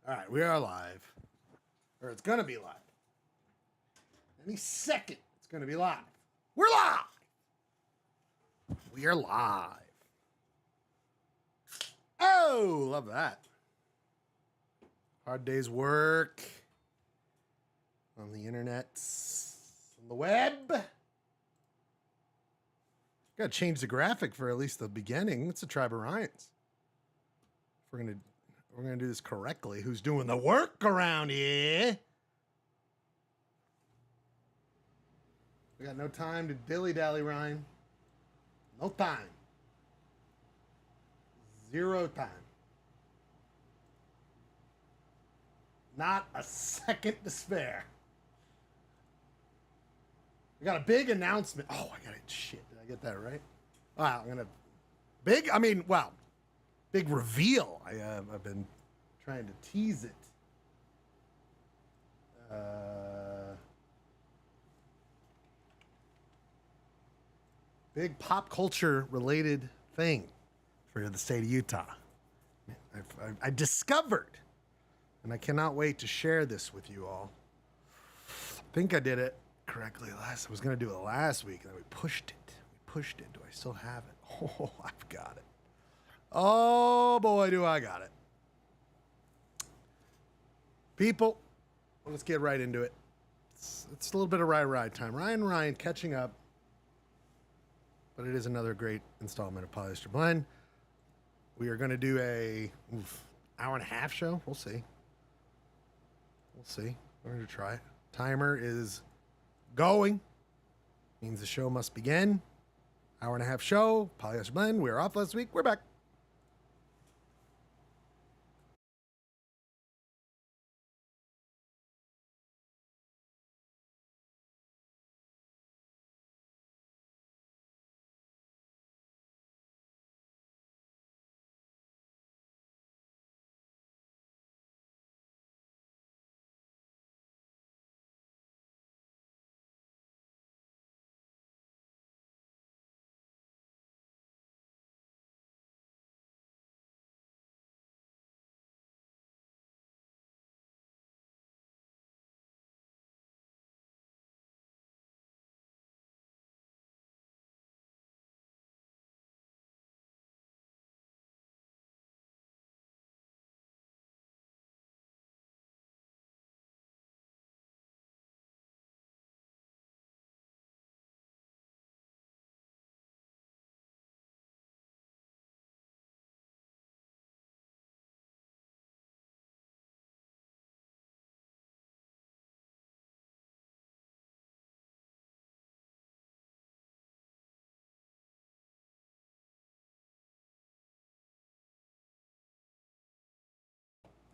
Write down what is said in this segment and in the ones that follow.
All right, we are live. Or it's going to be live. Any second, it's going to be live. We're live. We are live. Oh, love that. Hard day's work. On the internet. On the web. Got to change the graphic for at least the beginning. It's a Tribe of Ryans. If we're gonna do this correctly. Who's doing the work around here? We got no time to dilly-dally, Ryan. No time. Zero time. Not a second to spare. We got a big announcement. Oh, I got it. Shit, did I get that right? Wow, I'm gonna big reveal. I've been trying to tease it. Big pop culture related thing for the state of Utah. I discovered, and I cannot wait to share this with you all. I think I did it correctly I was going to do it last week, and then we pushed it. Do I still have it? Oh, I've got it. Oh, boy, do I got it. People, let's get right into it. It's a little bit of ride time. Ryan catching up. But it is another great installment of Polyester Blend. We are going to do a hour and a half show. We'll see. We're going to try it. Timer is going. Means the show must begin. Hour and a half show. Polyester Blend. We were off last week. We're back.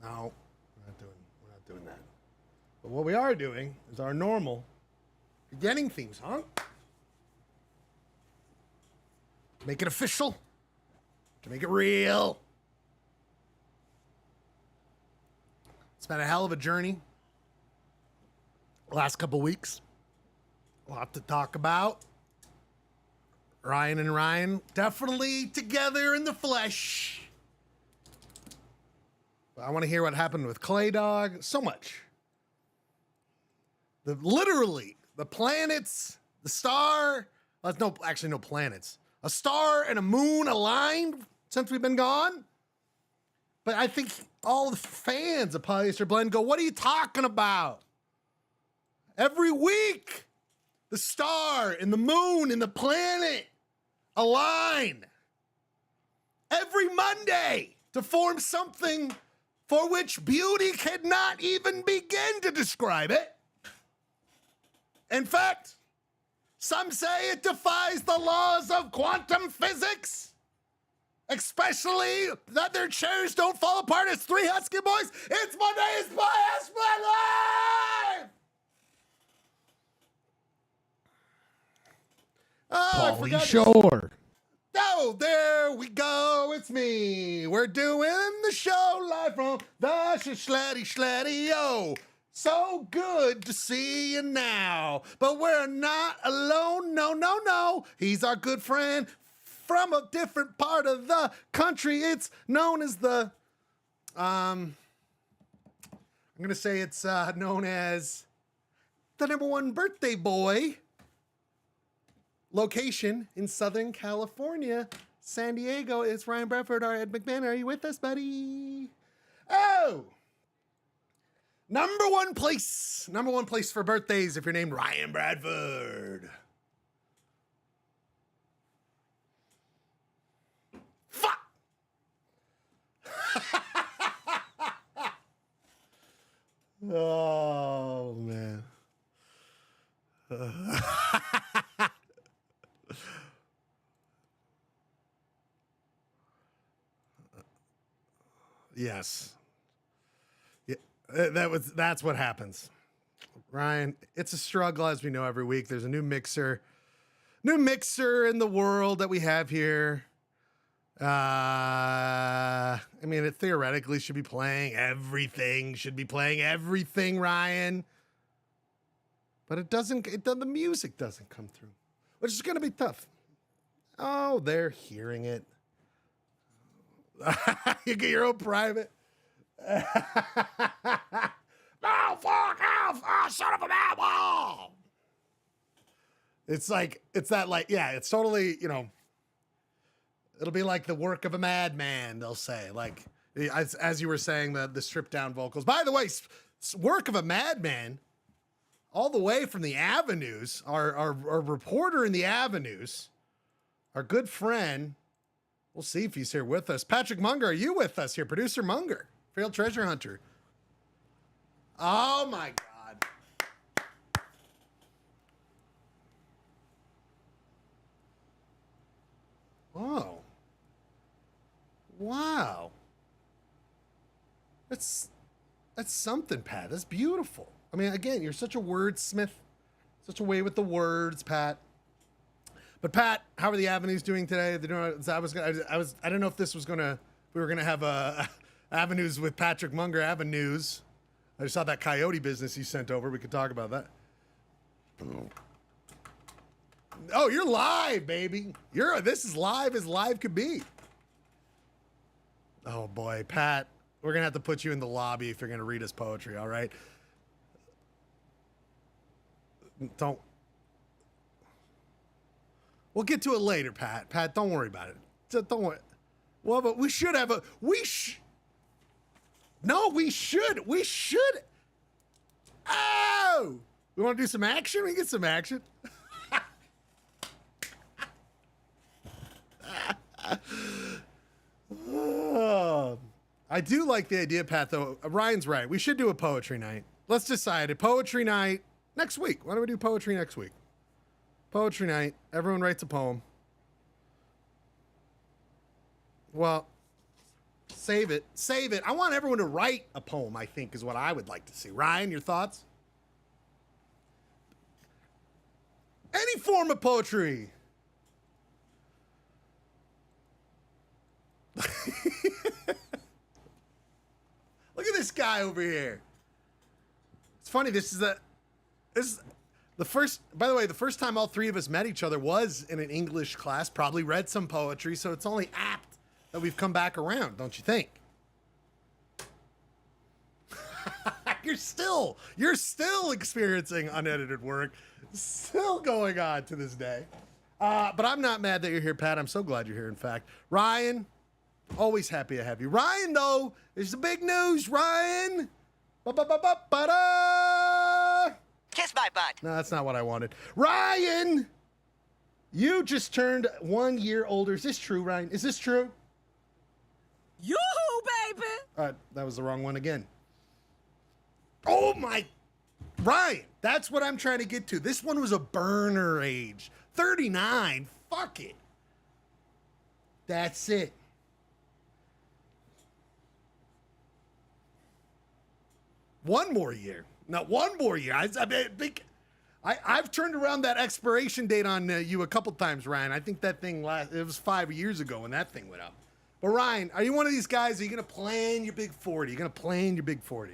No, we're not doing that. But what we are doing is our normal beginning theme song. To make it official. To make it real. It's been a hell of a journey. Last couple weeks. A lot to talk about. Ryan and Ryan definitely together in the flesh. I want to hear what happened with Clay Dog. So much. Literally, the planets, the star. No planets. A star and a moon aligned since we've been gone. But I think all the fans of Polyester Blend go, what are you talking about? Every week, the star and the moon and the planet align. Every Monday to form something for which beauty cannot even begin to describe it. In fact, some say it defies the laws of quantum physics, especially that their chairs don't fall apart as three husky boys. It's Monday's Polyester Live! Oh, Pauly Shore. Oh, there we go. It's me. We're doing the show live from the Schletty-Schletty-O. So good to see you now. But we're not alone. No. He's our good friend from a different part of the country. It's known as the I'm going to say it's known as the #1 birthday boy. Location in Southern California, San Diego. It's Ryan Bradford, our Ed McMahon. Are you with us, buddy? Oh! Number one place for birthdays if you're named Ryan Bradford. Fuck! Oh, man. Yes. Yeah, that's what happens. Ryan, it's a struggle as we know every week. There's a new mixer in the world that we have here. I mean, it theoretically should be playing everything, Ryan. But it doesn't, the music doesn't come through, which is going to be tough. Oh, they're hearing it. You get your own private. Oh, fuck off. Oh, son of a apple. It's totally, it'll be like the work of a madman, they'll say. Like, as you were saying, the stripped down vocals. By the way, work of a madman, all the way from the Avenues, our reporter in the Avenues, our good friend. We'll see if he's here with us. Patrick Munger, are you with us here? Producer Munger, Failed Treasure Hunter. Oh my God. Oh. Wow. That's something, Pat. That's beautiful. I mean, again, you're such a wordsmith, such a way with the words, Pat. But Pat, how are the Avenues doing today? They're doing. I don't know if this was we were gonna have Avenues with Patrick Munger. Avenues. I just saw that coyote business you sent over. We could talk about that. Oh, you're live, baby. This is live as live could be. Oh boy, Pat, we're gonna have to put you in the lobby if you're gonna read us poetry. All right. Don't. We'll get to it later, Pat. Pat, don't worry about it. Don't worry. Well, but we should have No, we should. Oh! We want to do some action? We can get some action. Oh, I do like the idea, Pat, though. Ryan's right. We should do a poetry night. Let's decide. A poetry night next week. Why don't we do poetry next week? Poetry night. Everyone writes a poem. Well, save it. I want everyone to write a poem, I think, is what I would like to see. Ryan, your thoughts? Any form of poetry. Look at this guy over here. It's funny. This is the first, by the way, the first time all three of us met each other was in an English class, probably read some poetry, so it's only apt that we've come back around, don't you think? You're still experiencing unedited work, still going on to this day. But I'm not mad that you're here, Pat. I'm so glad you're here, in fact. Ryan, always happy to have you. Ryan, though, there's the big news, Ryan. Ba-ba-ba-ba-ba-da! Kiss my butt. No, that's not what I wanted. Ryan, you just turned 1 year older. Is this true, Ryan? Is this true? Yoo-hoo, baby. That was the wrong one again. Oh my, Ryan, that's what I'm trying to get to. This one was a burner age. 39, fuck it. That's it. One more year. Not one more year. I've turned around that expiration date on you a couple times, Ryan. I think that thing it was 5 years ago when that thing went up. But Ryan, are you one of these guys? Are you going to plan your big 40? You're going to plan your big 40?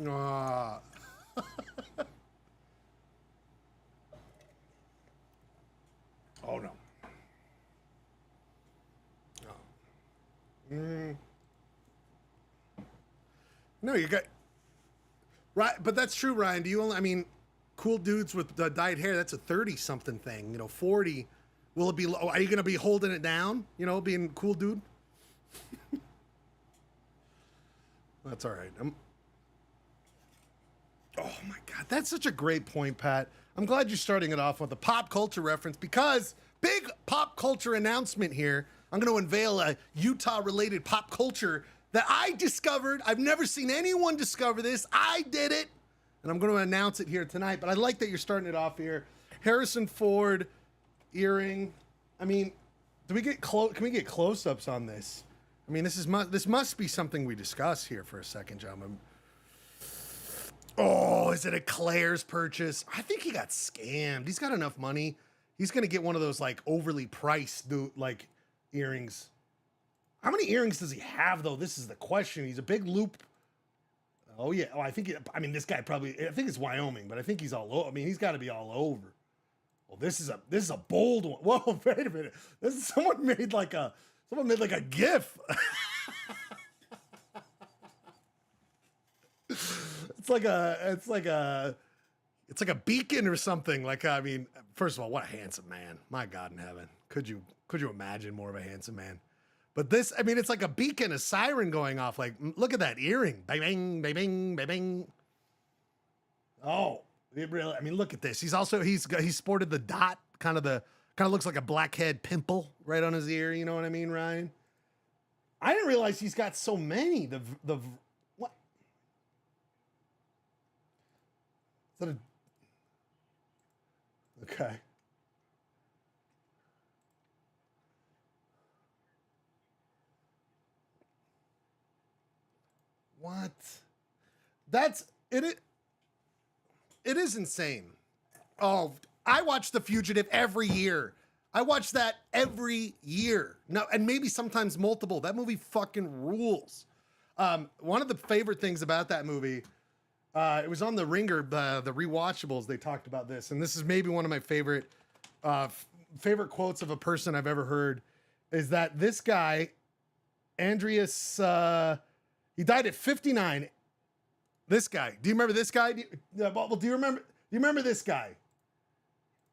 Oh no. No, you got right, but that's true, Ryan. Do you only? I mean, cool dudes with dyed hair. That's a 30-something thing. 40. Will it be? Are you gonna be holding it down? Being cool dude. That's all right. Oh my God, that's such a great point, Pat. I'm glad you're starting it off with a pop culture reference because big pop culture announcement here. I'm going to unveil a Utah-related pop culture that I discovered. I've never seen anyone discover this. I did it, and I'm going to announce it here tonight. But I like that you're starting it off here. Harrison Ford earring. I mean, do we get Can we get close-ups on this? I mean, this must be something we discuss here for a second, gentlemen. Oh, is it a Claire's purchase? I think he got scammed. He's got enough money. He's gonna get one of those like overly priced earrings. How many earrings does he have though? This is the question. He's a big loop. Oh yeah. Oh, this guy probably. I think it's Wyoming, but I think he's all over. I mean, he's got to be all over. Well, this is a bold one. Whoa, wait a minute. Someone made like a GIF. It's like a beacon or something. First of all, what a handsome man. My God in heaven. Could you imagine more of a handsome man? But this, it's like a beacon, a siren going off. Like, look at that earring. Bang, bang, bang, bang, bang, bang. Oh, it really, look at this. He's sported the dot, kind of looks like a blackhead pimple right on his ear. You know what I mean, Ryan? I didn't realize he's got so many. What? Is that okay. What? That's it. It is insane. Oh, I watch The Fugitive every year. I watch that every year. No, and maybe sometimes multiple. That movie fucking rules. One of the favorite things about that movie, it was on the Ringer, the rewatchables. They talked about this, and this is maybe one of my favorite quotes of a person I've ever heard. Is that this guy, Andreas? He died at 59. This guy. Do you remember this guy? Do you remember this guy?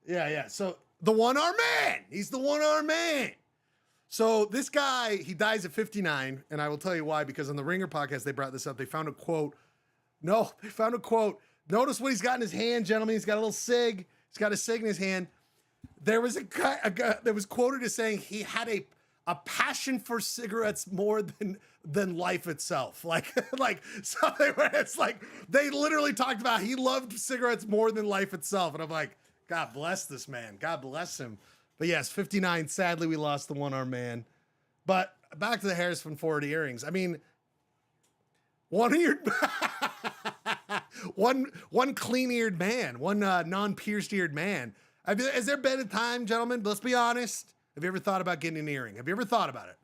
Yeah. So the one-armed man. He's the one-armed man. So this guy, he dies at 59, and I will tell you why, because on the Ringer podcast, they brought this up. They found a quote. Notice what he's got in his hand, gentlemen. He's got a little cig. He's got a cig in his hand. There was a guy that was quoted as saying he had a passion for cigarettes more than life itself. Something where it's like they literally talked about he loved cigarettes more than life itself. And I'm like, God bless this man. God bless him. But yes, 59. Sadly, we lost the one-armed man. But back to the Harrison Ford earrings. One clean-eared man, one non-pierced eared man. Has there been a time, gentlemen? Let's be honest. Have you ever thought about getting an earring? Have you ever thought about it?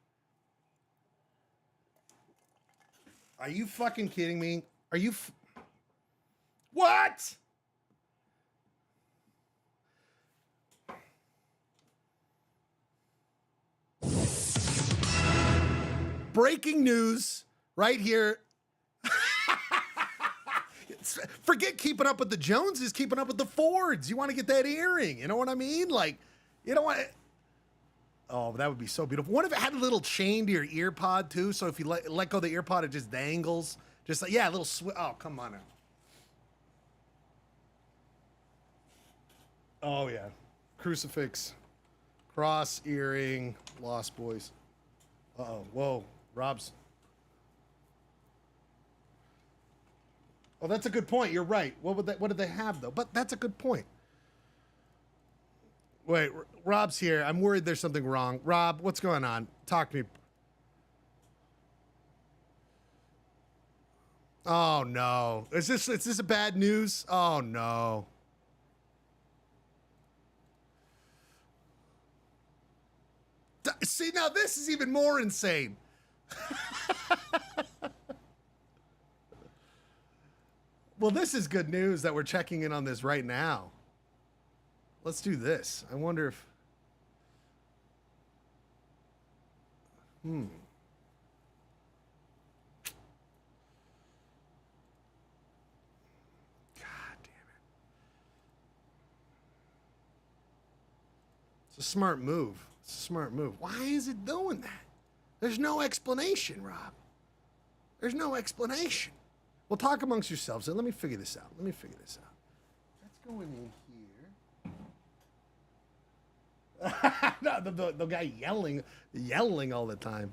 Are you fucking kidding me? What? Breaking news right here. Forget keeping up with the Joneses, keeping up with the Fords. You want to get that earring. You know what I mean? You don't want to. Oh, that would be so beautiful. What if it had a little chain to your ear pod too? So if you let go of the ear pod, it just dangles. Just a little oh, come on now. Oh yeah. Crucifix. Cross, earring, Lost Boys. Uh-oh. Whoa. Rob's. Oh, that's a good point. You're right. What did they have though? But that's a good point. Wait, Rob's here. I'm worried there's something wrong. Rob, what's going on? Talk to me. Oh no. Is this a bad news? Oh no. See, now this is even more insane. Well, this is good news that we're checking in on this right now. Let's do this. I wonder if... It's a smart move. It's a smart move. Why is it doing that? There's no explanation, Rob. There's no explanation. Well, talk amongst yourselves. Let me figure this out. Let's go in here. No, the guy yelling all the time.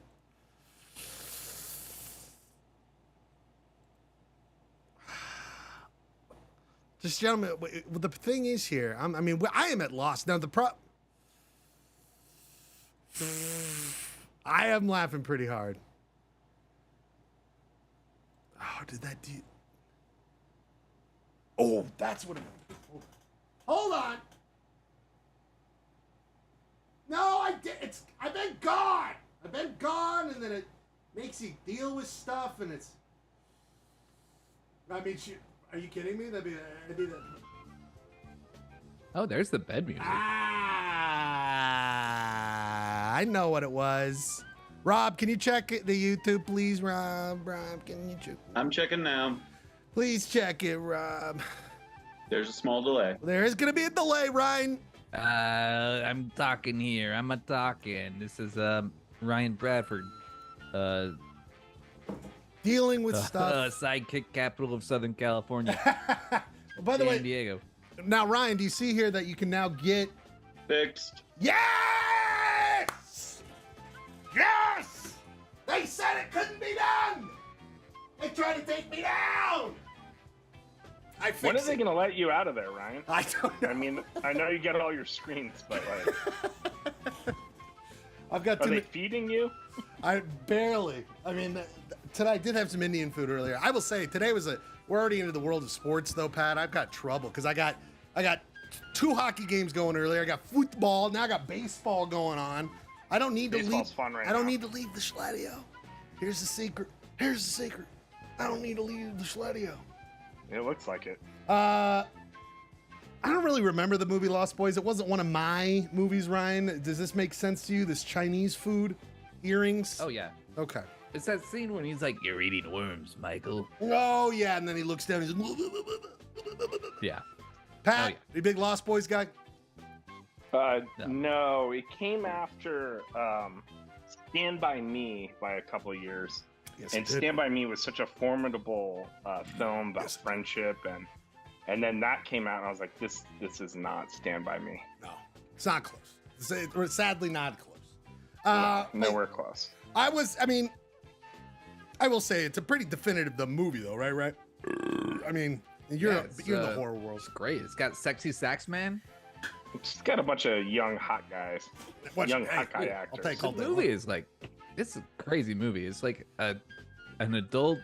Just gentlemen, the thing is here. I am at loss now. I am laughing pretty hard. Oh, did that do? Oh, that's what it was. Hold on. No, I did. I've been gone, and then it makes you deal with stuff, and it's. I mean, are you kidding me? That'd be that. Oh, there's the bed music. I know what it was. Rob, can you check the YouTube, please, Rob? Rob, can you check? I'm checking now. Please check it, Rob. There's a small delay. There is going to be a delay, Ryan. I'm talking here. I'm a talking. This is Ryan Bradford. Dealing with stuff. Sidekick capital of Southern California. By the way, San Diego. Now, Ryan, do you see here that you can now get Fixed. Yes! Yes! They said it couldn't be done! They tried to take me down! When are they going to let you out of there, Ryan? I don't know. I mean, I know you get all your screens, but like... I've got Are they feeding you? I barely. I mean, today I did have some Indian food earlier. I will say today was we're already into the world of sports though, Pat. I've got trouble because I got 2 hockey games going earlier. I got football. Now I got baseball going on. I don't need to leave. Baseball's fun right I don't now. need to leave the Schladio. Here's the secret. I don't need to leave the Schladio. It looks like it. I don't really remember the movie Lost Boys. It wasn't one of my movies, Ryan. Does this make sense to you? This Chinese food, earrings? Oh yeah. Okay. It's that scene when he's like, "You're eating worms, Michael." Oh yeah, and then he looks down. He's like, Yeah. Pat, Oh, yeah. you big Lost Boys guy? No, it came after Stand By Me by a couple of years. Yes, And it did. Stand By Me was such a formidable film about Yes. friendship, and then that came out, and I was like, this is not Stand By Me. No, it's not close. It's sadly not close. Nowhere close. I will say it's a pretty definitive the movie though, right? I mean, you're in the horror world. It's great. It's got sexy sax man. It's got a bunch of young hot guys, hot guy I'll actors. take all The day. movie is like, it's a crazy movie. It's like an adult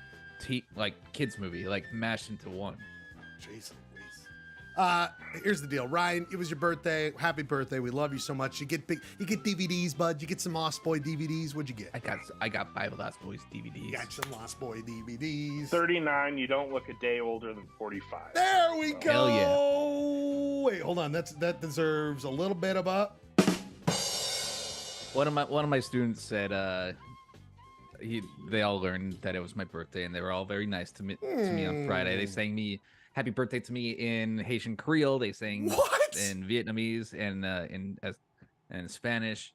kids movie, like mashed into one. Jeez Louise. Here's the deal, Ryan. It was your birthday. Happy birthday. We love you so much. You get DVDs, bud. You get some Lost Boy DVDs. What'd you get? I got 5 Lost Boys DVDs. You got some Lost Boy DVDs. 39, you don't look a day older than 45. There we go. Hell yeah. Wait, hold on. That deserves a little bit of a. One of my students said they all learned that it was my birthday, and they were all very nice to me on Friday. They sang me happy birthday to me in Haitian Creole. They sang What? in Vietnamese and in Spanish.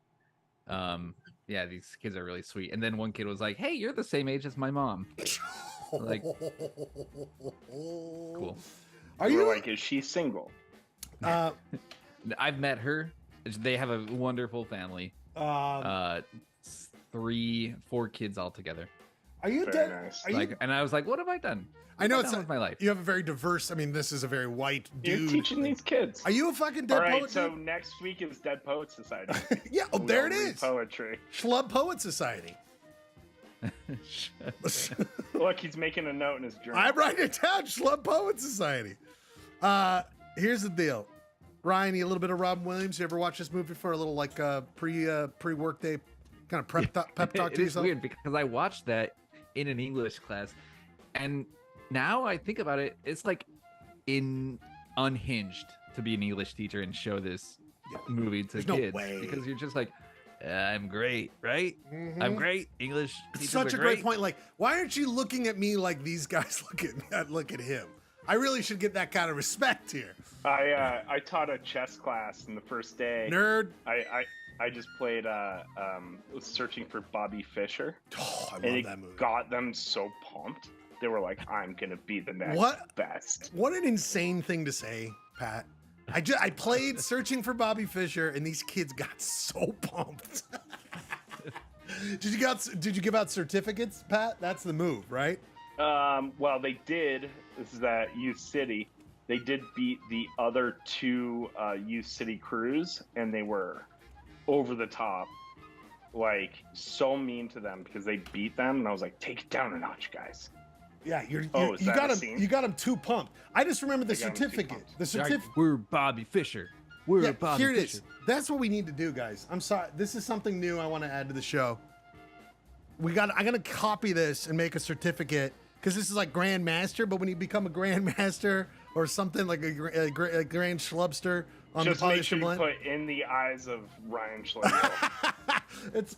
Yeah, these kids are really sweet. And then one kid was like, "Hey, you're the same age as my mom." Like, cool. Are You were you like, is she single? I've met her. They have a wonderful family. 3-4 kids all together. Are you Very dead? nice. Are you? And I was like, what have I done? I know What it's have I done with my life. You have a very diverse. I mean, this is a very white You're dude. teaching these kids. Are you a fucking dead All right, poet? so dude? next week is Dead Poet Society. Yeah. Oh, We there all it read is. Poetry. Schlub Poet Society. Look, he's making a note in his journal. I'm writing it down. Schlub Poet Society. Here's the deal. Ryan, you a little bit of Robin Williams. You ever watch this movie for a little like pre workday kind of pep talk It to is yourself? weird because I watched that in an English class, and now I think about it, it's like unhinged to be an English teacher and show this movie to There's no kids way. because you're just like, I'm great, right? I'm great. English teachers Such are a great point. Like, why aren't you looking at me like these guys look at him? I really should get that kind of respect here. I taught a chess class in the first day. Nerd. I just played was searching for Bobby Fischer. Oh, I and love it that movie. got them so pumped. They were like, I'm gonna be the next best. What an insane thing to say, Pat. I played Searching for Bobby Fischer, and these kids got so pumped. Did you give out certificates, Pat? That's the move, right? Well, they did. This is at Youth City. They did beat the other two Youth City crews, and they were over the top, like so mean to them because they beat them. And I was like, take it down a notch, guys. Yeah, you is that got a him. scene? You got him too pumped. I just remember the I got 'em too certificate. pumped. The certificate. We're Bobby Fischer. We're Bobby here it Fischer. is. That's what we need to do, guys. I'm sorry. This is something new I want to add to the show. I'm gonna copy this and make a certificate because this is like Grandmaster. But when you become a Grandmaster or something like a Grand Schlubster on Just the make Polyester sure you blend. put in the eyes of Ryan Schlegel.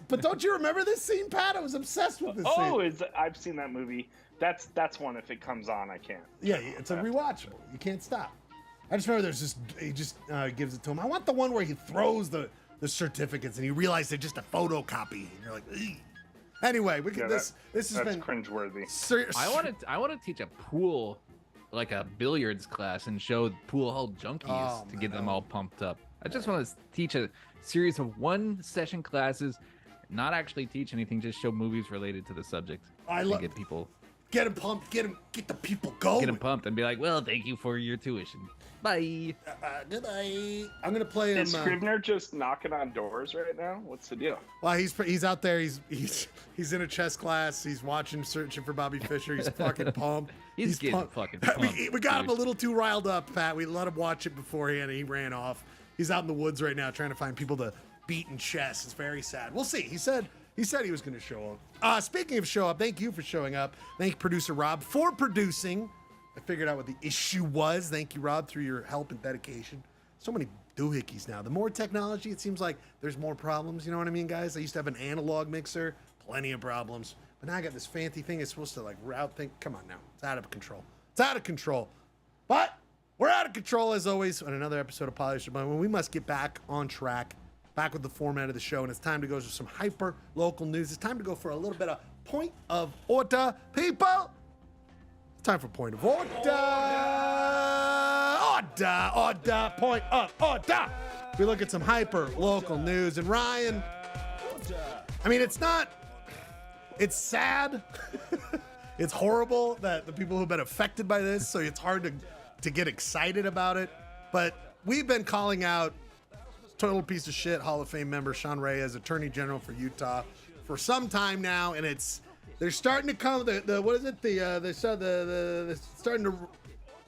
But don't you remember this scene, Pat? I was obsessed with this scene. I've seen that movie. That's one. If it comes on, I can't. Yeah, it's a rewatchable. You can't stop. I just remember there's this. He just gives it to him. I want the one where he throws the certificates and you realize they're just a photocopy, and you're like, "Ugh." Anyway, we can. Yeah, this has that's been cringeworthy. I want to teach a pool, like a billiards class, and show pool hall junkies to get them all pumped up. I just want to teach a series of one session classes, not actually teach anything, just show movies related to the subject. I and love get people. Get them pumped. Get the people going. Get them pumped and be like, well, thank you for your tuition. Bye. Goodbye. I'm gonna play him. Is Scribner just knocking on doors right now? What's the deal? Well, he's out there. He's in a chess class. He's watching Searching for Bobby Fischer. He's fucking pumped. He's getting pumped. fucking pumped. We got him a little too riled up, Pat. We let him watch it beforehand, and he ran off. He's out in the woods right now trying to find people to beat in chess. It's very sad. We'll see. He said he was going to show up. Speaking of show up, thank you for showing up. Thank you, producer Rob, for producing. I figured out what the issue was. Thank you, Rob, through your help and dedication. So many doohickeys now. The more technology, it seems like there's more problems. You know what I mean, guys? I used to have an analog mixer, plenty of problems. But now I got this fancy thing. It's supposed to like route things. Come on now. It's out of control. It's out of control. But we're out of control as always on another episode of Polyester Blend. We must get back on track, back with the format of the show, and it's time to go to some hyper local news. It's time to go for a little bit of point of order, people. It's time for point of order. Order, point of order. We look at some hyper local news, and Ryan, I mean, it's sad. It's horrible that the people who've been affected by this, so it's hard to get excited about it. But we've been calling out total piece of shit Hall of Fame member Sean Reyes, Attorney General for Utah, for some time now, and they're starting to come. The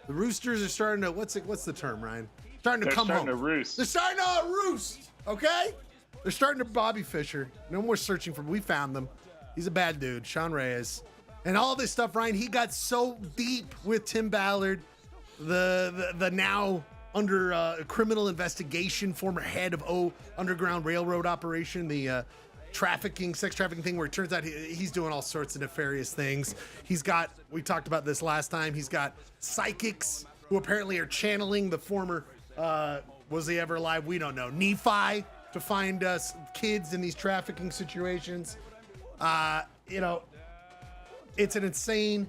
roosters are starting to what's the term, Ryan? Starting to They're come starting home. to roost. They're starting to roost. Okay, they're starting to Bobby Fischer. No more searching for. We found them. He's a bad dude, Sean Reyes, and all this stuff. Ryan, he got so deep with Tim Ballard, the now under criminal investigation, former head of Underground Railroad operation, the sex trafficking thing, where it turns out he's doing all sorts of nefarious things. We talked about this last time, he's got psychics who apparently are channeling the former, was he ever alive? We don't know. Nephi to find kids in these trafficking situations. It's an insane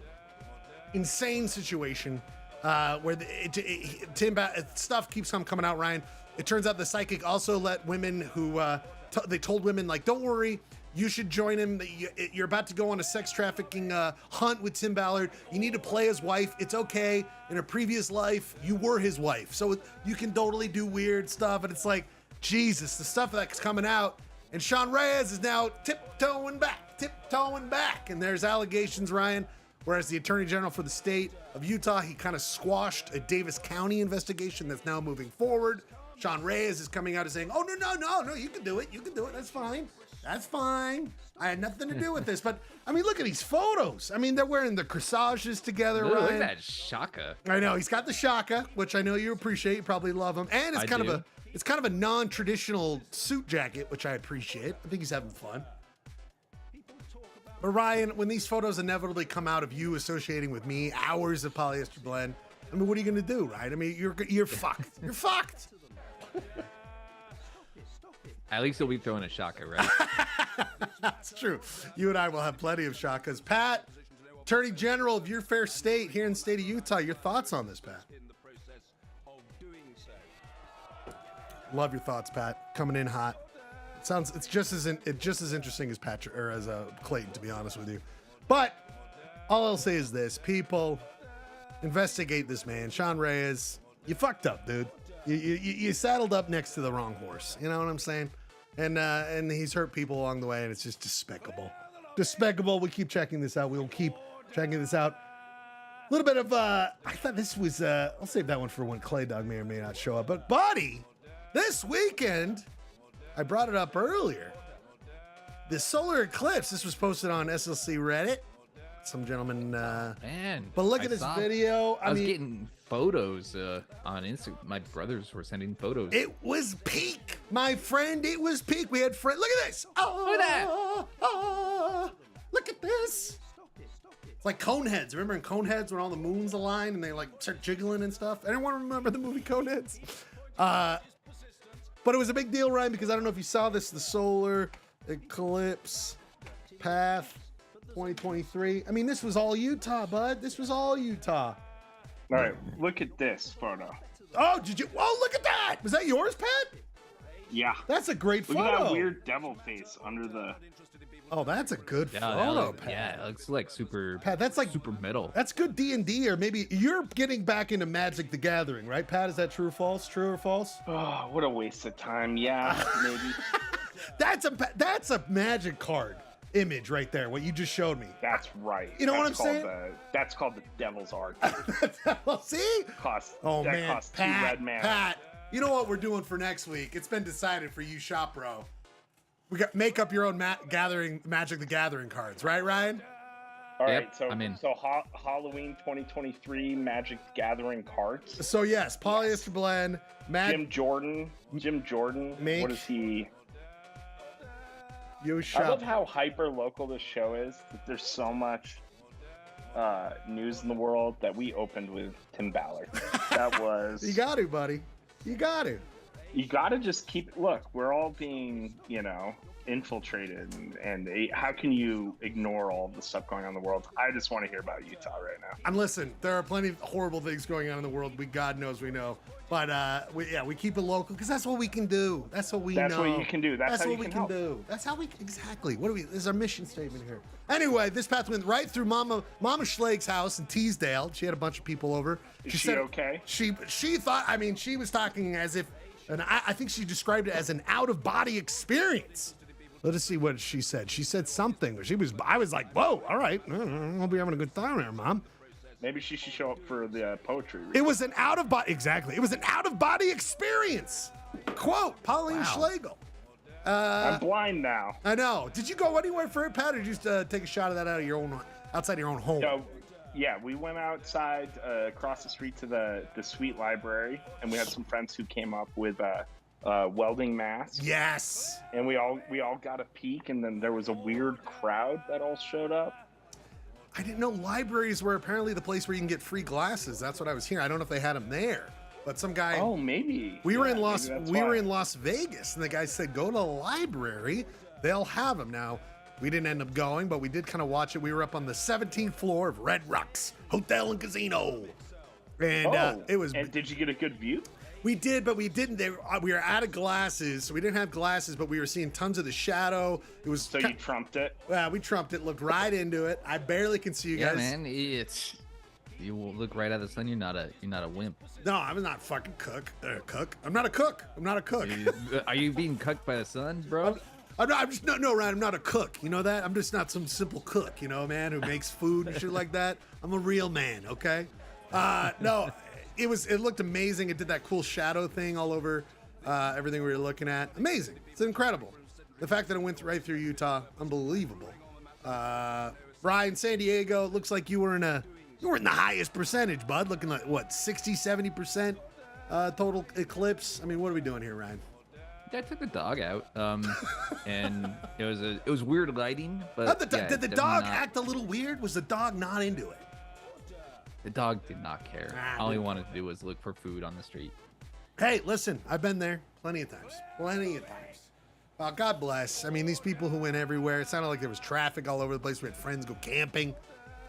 situation. Where stuff keeps coming out, Ryan. It turns out the psychic also let women who they told women, like, don't worry, you should join him. You're about to go on a sex trafficking hunt with Tim Ballard. You need to play his wife. It's okay. In a previous life, you were his wife, so you can totally do weird stuff. And it's like, Jesus, the stuff that's coming out. And Sean Reyes is now tiptoeing back. And there's allegations, Ryan. Whereas the Attorney General for the state of Utah, he kind of squashed a Davis County investigation that's now moving forward. Sean Reyes is coming out and saying, oh, no, you can do it. That's fine. I had nothing to do with this. But, I mean, look at these photos. I mean, they're wearing the corsages together, Look Ryan. at that shaka. I know, he's got the shaka, which I know you appreciate. You probably love him. And it's kind of a non-traditional suit jacket, which I appreciate. I think he's having fun. But Ryan, when these photos inevitably come out of you associating with me, hours of Polyester Blend, I mean, what are you gonna do, right? I mean, you're fucked. You're fucked. At least he'll be throwing a shaka, right? That's true. You and I will have plenty of shakas. Pat, Attorney General of your fair state here in the state of Utah, your thoughts on this, Pat? Love your thoughts, Pat. Coming in hot. It's just as interesting as Patrick or as Clayton, to be honest with you. But all I'll say is this: people, investigate this man, Sean Reyes. You fucked up, dude. You saddled up next to the wrong horse. You know what I'm saying? And he's hurt people along the way, and it's just despicable. Despicable. We keep checking this out. We'll keep checking this out. A little bit of I thought this was I'll save that one for when Clay Dog may or may not show up. But buddy, this weekend, I brought it up earlier. The solar eclipse. This was posted on SLC Reddit. Some gentleman. Man. But look at this video. I was getting photos on Instagram. My brothers were sending photos. It was peak, my friend. It was peak. We had friends. Look at this. Oh, Look at that. Oh, look at this. It's like Coneheads. Remember in Coneheads when all the moons align and they like start jiggling and stuff? Anyone remember the movie Coneheads? But it was a big deal, Ryan, because I don't know if you saw this, the solar eclipse path 2023. I mean, this was all Utah, bud. This was all Utah. All right, look at this photo. Oh, did you? Oh, look at that. Was that yours, Pat? Yeah. That's a great Look photo. at that weird devil face under the... Oh, that's a good Yeah, photo, Pat. yeah, it looks like super. Pat, that's like super metal. That's good D&D, or maybe you're getting back into Magic the Gathering, right, Pat? Is that true or false? True or false? Oh, what a waste of time. Yeah, maybe. That's a Magic card image right there. What you just showed me. That's right. You know what I'm That's called saying? That's called the Devil's Arc. Well, see? That Man, costs two Pat, red mana. Pat. You know what we're doing for next week? It's been decided for you, Shop Bro. We got make up your own Magic the Gathering cards, right, Ryan? All Yep, right, so I'm in. Halloween 2023 Magic Gathering cards. So yes, polyester blend. Jim Jordan. Make- What is he? You I shop. love how hyper local this show is. That there's so much news in the world that we opened with Tim Ballard. That was. You got to, buddy. You got to. You got to just keep. Look, we're all being, infiltrated, and how can you ignore all of the stuff going on in the world? I just want to hear about Utah right now. And listen, there are plenty of horrible things going on in the world. God knows we know. But we keep it local because that's what we can do. That's what we know. That's what you can do. That's how what you we can can help. do. That's how we exactly. What do we? This is our mission statement here. Anyway, this path went right through Mama Schlage's house in Teasdale. She had a bunch of people over. Is she okay? She thought. I mean, she was talking as if, and I think she described it as an out-of-body experience. Let us see what she said. She said something. I was like, whoa, all right. We'll be having a good time there, Mom. Maybe she should show up for the poetry reading. It was an out-of-body, exactly. It was an out-of-body experience. Quote, Pauline Schlegel. I'm blind now. I know. Did you go anywhere for it, Pat, or did you just take a shot of that outside your own home? Yeah, we went outside across the street to the Sweet Library, and we had some friends who came up with welding masks. Yes. And we all got a peek, and then there was a weird crowd that all showed up. I didn't know libraries were apparently the place where you can get free glasses. That's what I was hearing. I don't know if they had them there, but some guy. Oh, maybe. We were in Las Vegas, and the guy said, "Go to the library. They'll have them." Now, we didn't end up going, but we did kind of watch it. We were up on the 17th floor of Red Rocks Hotel and Casino, and it was. And did you get a good view? We did, but we didn't. We were out of glasses, so we didn't have glasses, but we were seeing tons of the shadow. It was. So you trumped it? Well, we trumped it. Looked right into it. I barely can see you guys. Yeah, man. You will look right at the sun. You're not a wimp. No, I'm not fucking cook. I'm not a cook. I'm not a cook. Are you being cooked by the sun, bro? I'm just no, Ryan. I'm not a cook. You know that? I'm just not some simple cook. You know, a man who makes food and shit like that. I'm a real man. Okay. No. It looked amazing. It did that cool shadow thing all over everything we were looking at. Amazing. It's incredible. The fact that it went right through Utah, unbelievable. Brian, San Diego, it looks like you were in the highest percentage, bud. Looking like what, 60, 70% total eclipse. I mean, what are we doing here, Ryan? I took the dog out, and it was weird lighting. But Did the dog act a little weird? Was the dog not into it? The dog did not care. Ah, All he dude. wanted to do was look for food on the street. Hey, listen, I've been there plenty of times. Plenty of times. Well, God bless. I mean, these people who went everywhere, it sounded like there was traffic all over the place. We had friends go camping.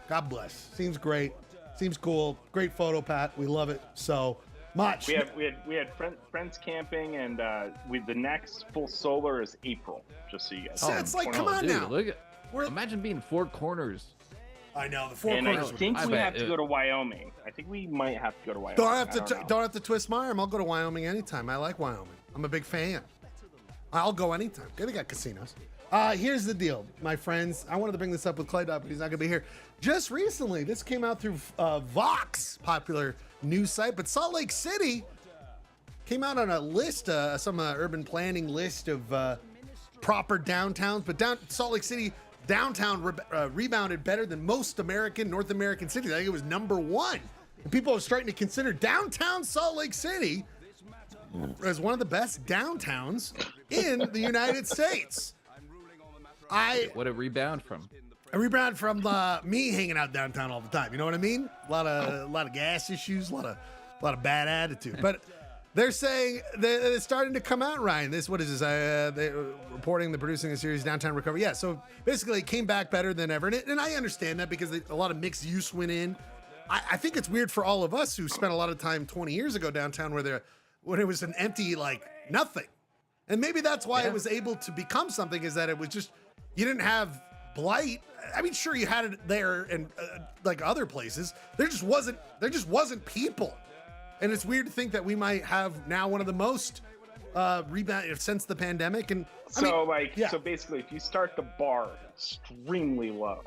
God bless. Seems great. Seems cool. Great photo, Pat. We love it so much. We had friends camping, and the next full solar is April. Just so you guys. So it's like, come on dude, now. Look at, We're- imagine being Four Corners. I know the four And I corners. think I we bet have to it- go to Wyoming. I think we might have to go to Wyoming. Don't have I to know. don't have to twist my arm. I'll go to Wyoming anytime. I like Wyoming. I'm a big fan. I'll go anytime. They got casinos. Here's the deal, my friends. I wanted to bring this up with Clay Dot, but he's not gonna be here. Just recently, this came out through Vox, popular news site, but Salt Lake City came out on a list, some urban planning list of proper downtowns. But Salt Lake City downtown rebounded better than most North American cities. I think it was #1. And people are starting to consider downtown Salt Lake City as one of the best downtowns in the United States. What a rebound from. I rebound from me hanging out downtown all the time. You know what I mean? A lot of gas issues, a lot of bad attitude. But they're saying that it's starting to come out, Ryan. What is this? They're reporting the producing a series Downtown Recovery. Yeah, so basically it came back better than ever. And I understand that because a lot of mixed use went in. I think it's weird for all of us who spent a lot of time 20 years ago downtown when it was an empty, like, nothing. And maybe that's why it was able to become something, is that it was just, you didn't have blight. I mean, sure, you had it there and like other places. There just wasn't people. And it's weird to think that we might have now one of the most rebound since the pandemic. And So basically, if you start the bar extremely low,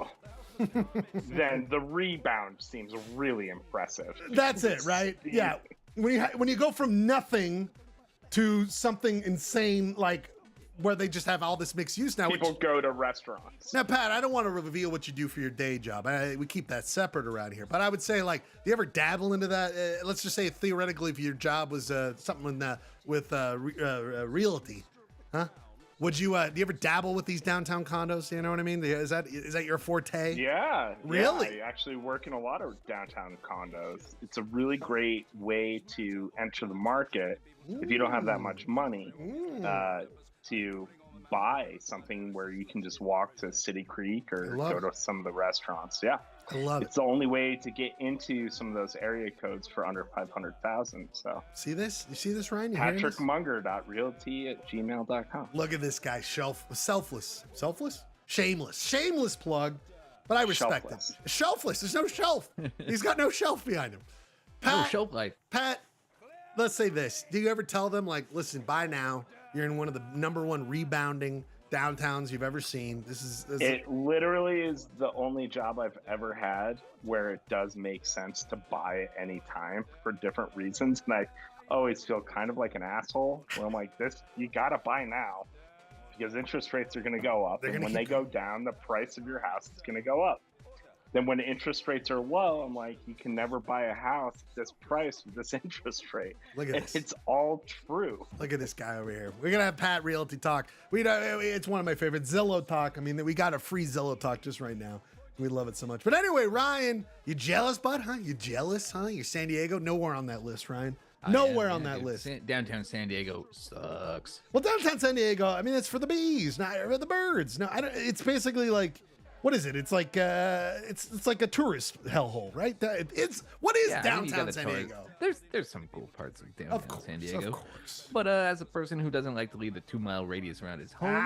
then the rebound seems really impressive. that's it, right? Yeah. When you go from nothing to something insane, like where they just have all this mixed use now. People go to restaurants. Now, Pat, I don't want to reveal what you do for your day job. We keep that separate around here. But I would say, like, do you ever dabble into that? Let's just say, theoretically, if your job was something with realty, huh? Would you? Do you ever dabble with these downtown condos? You know what I mean? Is that your forte? Yeah. Really? I actually work in a lot of downtown condos. It's a really great way to enter the market if you don't have that much money to buy something where you can just walk to City Creek or go to some of the restaurants. Yeah. I love it. It's the only way to get into some of those area codes for under 500,000. So See this? You see this, Ryan? You hearing this? patrickmunger.realty@gmail.com. Look at this guy, selfless, shameless plug, but I respect Shelfless. it. Shelfless. There's no shelf. He's got no shelf behind him. No shelf life. Pat, let's say this. Do you ever tell them, like, listen, by now, you're in one of the #1 rebounding downtowns you've ever seen. It literally is the only job I've ever had where it does make sense to buy at any time for different reasons. And I always feel kind of like an asshole where I'm like, you got to buy now because interest rates are going to go up. And when they go down, the price of your house is going to go up. Then when interest rates are low, I'm like, you can never buy a house at this price with this interest rate. Look at and this. It's all true. Look at this guy over here. We're going to have Pat Realty Talk. It's one of my favorites. Zillow Talk. I mean, we got a free Zillow Talk just right now. We love it so much. But anyway, Ryan, you jealous, bud? Huh? You jealous, huh? You're San Diego? Nowhere on that list, Ryan. Nowhere on that list. Downtown San Diego sucks. Well, downtown San Diego, I mean, it's for the bees, not for the birds. No, it's basically like, what is it? It's like it's like a tourist hellhole, right? What is downtown San Diego? There's some cool parts of downtown San Diego. Of course. But as a person who doesn't like to leave the 2-mile radius around his home,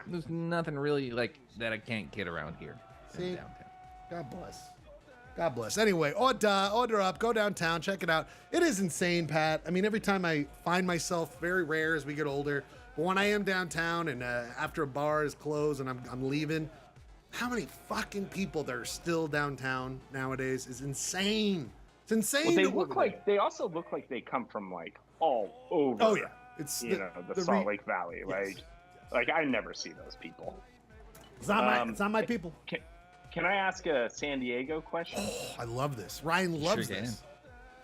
there's nothing really like that I can't get around here. See? In downtown. God bless. God bless. Anyway, order up, go downtown, check it out. It is insane, Pat. I mean, every time I find myself, very rare as we get older, but when I am downtown and after a bar is closed and I'm leaving, how many fucking people that are still downtown nowadays is insane. It's insane. Well, they also look like they come from like all over. Oh yeah, it's the Salt Lake Valley. Yes. Like I never see those people. It's not my people. Can I ask a San Diego question? Oh, I love this. Ryan loves this.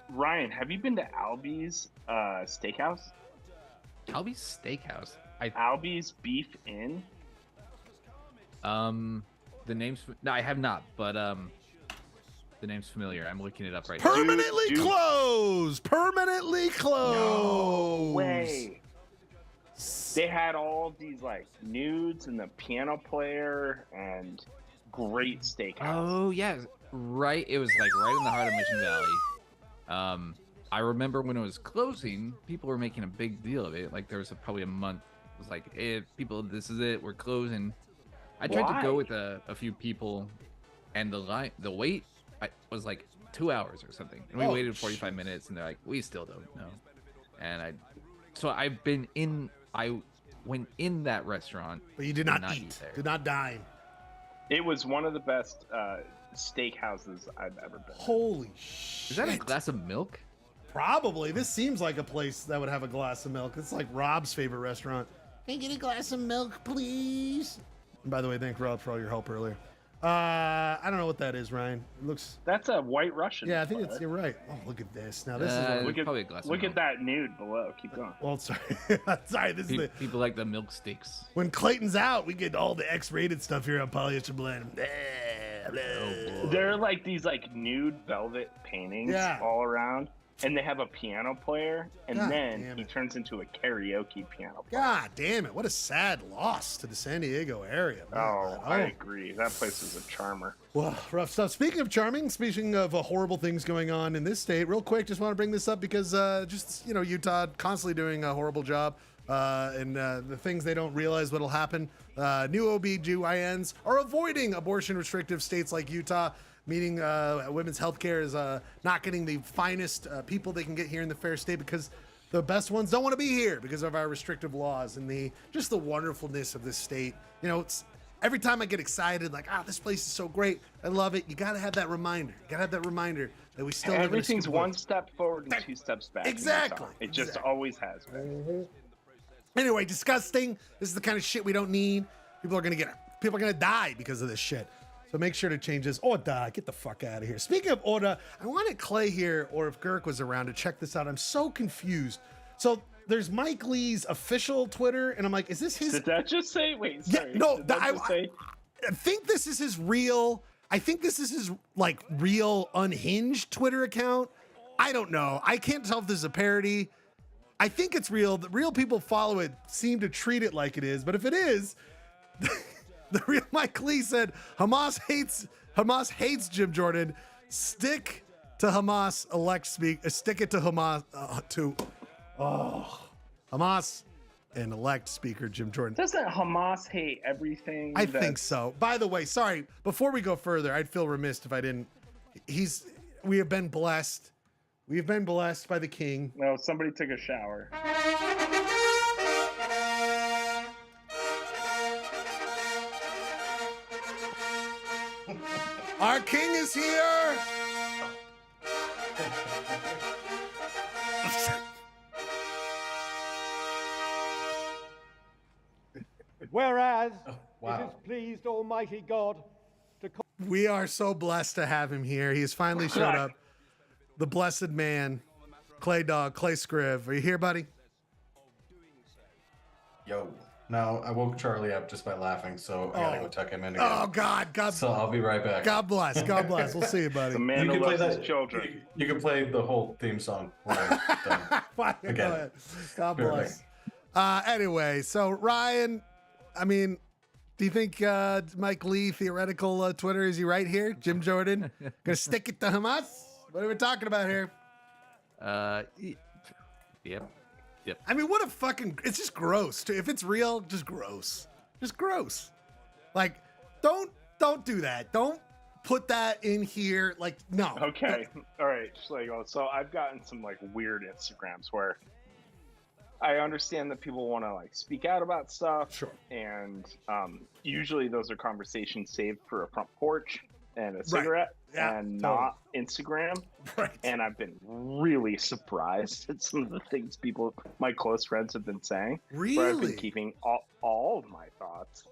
Ryan, have you been to Albie's Steakhouse? Albie's Steakhouse. Albie's Beef Inn. The name's no, I have not, but The name's familiar. I'm looking it up right now. Permanently Dude. closed. Permanently closed. No way. They had all of these like nudes and the piano player and great steakhouse. Oh yeah, right. It was like right in the heart of Mission Valley. I remember when it was closing, people were making a big deal of it. Like there was probably a month. It was like, hey, people, this is it. We're closing. I tried to go Why? with a few people, and the wait was like 2 hours or something. And we waited 45 minutes, and they're like, we still don't know. And I went in that restaurant, But you did not eat. there. Did not dine. It was one of the best steakhouses I've ever been. Holy shit. Is that a glass of milk? Probably. This seems like a place that would have a glass of milk. It's like Rob's favorite restaurant. Can I get a glass of milk, please? And by the way, thank Rob for all your help earlier. I don't know what that is, Ryan. It looks. That's a White Russian. Yeah, I think bud. you're right. Oh, look at this. Now this is. Look at probably a glass of look milk. at that nude below. Keep going. Well, sorry. Sorry. This is the. People like the milk steaks. When Clayton's out, we get all the X-rated stuff here on Polyester Blend. There are like these like nude velvet paintings all around, and they have a piano player, and God then damn he it. turns into a karaoke piano player. God damn it! What a sad loss to the San Diego area. Oh, I agree. That place is a charmer. Well, rough stuff. Speaking of charming, speaking of horrible things going on in this state, real quick, just want to bring this up because Utah constantly doing a horrible job, and the things they don't realize what'll happen. New OBGYNs are avoiding abortion restrictive states like Utah, meaning women's health care is not getting the finest people they can get here in the fair state because the best ones don't want to be here because of our restrictive laws and the wonderfulness of this state. You know, it's every time I get excited, like, this place is so great. I love it. You got to have that reminder. You got to have that reminder that we still live in a Everything's stupid one place. step forward and 2 steps back. in Exactly. Utah. It just Exactly. always has been. Anyway, disgusting. This is the kind of shit we don't need. People are gonna die because of this shit. So make sure to change this. Ordah, get the fuck out of here. Speaking of Ordah, I wanted Clay here, or if Girk was around, to check this out. I'm so confused. So there's Mike Lee's official Twitter, and I'm like, is this his? Did that just say? Wait, Yeah, sorry. no, Did that just say? I think this is his real. I think this is his like real unhinged Twitter account. I don't know. I can't tell if this is a parody. I think it's real. The real people follow it seem to treat it like it is. But if it is, the real Mike Lee said Hamas hates Jim Jordan. Stick to Hamas stick it to Hamas Hamas and elect Speaker Jim Jordan. Doesn't Hamas hate everything? I think so. By the way, sorry, before we go further, I'd feel remiss if I didn't. We have been blessed. We have been blessed by the king. No, somebody took a shower. Our king is here. Whereas wow. it has pleased Almighty God to We are so blessed to have him here. He has finally showed up. The blessed man, Clay Dog, Clay Scriv. Are you here, buddy? Yo. No, I woke Charlie up just by laughing, so I gotta go tuck him in again. Oh God, So I'll be right back. God bless. God bless. We'll see you, buddy. The man who loves his children. You can play the whole theme song. When I'm done. Fine, go Again. ahead. God Sure bless. Anyway, so Ryan, I mean, do you think Mike Lee theoretical Twitter, is he right here? Jim Jordan gonna stick it to Hamas? What are we talking about here? Yep. I mean, what a fucking, it's just gross. If it's real, just gross. Just gross. Like, don't do that. Don't put that in here. Like, no. Okay. All right. So I've gotten some like weird Instagrams where I understand that people want to like speak out about stuff. Sure. And usually those are conversations saved for a front porch and a cigarette Yeah, and totally. not Instagram. Right. And I've been really surprised at some of the things my close friends have been saying. Where I've Really? been keeping all of my thoughts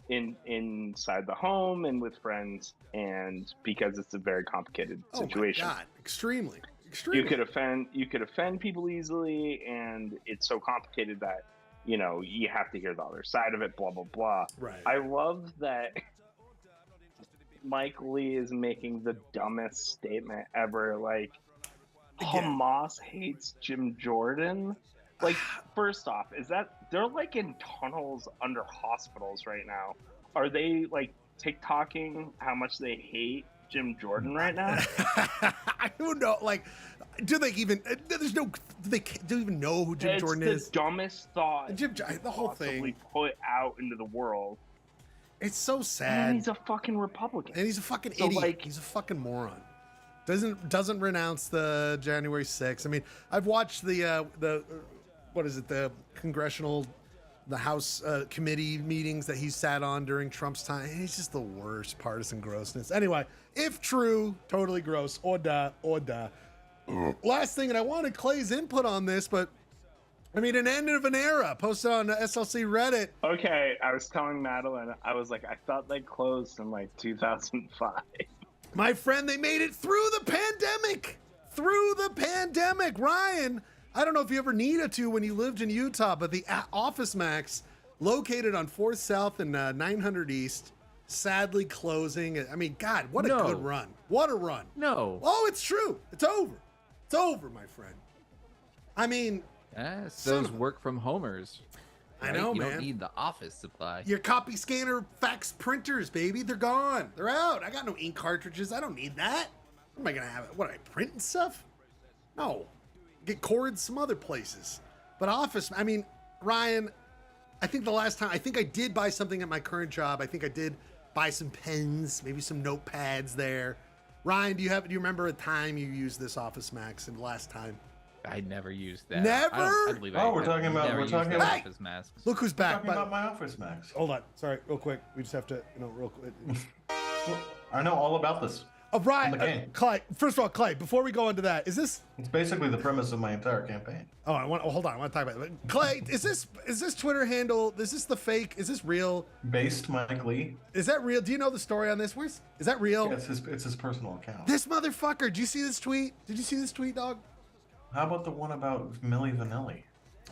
inside the home and with friends, and because it's a very complicated situation. Oh my God. Extremely. You could offend people easily, and it's so complicated that you have to hear the other side of it. Blah blah blah. Right. I love that. Mike Lee is making the dumbest statement ever. Like, Again. Hamas hates Jim Jordan. Like, first off, is that they're like in tunnels under hospitals right now? Are they like TikToking how much they hate Jim Jordan right now? I don't know. Like, do they even? There's no. Do they even know who Jim Jordan is? It's the dumbest thought. The whole possibly thing. put out into the world. It's so sad. And he's a fucking Republican. And he's a fucking So, idiot. like- He's a fucking moron. Doesn't renounce the January 6th. I mean, I've watched the what is it, the House committee meetings that he sat on during Trump's time. And he's just the worst partisan grossness. Anyway, if true, totally gross. Ordah. Last thing, and I wanted Clay's input on this, but I mean, an end of an era posted on SLC Reddit. Okay, I was telling Madeline, I was like, I thought they closed in like 2005. My friend, they made it through the pandemic. Ryan, I don't know if you ever needed to when you lived in Utah, but the Office Max, located on 4th South and 900 East, sadly closing. I mean, God, what a good run. What a run. No. Oh, it's true. It's over. It's over, my friend. I mean, Yes, Son those of a- work from homers. I right? know, you man. don't need the office supply. Your copy scanner fax printers, baby, they're gone. They're out. I got no ink cartridges. I don't need that. What am I going to have? What, I print and stuff? No. Get cords some other places. But Office, I mean, Ryan, I think the last time, I think I did buy something at my current job. I think I did buy some pens, maybe some notepads there. Ryan, do you remember a time you used this Office Max and the last time? I never used that. Never? I believe Oh, I we're talking about- never we're used talking the about- office masks. Look who's back. Talking about my Office Max. Hold on. Sorry, real quick. We just have to, real quick. I know all about this. Oh, Ryan, the game. Clay, first of all, Clay, before we go into that, is this, It's basically the premise of my entire campaign. hold on, I want to talk about it. Clay, is this Twitter handle, is this the fake, is this real? Based Mike Lee. Is that real? Do you know the story on this? Is that real? Yeah, it's his personal account. This motherfucker, did you see this tweet? Did you see this tweet, dog? How about the one about Milli Vanilli?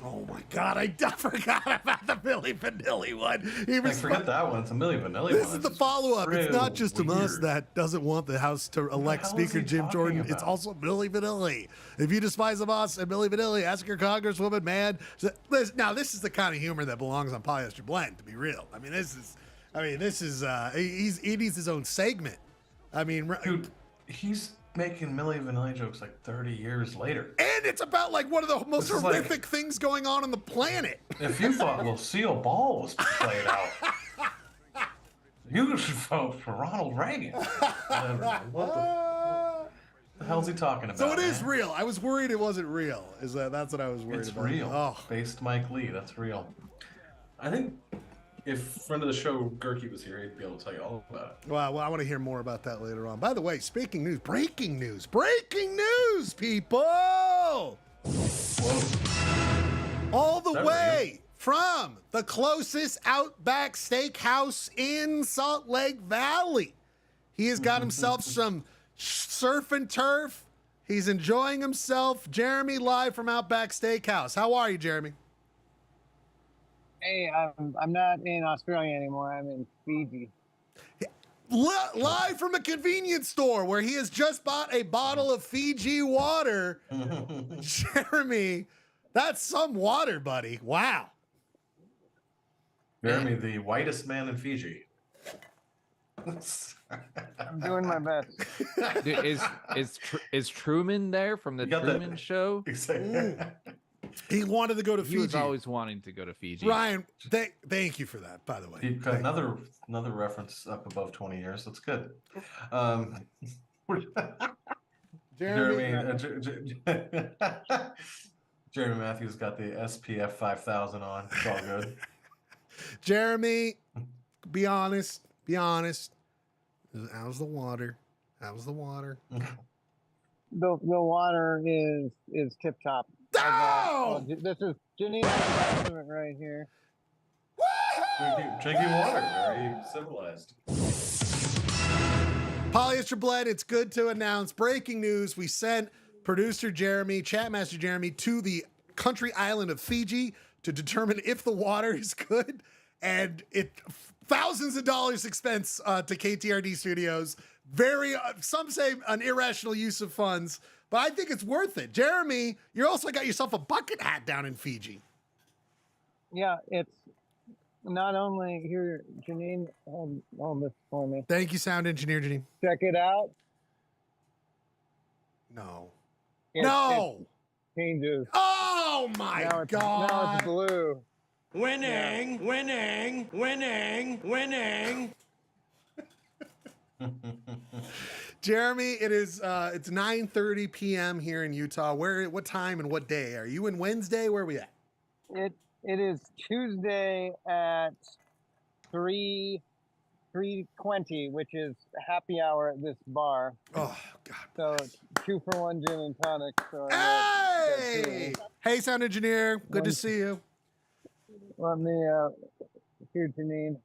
Oh my God, I forgot about the Billy Vanilli one. Forget that one. It's a Milli Vanilli This one. is the follow-up. It's real not just us weird. that doesn't want the House to elect hell is Speaker he Jim talking Jordan. It's about? also Billy Vanilli. If you despise the boss and Billy Vanilli, ask your congresswoman, man. Now, this is the kind of humor that belongs on Polyester Blend, to be real. I mean, this is he needs his own segment. I mean, Dude, he's making Milli Vanilli jokes like 30 years later. and it's about like one of the most This is like- horrific things going on the planet. If you thought Lucille Ball was played out, you should vote for Ronald Reagan. What the hell's he talking about? So it is man? real. I was worried it wasn't real. That's what I was worried It's about. real. Oh. Based Mike Lee, that's real. I think if friend of the show Gerke was here, he'd be able to tell you all about it. Well, I want to hear more about that later on. By the way, breaking news, people! Whoa. All the that way from the closest Outback Steakhouse in Salt Lake Valley. He has got himself some surf and turf. He's enjoying himself. Jeremy, live from Outback Steakhouse. How are you, Jeremy? Hey, I'm not in Australia anymore. I'm in Fiji. Live from a convenience store where he has just bought a bottle of Fiji water. Jeremy, that's some water, buddy. Wow. Jeremy, the whitest man in Fiji. I'm doing my best. Dude, is Truman there from the You got that- Truman Show? Exactly. He wanted to go to He was Fiji. always wanting to go to Fiji. Ryan, thank you for that, by the way. You've got another reference up above 20 years. That's good. Jeremy Jeremy Matthews got the SPF 5000 on. It's all good. Jeremy, be honest. How's the water? The water is tip top. No! This is Geneva Testament right here. Drinking water. Very civilized. Polyester Blend, it's good to announce breaking news. We sent producer Jeremy, Chatmaster Jeremy, to the country island of Fiji to determine if the water is good. And thousands of dollars expense to KTRD Studios. Very, some say an irrational use of funds, but I think it's worth it. Jeremy, you also got yourself a bucket hat down in Fiji. Yeah, it's not only here, Janine, hold this for me. Thank you, sound engineer Janine. Check it out. No. It changes. Oh my Now God. it's blue. Winning. Jeremy, it's 9:30 p.m. here in Utah. What time and what day? Are you in Wednesday? Where are we at? It is Tuesday at 3:20, which is happy hour at this bar. Oh God. So 2-for-1 gin and tonic. So Hey! Hey, sound engineer. Good to see you. Let me here, Janine.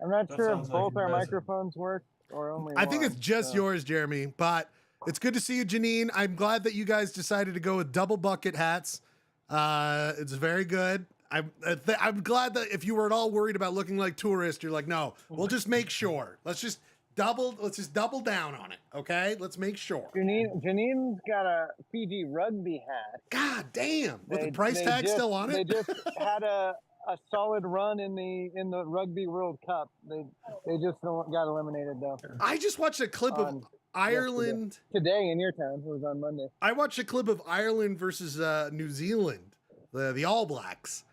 I'm not sure if both our microphones work or only I think one, it's just yours, Jeremy, but it's good to see you, Janine. I'm glad that you guys decided to go with double bucket hats. It's very good. I'm glad that if you were at all worried about looking like tourists, you're like, no, we'll just make sure. Let's just double down on it. Okay. Let's make sure. Janine's got a Fiji rugby hat. God damn. With the price tag still on it? They just had a solid run in the Rugby World Cup. They just got eliminated though. I just watched a clip of Ireland today in your town. It was on Monday. I watched a clip of Ireland versus New Zealand, the All Blacks.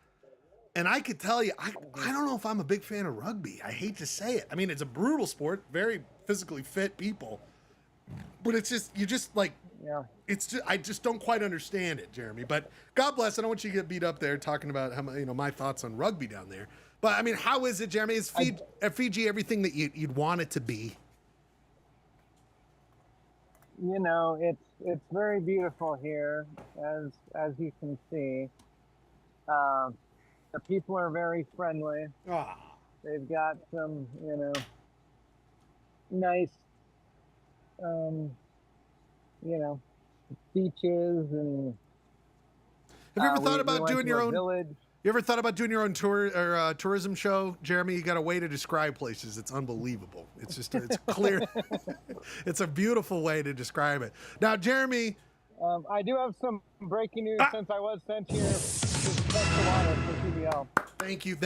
And I could tell you, I don't know if I'm a big fan of rugby. I hate to say it. I mean, it's a brutal sport, very physically fit people. But it's just, I just don't quite understand it, Jeremy. But God bless. I don't want you to get beat up there talking about how my thoughts on rugby down there. But I mean, how is it, Jeremy? Is Fiji everything that you'd want it to be? It's very beautiful here, as you can see. The people are very friendly. Ah. They've got some, nice, beaches and. Have you ever thought about doing your own village? You ever thought about doing your own tour or tourism show, Jeremy? You got a way to describe places. It's unbelievable. It's just, it's clear. It's a beautiful way to describe it. Now, Jeremy. I do have some breaking news since I was sent here to test the water for PBL. Thank you.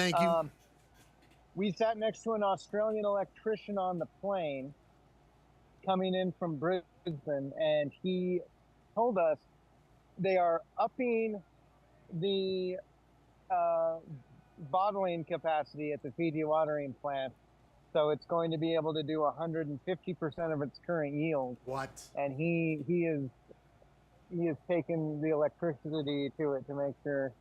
We sat next to an Australian electrician on the plane coming in from Brisbane, and he told us they are upping the bottling capacity at the Fiji watering plant. So it's going to be able to do 150% of its current yield. What? And he is taking the electricity to it to make sure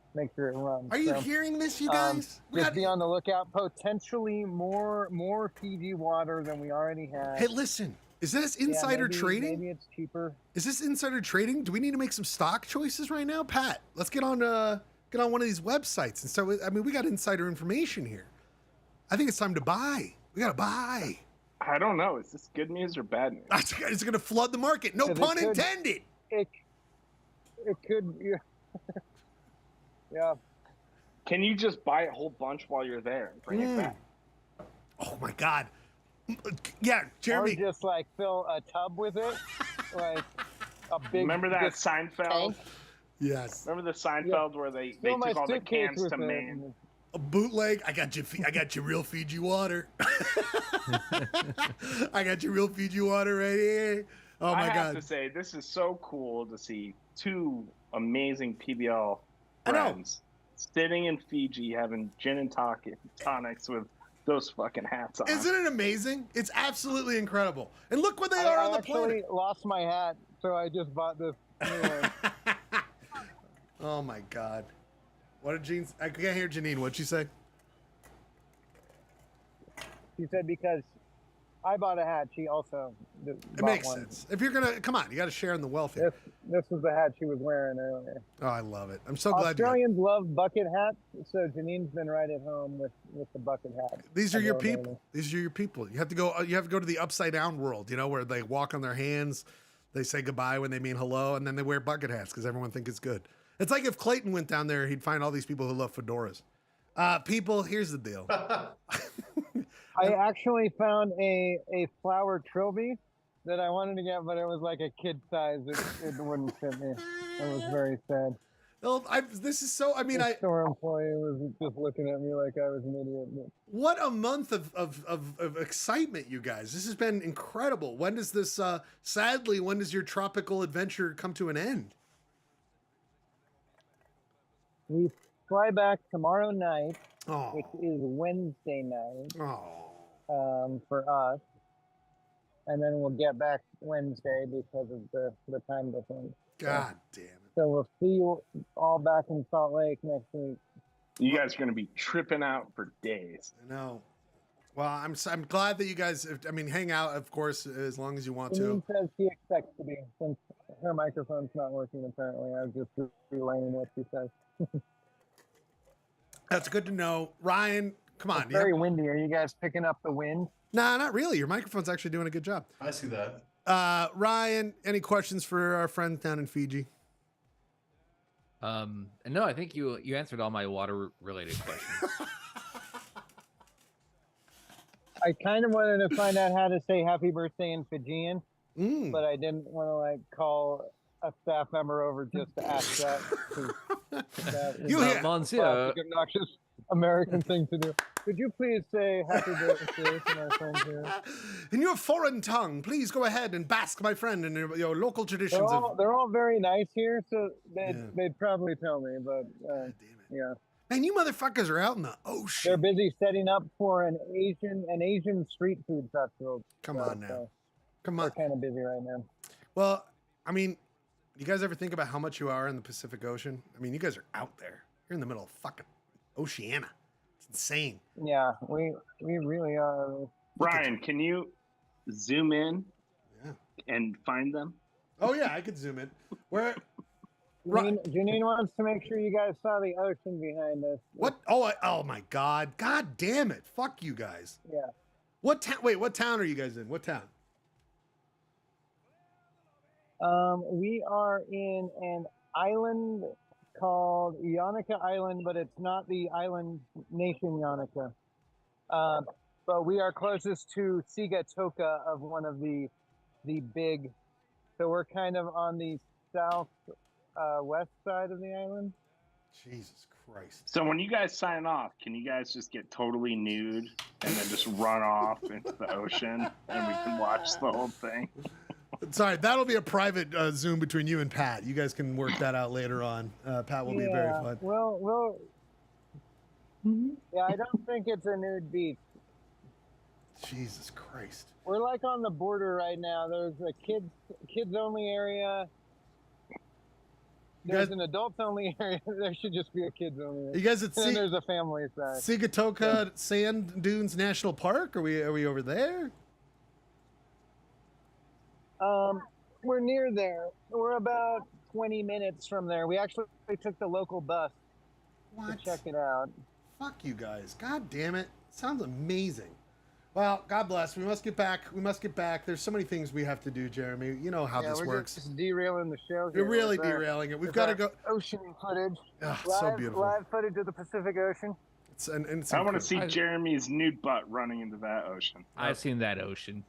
it runs. Are you hearing this, you guys? Just be on the lookout. Potentially more Fiji water than we already have. Hey, listen. Is this insider trading? Maybe it's cheaper. Is this insider trading? Do we need to make some stock choices right now, Pat? Let's get on one of these websites and start with. I mean, we got insider information here. I think it's time to buy. We gotta buy. I don't know. Is this good news or bad news? It's gonna flood the market. No pun intended. It could. Yeah. Can you just buy a whole bunch while you're there and bring it back? Oh my God. Yeah, Jeremy. Or just like fill a tub with it, like a big. Remember that Seinfeld? Tank? Yes. Remember the Seinfeld where they took all the cans to Maine? A bootleg. I got you real Fiji water. I got you real Fiji water right here. Oh my God. I have to say, this is so cool to see two amazing PBL friends sitting in Fiji having gin and tonics with those fucking hats on. Isn't it amazing? It's absolutely incredible. And look where they are on the planet. I actually lost my hat, so I just bought this new one. Oh my God. What did Jean? I can't hear Janine. What'd she say? She said because I bought a hat, she also bought It makes one. sense. If you're gonna come on, you got to share in the wealth here. This was the hat she was wearing earlier. Oh, I love it. I'm so glad. Australians love bucket hats, so Janine's been right at home with the bucket hat. These are your people. These are your people. You have to go. You have to go to the upside down world. You know, where they walk on their hands, they say goodbye when they mean hello, and then they wear bucket hats because everyone thinks it's good. It's like if Clayton went down there, he'd find all these people who love fedoras. People, here's the deal. I actually found a flower trilby that I wanted to get, but it was like a kid size. It wouldn't fit me. It was very sad. Well, this is so. I mean, The store employee was just looking at me like I was an idiot. what a month of excitement, you guys. This has been incredible. When does this? Sadly, when does your tropical adventure come to an end? We fly back tomorrow night, Oh, which is Wednesday night oh, for us, and then we'll get back Wednesday because of the time difference. God damn it. So we'll see you all back in Salt Lake next week. You guys are going to be tripping out for days. I know. Well, I'm glad that you guys. I mean, hang out, of course, as long as you want Janine to. says she expects to be, since her microphone's not working apparently. I was just relaying what she says. That's good to know. Ryan, come on. It's very windy. Are you guys picking up the wind? Nah, not really. Your microphone's actually doing a good job. I see that. Ryan, any questions for our friends down in Fiji? No, I think you answered all my water related questions. I kind of wanted to find out how to say happy birthday in Fijian, but I didn't want to like call a staff member over just to ask that. You hear, Monsieur, obnoxious American thing to do. Could you please say happy birthday to my friend here? in your foreign tongue, please go ahead and bask, my friend, in your local traditions. They're all very nice here, so they'd probably tell me, but Damn it. yeah. Man, you motherfuckers are out in the ocean. They're busy setting up for an Asian street food festival. Come on now. So Come on. they're kind of busy right now. Well, I mean, you guys ever think about how much you are in the Pacific Ocean? I mean, you guys are out there. You're in the middle of fucking Oceania. It's insane. Yeah, we really are. Brian, can you zoom in Yeah. and find them? Oh yeah, I could zoom in. Where? Janine wants to make sure you guys saw the ocean behind us. What? Oh my God! God damn it! Fuck you guys. Yeah. What town? Wait, what town are you guys in? What town? We are in an island called Yanaka Island, but it's not the island nation Yanaka. But we are closest to Sigatoka of one of the big. So we're kind of on the south west side of the island. Jesus Christ! So when you guys sign off, can you guys just get totally nude and then just run off into the ocean and we can watch the whole thing? Sorry, that'll be a private Zoom between you and Pat. You guys can work that out later on. Pat will be very fun. Well, yeah, I don't think it's a nude beach. Jesus Christ! We're like on the border right now. There's a kids only area. There's an adults only area. There should just be a kids only area. You guys at And there's a family side. Sigatoka Sand Dunes National Park? Are we over there? We're near there. We're about 20 minutes from there. We actually took the local bus to check it out. Fuck you guys. God damn it. Sounds amazing. Well, God bless. We must get back. There's so many things we have to do, Jeremy. You know how this we're works. just derailing the show here. You're really derailing it. We've got to go. Ocean footage. So beautiful. Live footage of the Pacific Ocean. It's I want to see Jeremy's nude butt running into that ocean. I've seen that ocean.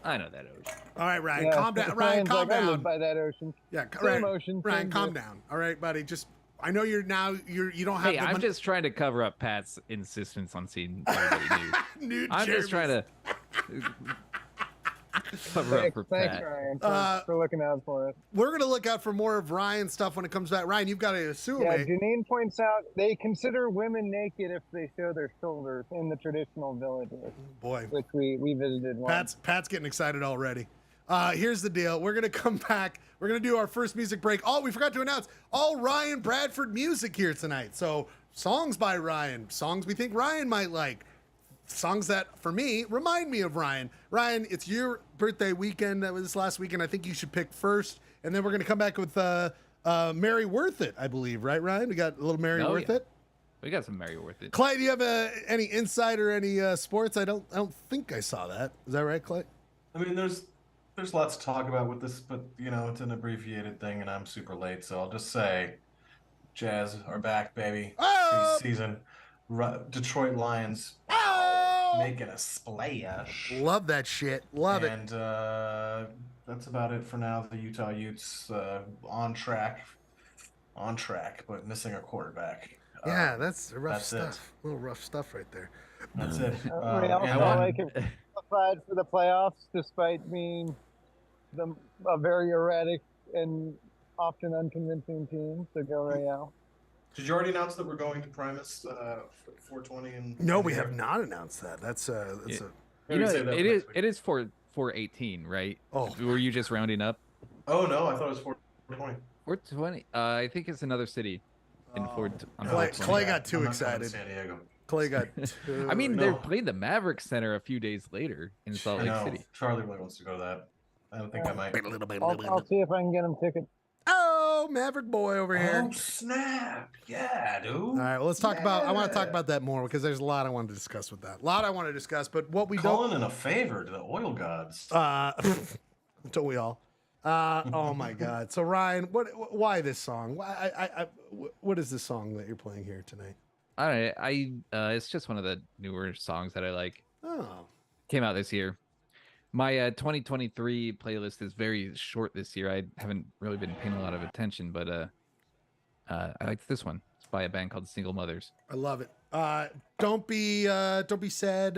I know that ocean. All right, Ryan, calm down. Ryan, calm I down. live by that ocean. Yeah, Same ocean. Ryan, same calm deal. down. All right, buddy. Just, I know you don't have. Hey, I'm just trying to cover up Pat's insistence on seeing everybody nude. Nude I'm just trying to cover up for Thanks, Pat. Ryan. Thanks for looking out for it. We're gonna look out for more of Ryan's stuff when it comes back. Ryan, you've got to assume. Yeah, Janine points out they consider women naked if they show their shoulders in the traditional villages. Boy, which we visited once. Pat's getting excited already. Here's the deal. We're gonna come back. We're gonna do our first music break. We forgot to announce all Ryan Bradford music here tonight. So songs by Ryan, songs we think Ryan might like, songs that for me remind me of Ryan. Ryan, it's your birthday weekend. That was this last weekend. I think you should pick first, and then we're gonna come back with Mary Worth It, I believe. Right, Ryan? We got a little Mary Worth It. We got some Mary Worth It. Clay, do you have any insight or any sports? I don't think I saw that. Is that right, Clay? I mean, there's lots to talk about with this, but you know, it's an abbreviated thing, and I'm super late, so I'll just say, Jazz are back, baby. Oh! Preseason, Detroit Lions. Oh! making a splash. Love that shit. Love it. And that's about it for now. The Utah Utes on track, but missing a quarterback. Yeah, that's rough that's stuff. it. A little rough stuff right there. That's it. Real and felt like it qualified for the playoffs despite being a very erratic and often unconvincing team. So go Real. did you already announce that we're going to Primus 420? And No, we have not announced that. That's a. You Maybe know, save that for it next is week. it is for 418, right? Oh. Were you just rounding up? Oh no, I thought it was 420. 420. I think it's another city. In Oh. on Clay 420. got too I'm not going to excited. San Diego. Clay got too. I mean, No. they're playing the Maverick Center a few days later in Salt I Lake know. City. Charlie really wants to go to that. I don't think I might. I'll see if I can get them tickets. Oh, Maverick boy over here. Oh snap! Yeah, dude. All right, well, let's talk about. I want to talk Yeah. about that more because there's a lot I wanted to discuss with that. A lot I want to discuss, but what we Calling in a favor to the oil gods. don't. Don't we all? Oh my God. So Ryan, why this song? What is this song that you're playing here tonight? All right, it's just one of the newer songs that I like. Oh, Came out this year. My 2023 playlist is very short this year. I haven't really been paying a lot of attention, but I like this one. It's by a band called Single Mothers. I love it. Don't be sad.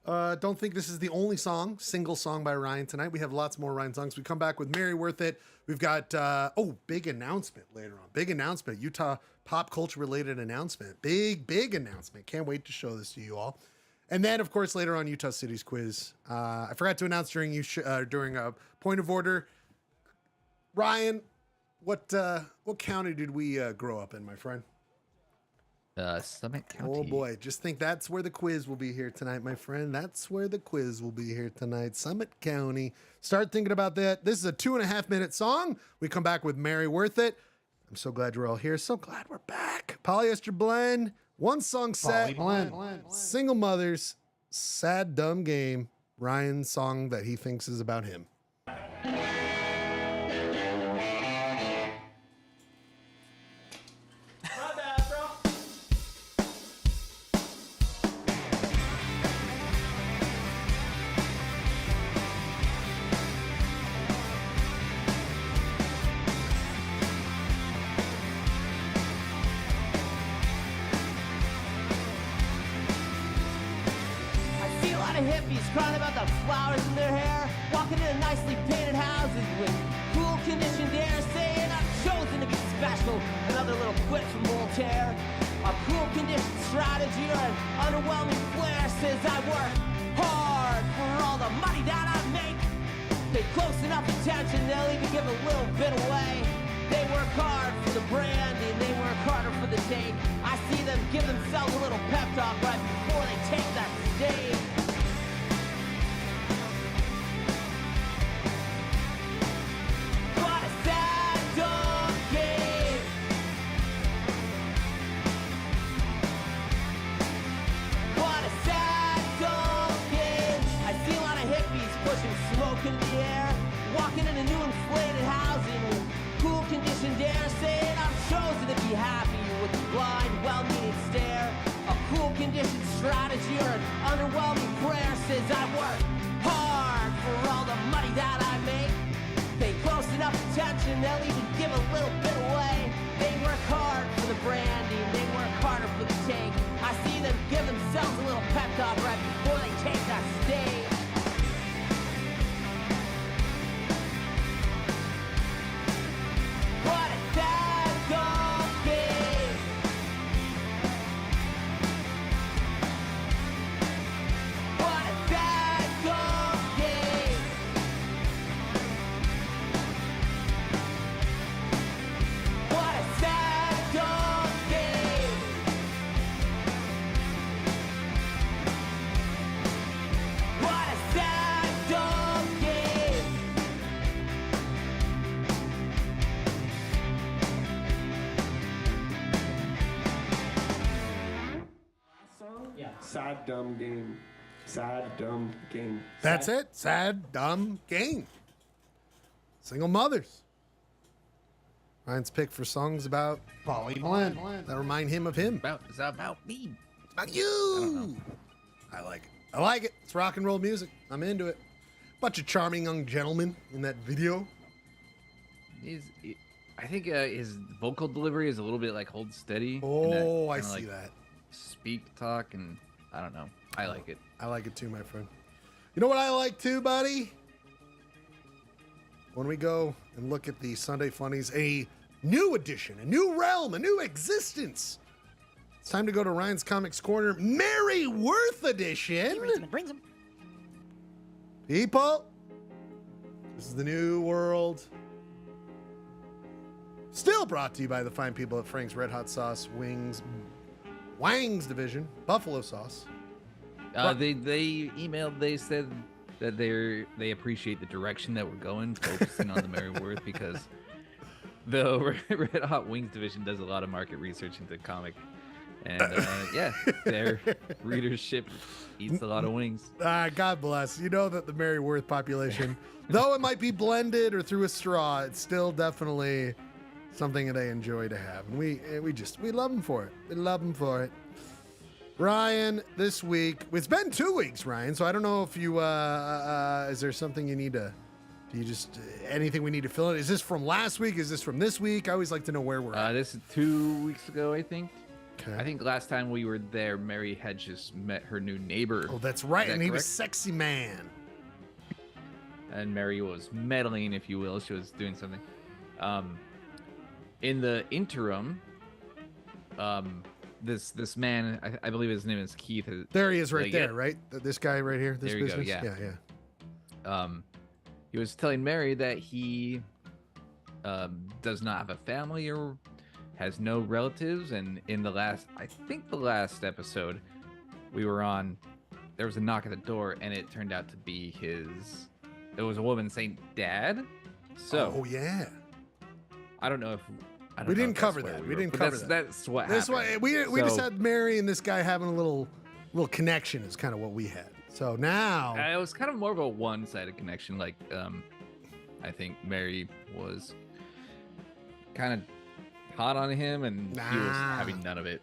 Don't think this is the only single song by Ryan tonight. We have lots more Ryan songs. We come back with Mary Worth It. We've got big announcement later on. Big announcement. Utah pop culture related announcement. Big announcement. Can't wait to show this to you all. And then, of course, later on, Utah City's quiz. I forgot to announce during a point of order. Ryan, what county did we grow up in, my friend? Summit County. Oh boy, just think that's where the quiz will be here tonight, my friend. That's where the quiz will be here tonight. Summit County. Start thinking about that. This is a 2.5 minute song. We come back with Mary Worth It. I'm so glad you're all here. So glad we're back. Polyester Blend. One song set. Blend. Single Mothers. Sad Dumb Game. Ryan's song that he thinks is about him. Hippies crying about the flowers in their hair, walking into nicely painted houses with cool conditioned air, saying I'm chosen to be special. Another little quip from Voltaire. A cool conditioned strategy or an underwhelming flair says I work hard for all the money that I make. Pay close enough attention, they'll even give a little bit away. They work hard for the branding, they work harder for the take. I see them give themselves a little pep talk right before they take that stage. In the air, walking in a new inflated housing with cool conditioned air, saying I'm chosen to be happy with the blind, well-meaning stare. A cool conditioned strategy or an underwhelming prayer says I work hard for all the money that I make. Pay close enough attention, they'll even give a little bit away. They work hard for the branding, they work harder for the take. I see them give themselves a little pep talk right before they take that stage. Sad, dumb game. Sad, dumb game. That's it. Sad, dumb game. Single Mothers. Ryan's pick for songs about Polly Blend that remind him of him. It's about me. It's about you. I like it. I like it. It's rock and roll music. I'm into it. Bunch of charming young gentlemen in that video. I think his vocal delivery is a little bit like Hold Steady. Oh, I see that. Speak, talk, and I don't know. I like it. I like it too, my friend. You know what I like too, buddy? When we go and look at the Sunday Funnies, a new edition, a new realm, a new existence. It's time to go to Ryan's Comics Corner, Mary Worth edition. Brings him. People, this is the new world. Still brought to you by the fine people at Frank's Red Hot Sauce Wings, Wang's division, Buffalo Sauce. They emailed. They said that they appreciate the direction that we're going, focusing on the Mary Worth, because the Red Hot Wings division does a lot of market research into comic, and yeah, their readership eats a lot of wings. God bless. You know that the Mary Worth population, though it might be blended or through a straw, it's still definitely something that they enjoy to have, and we love them for it. We love them for it. Ryan, this week, it's been 2 weeks, Ryan, so I don't know if you, is there something you need to, do you just, anything we need to fill in? Is this from last week? Is this from this week? I always like to know where we're at. This is 2 weeks ago, I think. Okay. I think last time we were there, Mary had just met her new neighbor. Oh, that's right, and he was correct? sexy man. And Mary was meddling, if you will. She was doing something. In the interim, this man, I believe his name is Keith. There he is, right there, right? This guy right here. This there you business. go, Yeah. He was telling Mary that he does not have a family or has no relatives, and in the last episode we were on, there was a knock at the door, and it turned out to be it was a woman saying dad. So oh yeah, I don't know if we didn't cover that. We didn't cover that. That's what happened. That's why we just had Mary and this guy having a little connection is kind of what we had. So now it was kind of more of a one-sided connection. Like I think Mary was kind of hot on him, and he was having none of it.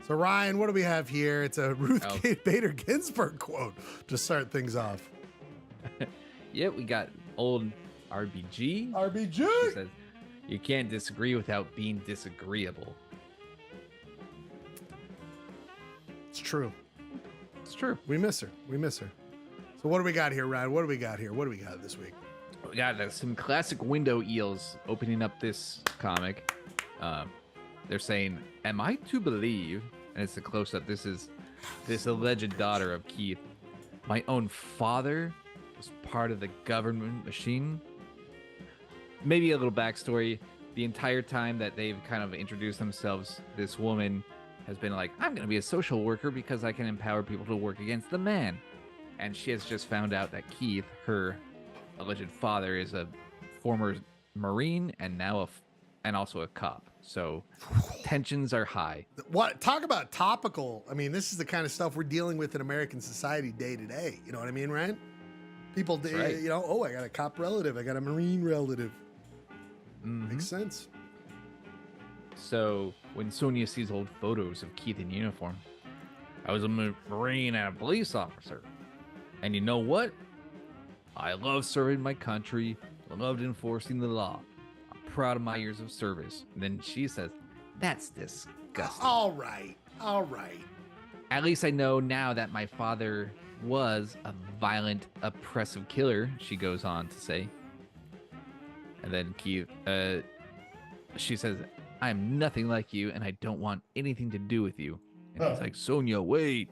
So Ryan, what do we have here? It's a Ruth Bader Ginsburg quote to start things off. Yeah, we got old RBG. RBG. She says, "You can't disagree without being disagreeable." It's true. It's true. We miss her. So what do we got here, Ryan? What do we got this week? We got some classic window eels opening up this comic. They're saying, "Am I to believe?" And it's a close-up. This is this alleged daughter of Keith. "My own father was part of the government machine." Maybe a little backstory. The entire time that they've kind of introduced themselves, this woman has been like, "I'm going to be a social worker because I can empower people to work against the man." And she has just found out that Keith, her alleged father, is a former Marine and now and also a cop. So tensions are high. What? Talk about topical. I mean, this is the kind of stuff we're dealing with in American society day to day. You know what I mean, Ryan? People, right. You know, oh, I got a cop relative. I got a Marine relative. Mm-hmm. Makes sense. So when Sonia sees old photos of Keith in uniform, "I was a Marine and a police officer. And you know what? I love serving my country. I loved enforcing the law. I'm proud of my years of service." And then she says, "That's disgusting. All right. At least I know now that my father was a violent, oppressive killer," she goes on to say. And then Keith, she says, "I am nothing like you, and I don't want anything to do with you." And he's like, "Sonia, wait.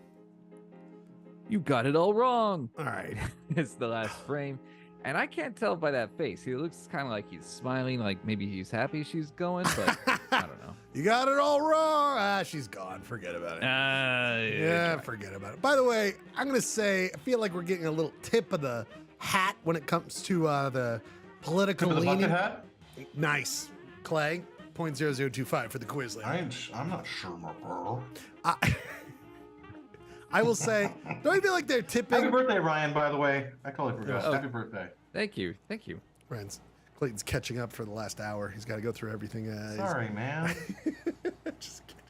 You got it all wrong." All right. It's the last frame. And I can't tell by that face. He looks kind of like he's smiling, like maybe he's happy she's going, but I don't know. You got it all wrong. She's gone. Forget about it. Yeah, forget about it. By the way, I'm going to say, I feel like we're getting a little tip of the hat when it comes to the political Tip of the leaning. bucket hat? Nice. Clay, 0.0025 for the quiz lady. I'm not sure, my bro. I will say, don't you feel like they're tipping? Happy birthday, Ryan, by the way. I totally forgot. Oh. Happy birthday. Thank you. Friends, Clayton's catching up for the last hour. He's got to go through everything. Sorry, man. Just kidding.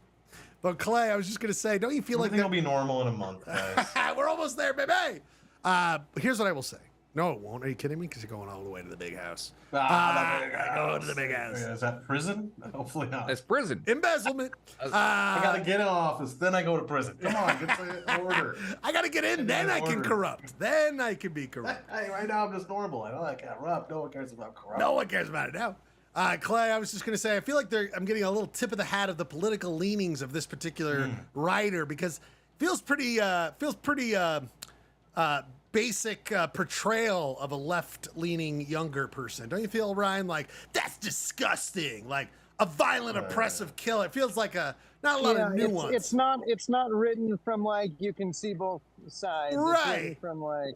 But Clay, I was just gonna say, don't you feel Everything will like be normal in a month, guys. we're almost there, baby? Here's what I will say. No, it won't. Are you kidding me? Because you're going all the way to the big house. The big Go to the big house. Is that prison? Hopefully not. That's prison. Embezzlement. I gotta get in office, then I go to prison. Come on, get the order. I gotta get in, then I can order. corrupt. Then I can be corrupt. Hey, right now I'm just normal. I know I can't corrupt. No one cares about corrupt. No one cares about it now. Clay, I was just gonna say, I feel like I'm getting a little tip of the hat of the political leanings of this particular writer because it feels pretty basic portrayal of a left-leaning younger person. Don't you feel, Ryan? Like, that's disgusting. Like a violent, oppressive killer. It feels like not a lot of nuance. It's not written from like you can see both sides. It's Right. written from like,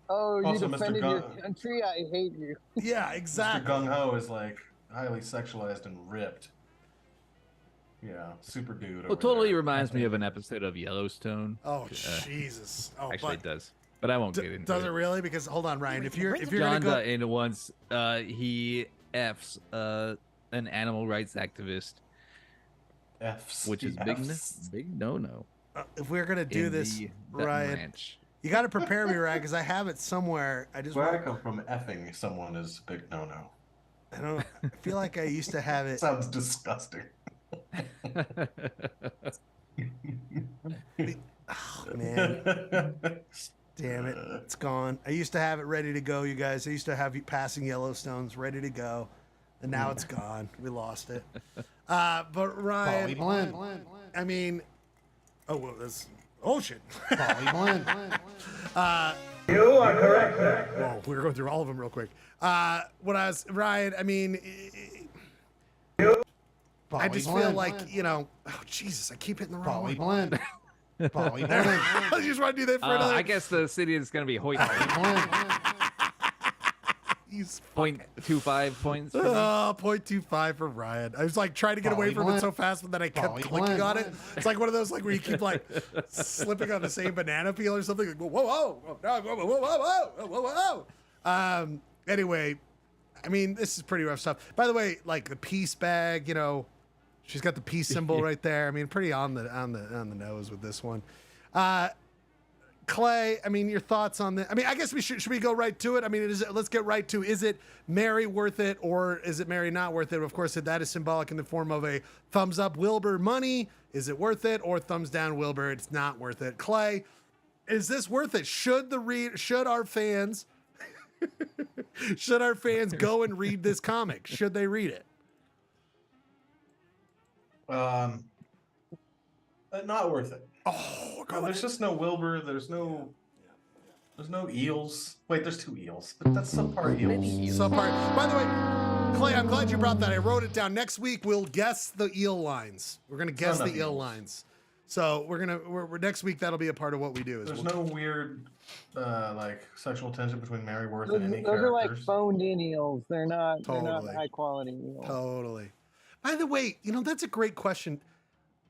oh, you Also, Mr. defended your Gun- country. I hate you. Yeah, Mr. exactly. Gung Ho is like highly sexualized and ripped. Yeah, super dude. Well, totally reminds me of an episode of Yellowstone. Oh, Jesus. Oh, Actually, but it does, but I won't get into does it. it really? Because hold on, Ryan. If you're John gonna go, in once he f's an animal rights activist, F's. which is big no. if we're gonna do this, Ryan, ranch. you got to prepare me, Ryan, because I have it somewhere. I just Where I come from, effing someone is a big no-no. I feel like I used to have it. Sounds disgusting. Oh, man. Damn it. It's gone. I used to have it ready to go, you guys. I used to have you passing Yellowstones ready to go. And now it's gone. We lost it. But Ryan, I mean, oh, well, that's, oh shit. You are correct, sir. Whoa, we were going through all of them real quick. Ryan, I mean, I just feel like, oh, Jesus, I keep hitting the wrong one. I just want to do that for another. I guess the city is going to be Hoyt. He's 0.25 points. For me. 0.25 for Ryan. I was like trying to get away from it so fast, but then I kept clicking on it. It's like one of those like where you keep like slipping on the same banana peel or something. Like, whoa. Anyway, I mean, this is pretty rough stuff. By the way, like the peace bag, she's got the peace symbol right there. I mean, pretty on the nose with this one. Clay, I mean, your thoughts on this? I mean, I guess should we go right to it? I mean, let's get right to, is it Mary worth it or is it Mary not worth it? Of course, that is symbolic in the form of a thumbs up Wilbur money. Is it worth it? Or thumbs down Wilbur, it's not worth it. Clay, is this worth it? Should our fans go and read this comic? Should they read it? Not worth it. Oh, No, there's just no Wilbur. There's no eels. Wait, there's 2 eels, but that's subpar eels. Subpar. By the way, Clay, I'm glad you brought that. I wrote it down. Next week we'll guess the eel lines. We're gonna guess the eel lines. So we're next week that'll be a part of what we do. There's no weird like sexual tension between Mary Worth Those, and any those are like characters. phoned in eels. They're not Totally. high quality eels. Totally. By the way, that's a great question.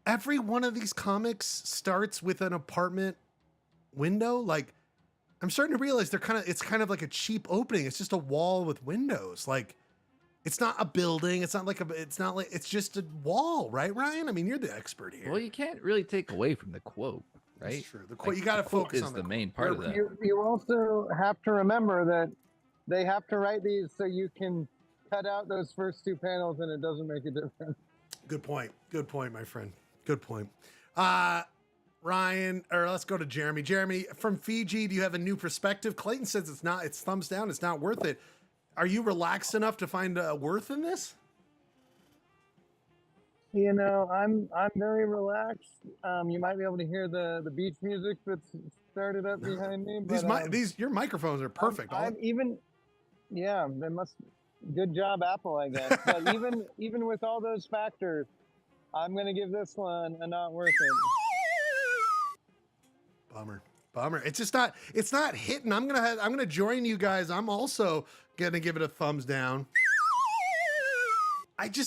Every one of these comics starts with an apartment window. Like, I'm starting to realize it's kind of like a cheap opening. It's just a wall with windows. Like, it's not a building. It's just a wall, right, Ryan? I mean, you're the expert here. Well, you can't really take away from the quote, right? That's true. The quote, you got to focus on the main part of that. You also have to remember that they have to write these so you can cut out those first 2 panels and it doesn't make a difference. Good point. Good point, my friend. Good point. Ryan, or let's go to Jeremy. Jeremy, from Fiji, do you have a new perspective? Clayton says it's thumbs down, it's not worth it. Are you relaxed enough to find worth in this? I'm very relaxed. You might be able to hear the beach music that's started up behind me. But, your microphones are perfect. they must. Good job, Apple, I guess. But even with all those factors, I'm gonna give this one a not worth it. Bummer. It's not hitting. I'm gonna join you guys. I'm also gonna give it a thumbs down. It's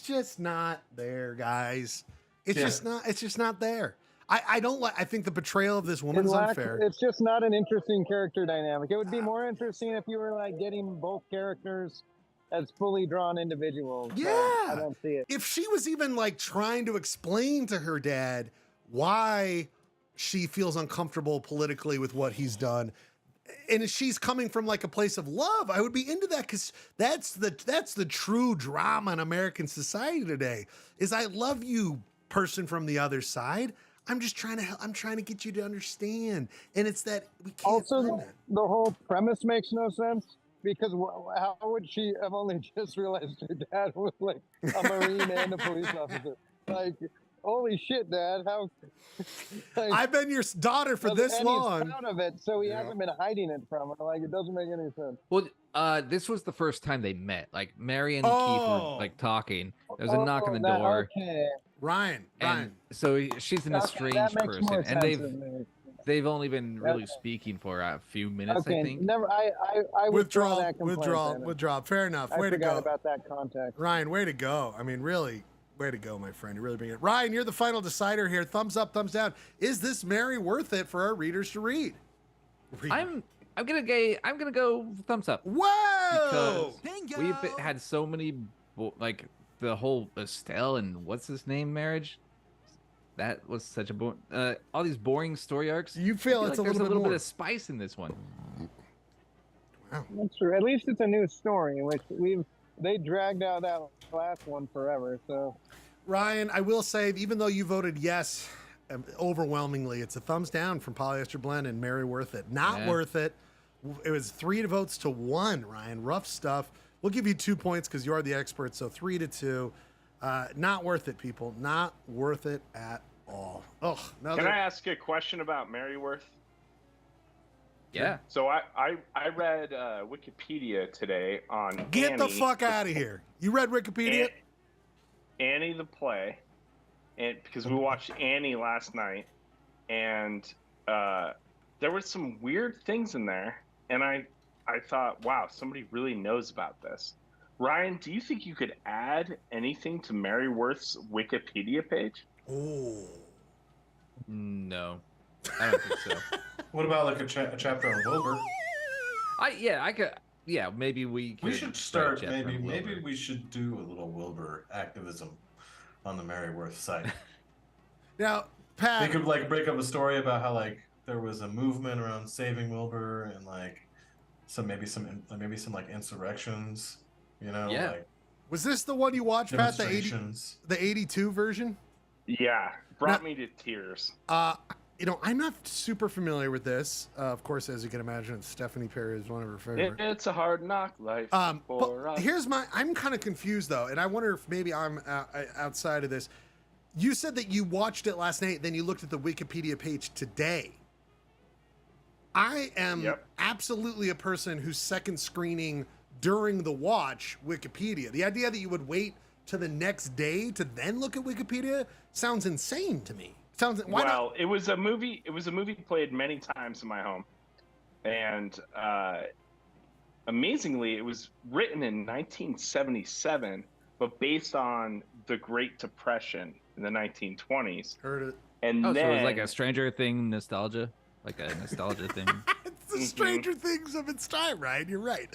just not there, guys. It's just not there. I think the portrayal of this woman is unfair. It's just not an interesting character dynamic. It would be more interesting if you were like getting both characters as fully drawn individuals. So Yeah. I don't see it. If she was even like trying to explain to her dad why she feels uncomfortable politically with what he's done, and she's coming from like a place of love, I would be into that, because that's the true drama in American society today. Is I love you, person from the other side. I'm just trying to get you to understand, and it's that we can't. Also, find that. the whole premise makes no sense, because how would she have only just realized her dad was like a Marine and a police officer? Like, holy shit, Dad! How? Like, I've been your daughter for this and long. he's proud of it, so he hasn't been hiding it from her. Like, it doesn't make any sense. Well, this was the first time they met. Like Mary and Keith were like talking. There was a knock on the door. Okay. Ryan. And so she's an Okay, estranged that makes person, more and sense to me. they've only been really speaking for a few minutes, Okay, I think. never. I withdraw that complaint. Withdraw. Fair enough. I Way to forgot go, about that context. Ryan. Way to go. I mean, really, way to go, my friend. You really bring it. Ryan, you're the final decider here. Thumbs up, thumbs down. Is this Mary worth it for our readers to read? I'm gonna go thumbs up. Whoa! Because we've had so many like the whole Estelle and what's his name marriage. That was such a all these boring story arcs. You feel it's like a there's little bit more. of spice in this one. Wow. That's true. At least it's a new story, which they dragged out that last one forever. So, Ryan, I will say, even though you voted yes overwhelmingly, it's a thumbs down from Polyester Blend and Mary Worth It. Not worth it. It was 3 votes to 1, Ryan. Rough stuff. We'll give you 2 points because you are the expert, so 3-2. Not worth it, people. Not worth it at all. Ugh. Can I ask a question about Maryworth? Yeah. So I read Wikipedia today on Get the Annie. fuck out of here. You read Wikipedia? Annie the play, and because we watched Annie last night, and there were some weird things in there, and I thought, wow, somebody really knows about this. Ryan, do you think you could add anything to Maryworth's Wikipedia page? Oh. No, I don't think so. What about like a chapter on Wilbur? I could. Yeah, maybe we should start. Maybe we should do a little Wilbur activism on the Maryworth site. Now, Pat, they could like break up a story about how like there was a movement around saving Wilbur and like maybe some like insurrections. You know, like was this the one you watched, Pat? The 82 version? Yeah, brought me to tears. You know, I'm not super familiar with this. Of course, as you can imagine, Stephanie Perry is one of her favorites. It's a hard knock life for us. Here's I'm kind of confused though, and I wonder if maybe I'm outside of this. You said that you watched it last night, then you looked at the Wikipedia page today. I am absolutely a person who's second screening during the watch Wikipedia. The idea that you would wait to the next day to then look at Wikipedia sounds insane to me. It was a movie. It was a movie played many times in my home, and amazingly, it was written in 1977, but based on the Great Depression in the 1920s. Heard it. And then, so it was like a Stranger Thing nostalgia, like a nostalgia thing. It's the Stranger Things of its time, right? You're right.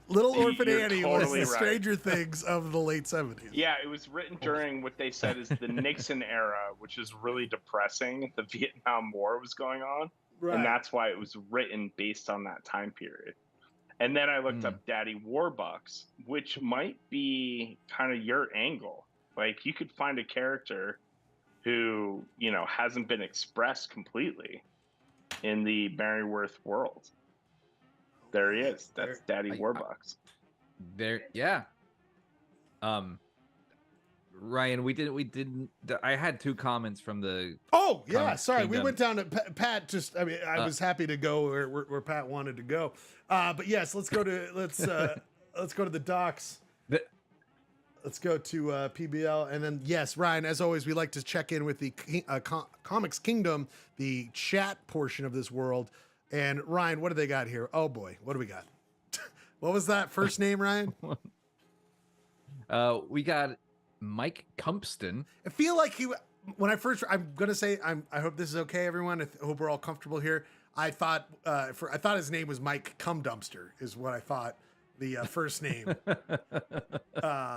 Little Orphan Annie was the Stranger Things of the late 70s. Yeah, it was written during what they said is the Nixon era, which is really depressing. The Vietnam War was going on, and that's why it was written based on that time period. And then I looked up Daddy Warbucks, which might be kind of your angle. Like, you could find a character who, you know, hasn't been expressed completely in the Maryworth world. There he is. That's Daddy Warbucks. There, yeah. Ryan, we didn't. I had 2 comments from the. Oh yeah, sorry. Kingdom. We went down to Pat. Just, I mean, I was happy to go where Pat wanted to go. But yes, let's go to the docs. Let's go to PBL, and then yes, Ryan. As always, we like to check in with the Comics Kingdom, the chat portion of this world. And Ryan, what do they got here? Oh boy, what do we got? What was that first name, Ryan? We got Mike Cumpston. I feel like I'm gonna say I hope this is okay, everyone. I hope we're all comfortable here. I thought his name was Mike Cum Dumpster, is what I thought the first name.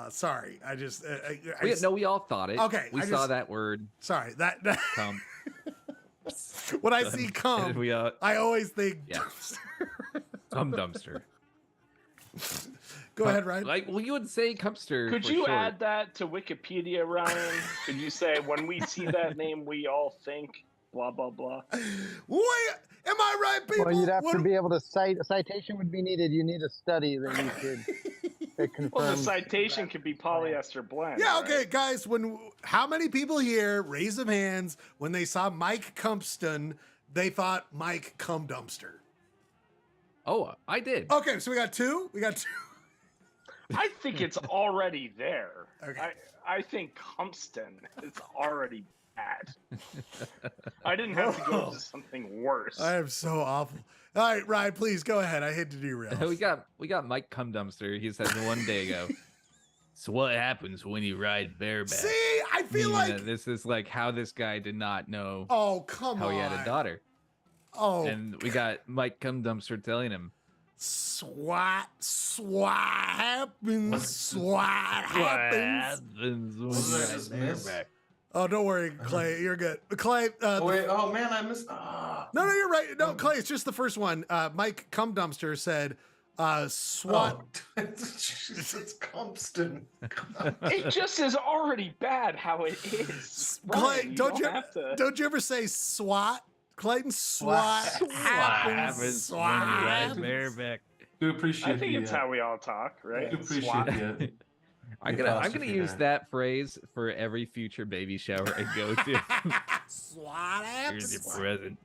Sorry, I just we all thought it. Okay, we saw that word. Sorry, that Come. when I see cum, I always think Cum dumpster. Go ahead, Ryan. Well, you would say Cumpster. Could for you short. add that to Wikipedia, Ryan? Could you say when we see that name, we all think blah blah blah? Wait, am I right, people? Well, you'd have to be able to cite. A citation would be needed. You need a study that you could. That confirms. Well, the citation could be polyester blend. Yeah, okay, right? guys. How many people here raise of hands when they saw Mike Cumpston? They thought Mike Cum Dumpster. Oh, I did. Okay, so we got two. I think it's already there. Okay. I think Cumpston is already bad. I didn't have to go to something worse. I am so awful. All right, Ryan, please go ahead. I hate to derail. we got Mike Cum Dumpster. He said one day ago. So what happens when you ride bareback? See, I feel like this is like how this guy did not know. Oh, come how on. he had a daughter. Oh, and we got Mike Cum Dumpster telling him, swat happens when you ride bareback. Oh, don't worry, Clay. You're good. Clay. Wait. Oh man, I missed. No, you're right. No, Clay. It's just the first one. Mike Cum Dumpster said, "SWAT." Oh, it's Compston. It just is already bad how it is. Clay, Ryan, don't you ever say SWAT? Clayton, SWAT happens. SWAT bareback. Do appreciate. I think it's how we all talk, right? Do appreciate it. I'm gonna use that phrase for every future baby shower I go to. SWAT happens. Here's your present.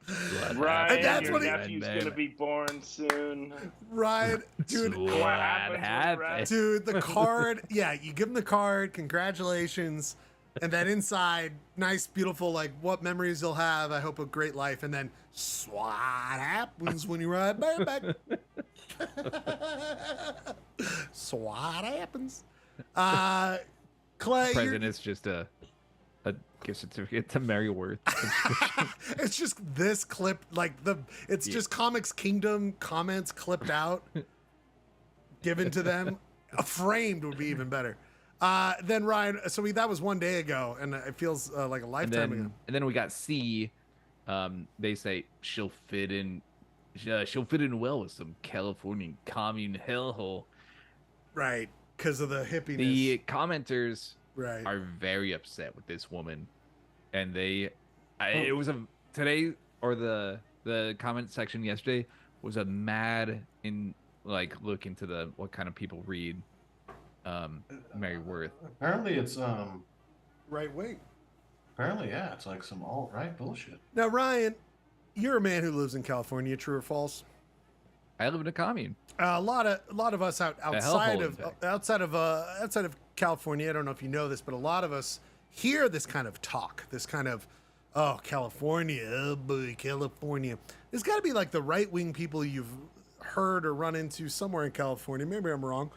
Ryan, that's your what nephew's gonna be born soon. Ryan, dude, What happens? dude, the card. Yeah, you give him the card. Congratulations. And then inside, nice, beautiful, like what memories you'll have. I hope a great life. And then SWAT happens when you ride bareback. SWAT happens. Clay, present is just a gift certificate to Mary Worth. It's just this clip, like it's just Comics Kingdom comments clipped out, given to them. Framed would be even better. Then Ryan, so that was one day ago, and it feels like a lifetime ago. And then we got C. They say she'll fit in well with some Californian commune hellhole. Right, because of the hippiness. The commenters right. are very upset with this woman, and it was today or the comment section yesterday was a mad in like look into what kind of people read Mary Worth. Apparently it's right wing. Apparently, yeah, it's like some alt-right bullshit. Now, Ryan, you're a man who lives in California. True or false? I live in a commune. A lot of us outside of California. I don't know if you know this, but a lot of us hear this kind of talk. This kind of California, oh boy, California. There's got to be like the right wing people you've heard or run into somewhere in California. Maybe I'm wrong,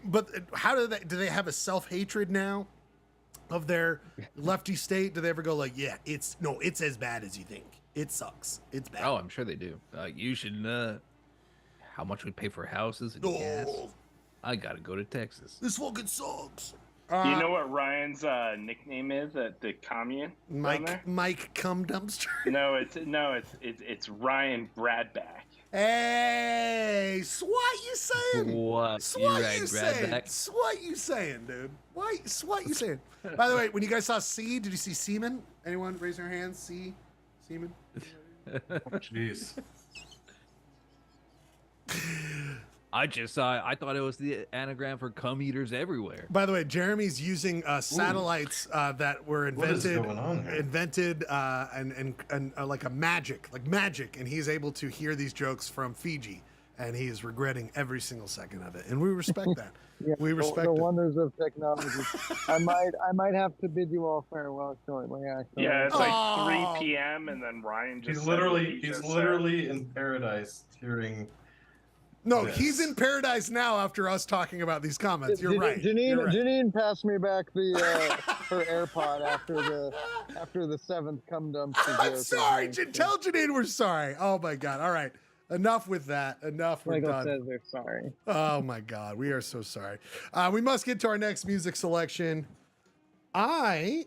but how do they have a self-hatred now of their lefty state? Do they ever go like, yeah, it's as bad as you think. It sucks. It's bad. Oh, I'm sure they do. You should how much we pay for houses and gas. I gotta go to Texas. This fucking sucks. Do you know what Ryan's nickname is at the commune? Mike Cum Dumpster. No, it's Ryan Bradback. Hey, swat you saying? What? Swat you saying? Swat you saying, dude? Why? Swat you saying? By the way, when you guys saw C, did you see semen? Anyone raise their hands? C, semen. Jeez. I thought it was the anagram for cum eaters everywhere. By the way, Jeremy's using satellites that were invented, and like magic, and he's able to hear these jokes from Fiji, and he is regretting every single second of it, and we respect that. Yeah, we respect the wonders of technology. I might have to bid you all farewell shortly. Actually. Yeah, it's like 3 p.m. and then Ryan just he's literally in paradise hearing. No, this. He's in paradise now after us talking about these comments. You're right. Janine passed me back her AirPod after the seventh cum dumpster. I'm sorry. Tell Janine we're sorry. Oh my God. All right. Enough with that. Enough. We're Michael done. says they're sorry. Oh my God, we are so sorry. We must get to our next music selection. Clay,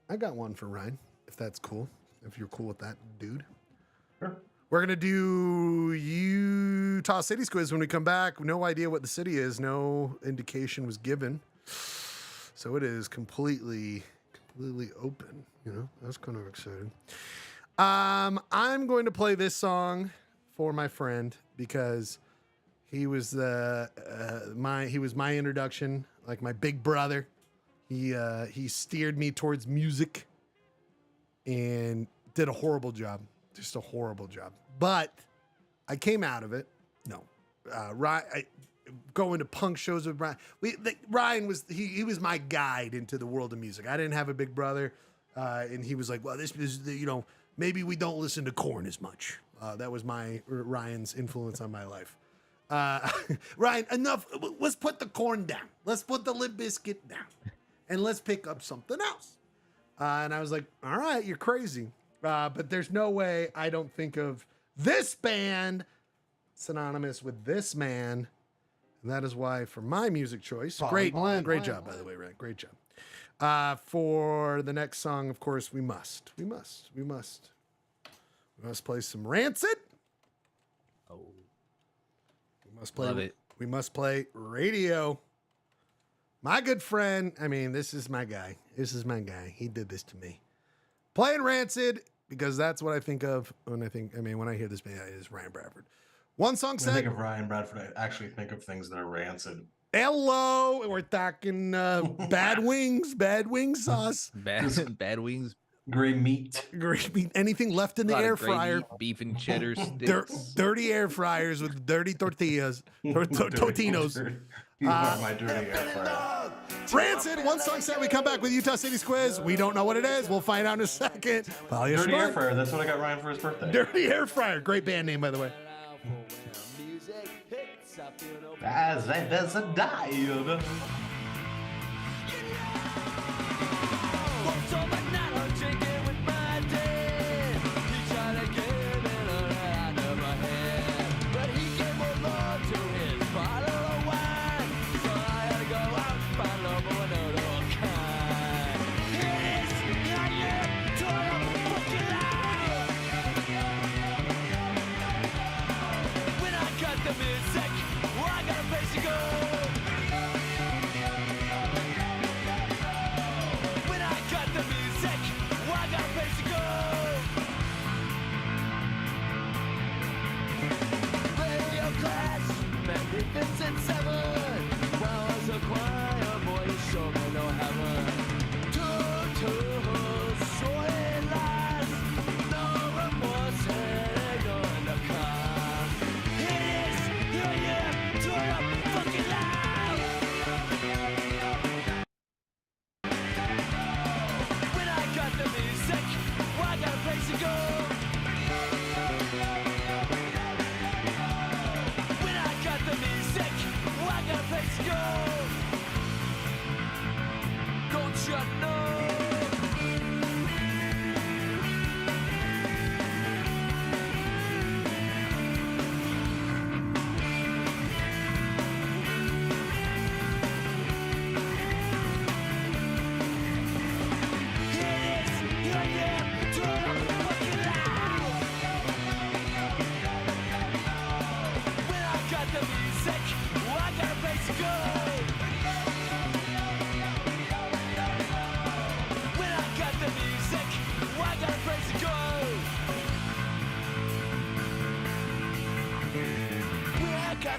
I got one for Ryan, if that's cool. If you're cool with that, dude. Sure. We're going to do Utah Cities quiz when we come back. No idea what the city is. No indication was given. So it is completely open. You know, that's kind of exciting. I'm going to play this song for my friend because he was my introduction, like my big brother. He steered me towards music and did a horrible job. Just a horrible job. But I came out of it. No. Going to punk shows with Ryan. Ryan was he was my guide into the world of music. I didn't have a big brother. And he was like, well, this is, maybe we don't listen to Korn as much. That was Ryan's influence on my life. Ryan, enough. Let's put the Korn down. Let's put the Limp Bizkit down. And let's pick up something else. And I was like, all right, you're crazy. But there's no way I don't think of this band synonymous with this man. And that is why for my music choice, great job, by the way, Ryan. Great job. For the next song, of course, we must play some Rancid. Oh, Love it. We must play Radio. My good friend, this is my guy. He did this to me. Playing Rancid because that's what I think of when I hear this band, it is Ryan Bradford. One song When I said. think of Ryan Bradford, I actually think of things that are rancid. Hello, we're talking bad wings sauce. Bad wings. Gray meat. Anything left in the air fryer. Beef and cheddar sticks. Dirty air fryers with dirty tortillas. Totinos. You are my dirty air fryer. Rancid, one song set. We come back with Utah City's quiz. We don't know what it is. We'll find out in a second. Dirty air fryer. That's what I got Ryan for his birthday. Dirty air fryer. Great band name, by the way. As a diode. Magnificent Seven, flowers of choir, boy, you show me no heaven. Short lies, no remorse, hang on the car. It is your year, turn up fucking loud. When I got the music, well, I got a place to go. Don't you know?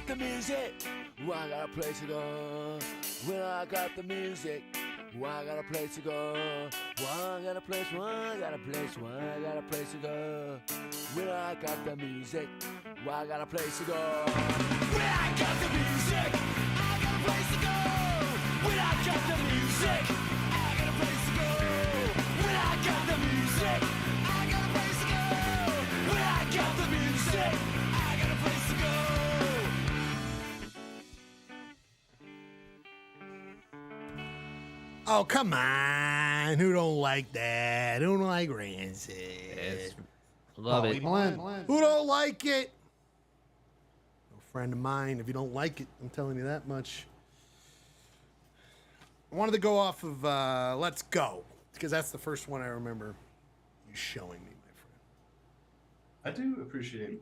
The music, well, I got a place to go. When I got the music, well, I got a place to go. Well, I got a place, well, I got a place, well, I got a place to go. When I got the music, well, I got a place to go. When I got the music, I got a place to go. When I got the music, I got a place to go. When I got the music, I got a place to go. When I got the music, I got a place to go. Oh, come on. Who don't like that? Who don't like Rancid? Love Poly it. blend. Who don't like it? No friend of mine. If you don't like it, I'm telling you that much. I wanted to go off of Let's Go, because that's the first one I remember you showing me, my friend. I do appreciate,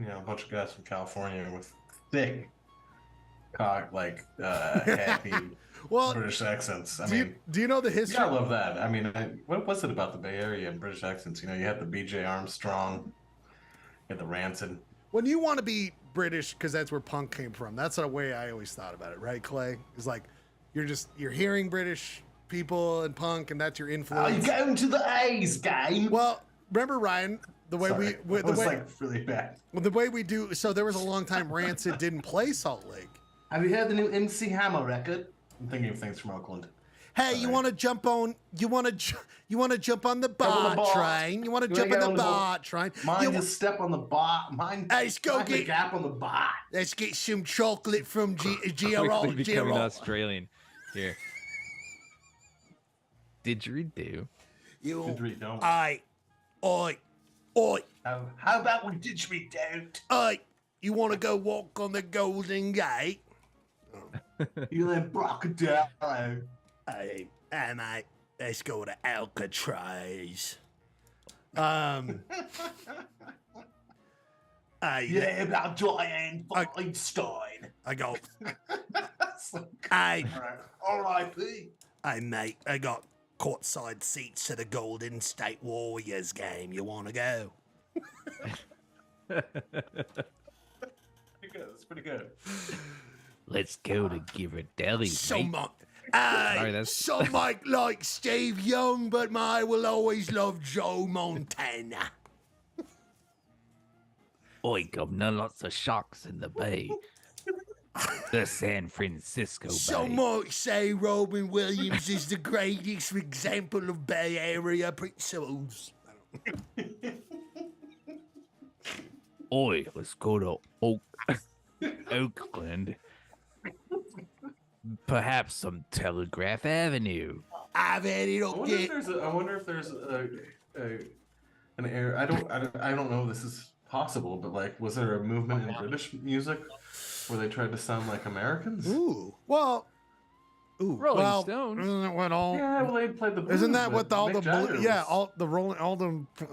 a bunch of guys from California with thick, happy Well, British accents. Do you know the history? I love that. I mean, what was it about the Bay Area and British accents? You had the B.J. Armstrong, you had the Rancid. When you want to be British, because that's where punk came from, that's the way I always thought about it, right, Clay? It's like you're hearing British people and punk, and that's your influence. Are you going to the A's game? Well, remember, Ryan, the way Sorry, we it was really bad. the way we do. So there was a long time Rancid didn't play Salt Lake. Have you heard the new MC Hammer record? I'm thinking of things from Oakland. Hey, you want to jump on? You want to jump on the bar train? You want to jump on the bar train? Mind your step on the bar. Let's go mind the gap on the bar. Let's get some chocolate from Quickly Gerald. becoming Australian here. Didgeridoo. Didgeridoo. Oi. How about we didgeridoo? Oi, you want to go walk on the Golden Gate? You then Brocadillo. Hey, mate, let's go to Alcatraz. Yeah, about Diane Feinstein. I go. R.I.P. Hey, mate, I got courtside seats to the Golden State Warriors game. You want to go? Pretty good. That's pretty good. Let's go to Ghirardelli. Some might like Steve Young, but I will always love Joe Montana. Oi, governor, lots of sharks in the bay. The San Francisco Bay. Some might say Robin Williams is the greatest example of Bay Area principles. Oi, let's go to Oakland. Perhaps some Telegraph Avenue. I've had it up there. I wonder if there's an area. I don't know if this is possible, but was there a movement in British music where they tried to sound like Americans? Rolling Stones. Isn't that what all? Yeah, well, they played the blues. Isn't that what all Mick the Jagger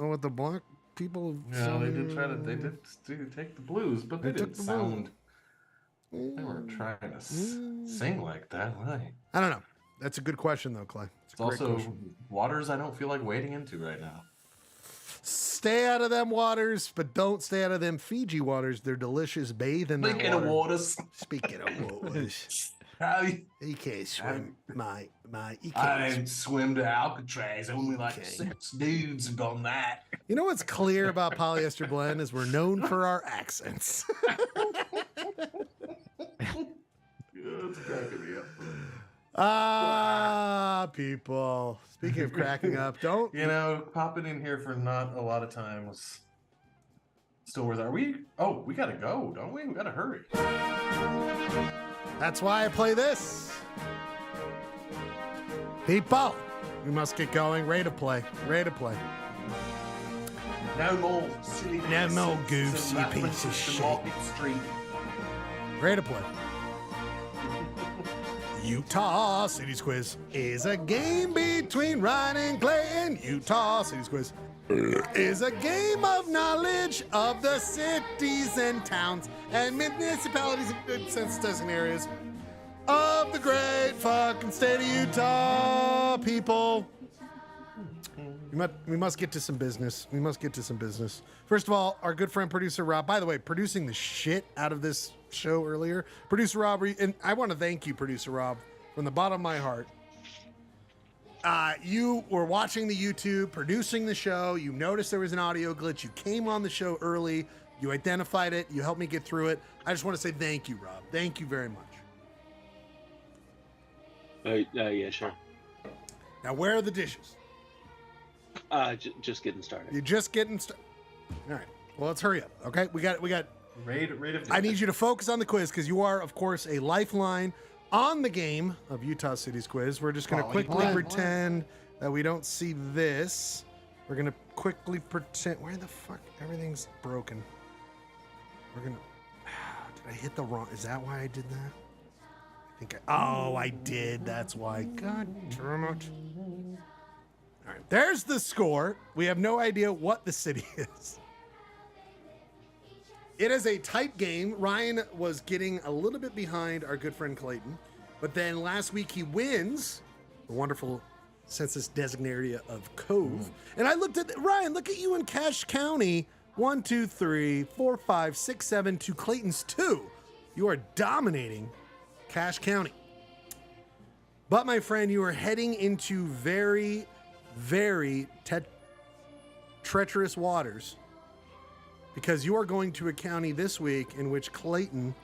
what the black people? Yeah, they did try to. They did take the blues, but they didn't sound. They weren't trying to sing like that, were they? I don't know. That's a good question, though, Clay. It's also waters I don't feel like wading into right now. Stay out of them waters, but don't stay out of them Fiji waters. They're delicious. Bathe in that water. Speaking of waters. Speaking of waters. You can't swim, mate. You can't I don't swim to Alcatraz. Only 6 dudes have done that. You know what's clear about Polyester Blend is we're known for our accents. It's cracking me up. People. Speaking of cracking up, don't popping in here for not a lot of time was still worth it. We gotta go, don't we? We gotta hurry. That's why I play this. People, we must get going. Ready to play. No more silly. No more goofs, you piece of shit. Ready to play. Utah Cities Quiz is a game between Ryan and Clay. Utah Cities Quiz is a game of knowledge of the cities and towns and municipalities and census-designated areas of the great fucking state of Utah, people. We must get to some business. First of all, our good friend producer Rob, by the way, producing the shit out of this show earlier. Producer Rob, and I want to thank you, Producer Rob, from the bottom of my heart. You were watching the YouTube, producing the show. You noticed there was an audio glitch. You came on the show early. You identified it. You helped me get through it. I just want to say thank you, Rob. Thank you very much. Yeah, sure. Now, where are the dishes? Just getting started. You're just getting started. All right. Well, let's hurry up. Okay. We got. Rate of I need you to focus on the quiz because you are, of course, a lifeline on the game of Utah Cities Quiz. We're just going to quickly pretend that we don't see this. We're gonna quickly pretend. Where the fuck? Everything's broken. We're gonna. Did I hit the wrong? Is that why I did that? I think I did. That's why. God damn it. All right. There's the score. We have no idea what the city is. It is a tight game. Ryan was getting a little bit behind our good friend Clayton, but then last week he wins the wonderful census designated area of Cove. And I looked at Ryan. Look at you in Cache County. 1, 2, 3, 4, 5, 6, 7 to Clayton's 2. You are dominating Cache County. But my friend, you are heading into very, very treacherous waters because you are going to a county this week in which Clayton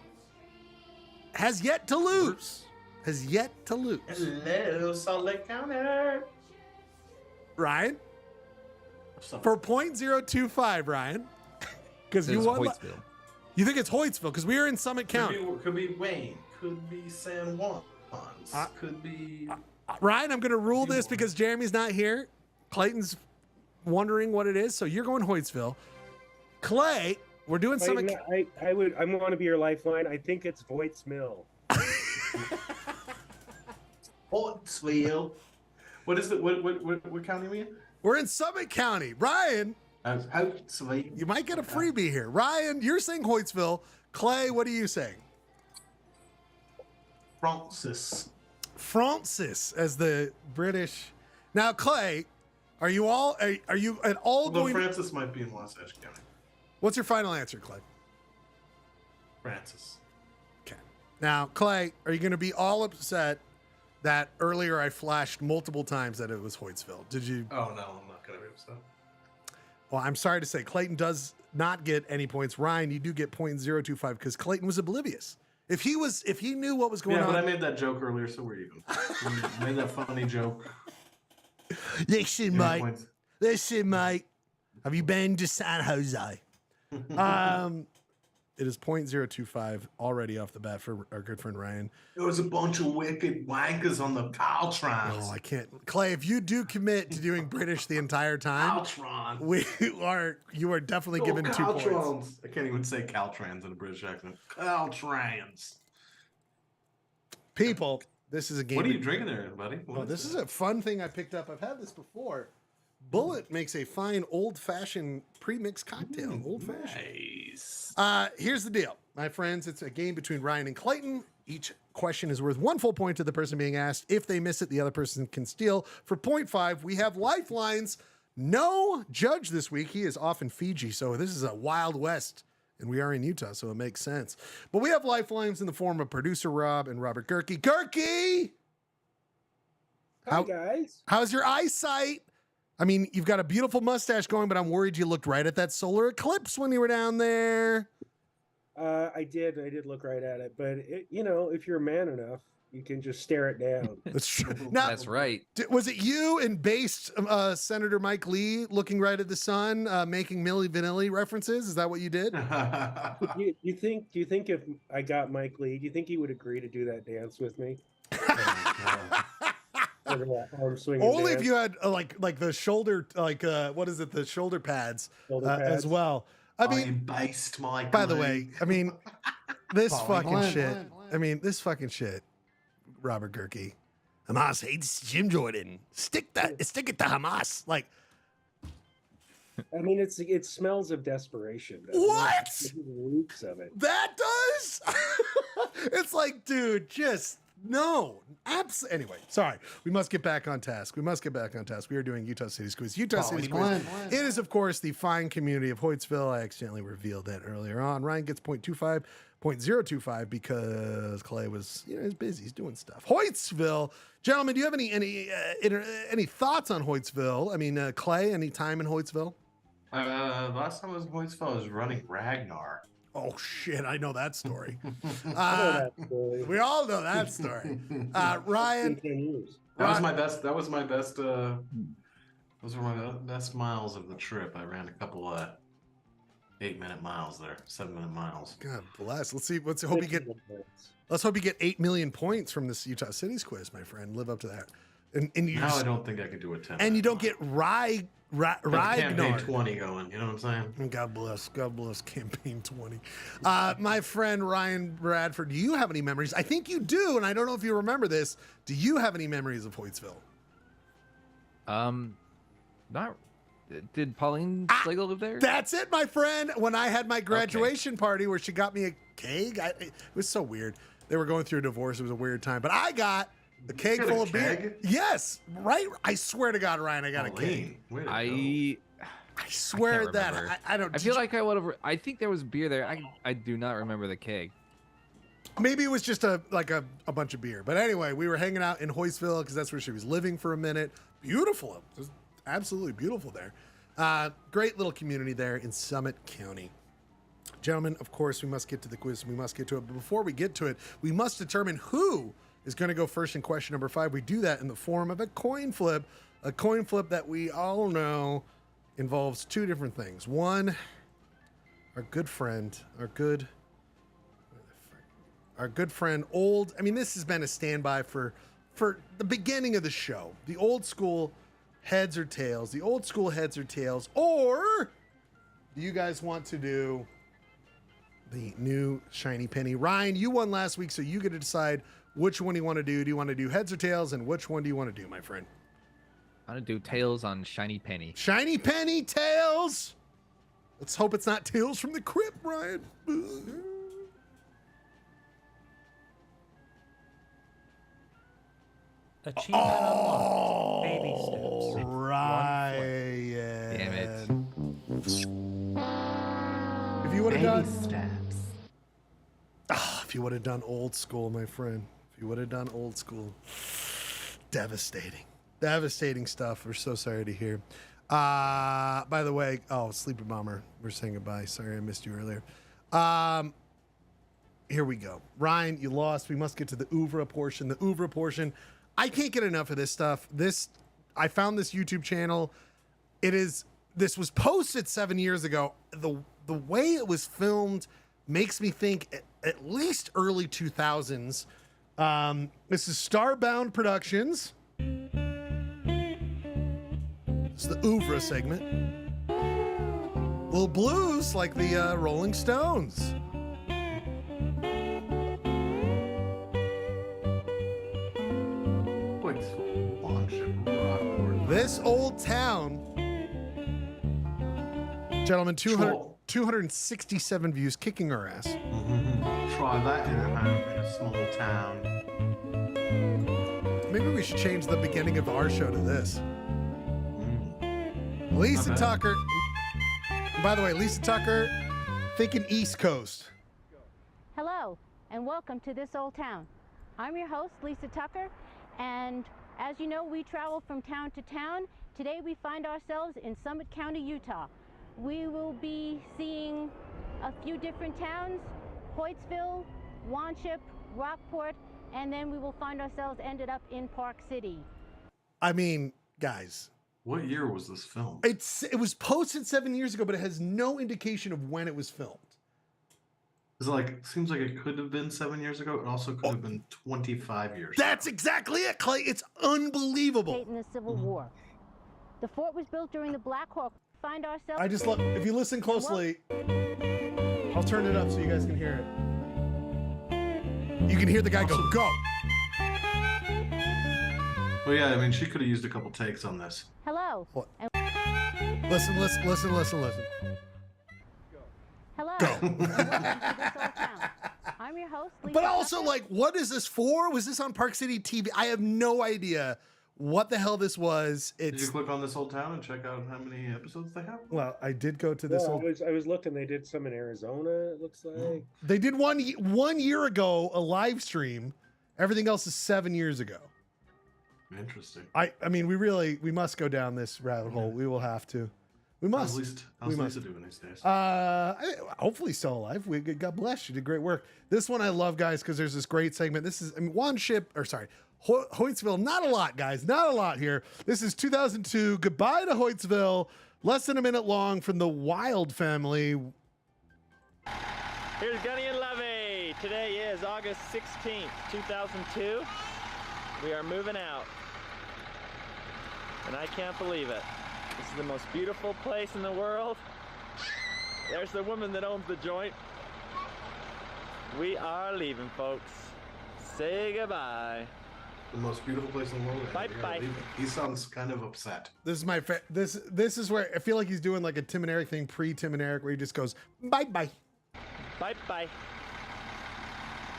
has yet to lose. Hello, Salt Lake County. Ryan? For .025, Ryan. Because you won. Hoytsville. You think it's Hoytsville? Because we are in Summit County. Could be Wayne. Could be San Juan. Could be. Ryan, I'm going to rule this because Jeremy's not here. Clayton's wondering what it is, so you're going Hoytsville. Clay, we're doing Summit. I want to be your lifeline. I think it's Voight's Mill. Hoytsville. What is it? What county are we in? We're in Summit County. Ryan, Hoytsville. you might get a freebie here. Ryan, you're saying Hoytsville. Clay, what are you saying? Francis as the British. Now, Clay, are you at all Although going? Francis might be in Wasatch County. What's your final answer, Clay? Francis. Okay. Now, Clay, are you going to be all upset that earlier I flashed multiple times that it was Hoytsville? Did you? Oh no, I'm not going to be upset. Well, I'm sorry to say, Clayton does not get any points. Ryan, you do get .025 because Clayton was oblivious. If he knew what was going on. Yeah, but I made that joke earlier, so we're even. I made that funny joke. Listen, mate. Have you been to San Jose? It is .025 already off the bat for our good friend Ryan. There was a bunch of wicked wankers on the Caltrans. Oh, I can't. Clay, if you do commit to doing British the entire time, you are definitely given 2 points. I can't even say Caltrans in a British accent. Caltrans. People, this is a game. What are you drinking there, buddy? This is a fun thing I picked up. I've had this before. Bullet makes a fine old-fashioned pre-mixed cocktail. Old-fashioned. Nice. Here's the deal, my friends. It's a game between Ryan and Clayton. Each question is worth 1 full point to the person being asked. If they miss it, the other person can steal. For .5, we have lifelines. No judge this week. He is off in Fiji, so this is a Wild West, and we are in Utah, so it makes sense. But we have lifelines in the form of producer Rob and Robert Gerke. Gerke! Hi, guys. How's your eyesight? I mean, you've got a beautiful mustache going, but I'm worried you looked right at that solar eclipse when you were down there. I did look right at it, but if you're man enough, you can just stare it down. That's true. Now, That's right. Was it you and based Senator Mike Lee looking right at the sun, making Milli Vanilli references? Is that what you did? Do you think if I got Mike Lee, do you think he would agree to do that dance with me? Only if you had like the shoulder, what is it? The shoulder pads, as well. I mean, based Mike. By the way, I mean, this fucking shit. I mean, this fucking shit. Robert Gerke, Hamas hates Jim Jordan. Stick it to Hamas. Like, I mean, it smells of desperation. What? Roots of it. That does. It's like, dude, just. No, anyway, sorry. We must get back on task. We are doing Utah City's Quiz. Utah City's Quiz. It is, of course, the fine community of Hoytsville. I accidentally revealed that earlier on. Ryan gets .025 because Clay was, he's busy. He's doing stuff. Hoytsville, gentlemen. Do you have any thoughts on Hoytsville? I mean, Clay, any time in Hoytsville? Last time I was in Hoytsville, I was running Ragnar. Oh shit! I know that story. We all know that story. Ryan, that was my best. Those were my best miles of the trip. I ran a couple 8-minute miles there, 7-minute miles. God bless. Let's hope you get 8 million points from this Utah City's Quiz, my friend. Live up to that. And you Now just, I don't think I could do a 10. and you don't get campaign Ragnar. 20 going. You know what I'm saying? God bless campaign 20. My friend Ryan Bradford, do you have any memories? I think you do, and I don't know if you remember this. Do you have any memories of Hoytsville? Not. Did Pauline Schlegel live there? That's it, my friend. When I had my graduation party where she got me a keg, it was so weird. They were going through a divorce. It was a weird time, but I got a keg full of beer. Yes, right. I swear to God, Ryan, I got a keg. I swear I that I don't. I feel like I would have. I think there was beer there. I do not remember the keg. Maybe it was just a bunch of beer. But anyway, we were hanging out in Hoytsville because that's where she was living for a minute. Beautiful. It was absolutely beautiful there. Great little community there in Summit County. Gentlemen, of course, we must get to the quiz. We must get to it. But before we get to it, we must determine who is going to go first in question number 5. We do that in the form of a coin flip that we all know involves two different things. One, our good friend, this has been a standby for the beginning of the show. The old school heads or tails. Or do you guys want to do the new shiny penny? Ryan, you won last week, so you get to decide which one you want to do. Do you want to do heads or tails, and which one do you want to do, my friend? I'm gonna do tails on shiny penny. Shiny penny, tails. Let's hope it's not Tales from the Crypt, Ryan. Achievement unlocked. Baby steps. Right. Damn it. If you would have done steps. if you would have done old school, my friend. If you would have done old school. Devastating stuff. We're so sorry to hear. By the way, Sleepy Bomber, we're saying goodbye. Sorry I missed you earlier. Here we go. Ryan, you lost. We must get to the oeuvre portion. The oeuvre portion. I can't get enough of this stuff. I found this YouTube channel. This was posted 7 years ago. The way it was filmed makes me think at least early 2000s. This is Starbound Productions. It's the oeuvre segment. Little blues like the Rolling Stones. This old town, gentlemen, 267 views, kicking our ass. Try that in a small town. Maybe we should change the beginning of our show to this. Lisa Tucker. By the way, Lisa Tucker, thinking East Coast. Hello, and welcome to This Old Town. I'm your host, Lisa Tucker, and as you know, we travel from town to town. Today we find ourselves in Summit County, Utah. We will be seeing a few different towns, Hoytsville, Wanship, Rockport, and then we will find ourselves ended up in Park City. I mean, guys. What year was this film? It was posted 7 years ago, but it has no indication of when it was filmed. Seems like it could have been 7 years ago. It also could have been 25 years That's exactly it, Clay. It's unbelievable. In the Civil War. The fort was built during the Black Hawk. Find ourselves. I just love, if you listen closely, I'll turn it up so you guys can hear it. You can hear the guy go. Well, yeah, I mean, she could have used a couple takes on this. Hello. Listen. Hello. I'm your host, Lisa. But also, what is this for? Was this on Park City TV? I have no idea what the hell this was. Did you click on This Old Town and check out how many episodes they have? Well, I did go to this. I was looking. They did some in Arizona. It looks like they did one year ago, a live stream. Everything else is 7 years ago. Interesting. I mean, we must go down this rabbit hole. We will have to. We must. How's Lisa doing these days? Hopefully still alive. God bless. She did great work. This one I love, guys, because there's this great segment. This is, Hoytsville. Not a lot, guys. Not a lot here. This is 2002. Goodbye to Hoytsville. Less than a minute long from the Wild family. Here's Gunny and Levy. Today is August 16th, 2002. We are moving out. and I can't believe it. This is the most beautiful place in the world. There's the woman that owns the joint. We are leaving, folks. Say goodbye. The most beautiful place in the world. Bye bye. He sounds kind of upset. This is my this is where I feel like he's doing like a Tim and Eric thing, pre-Tim and Eric, where he just goes bye bye. Bye bye.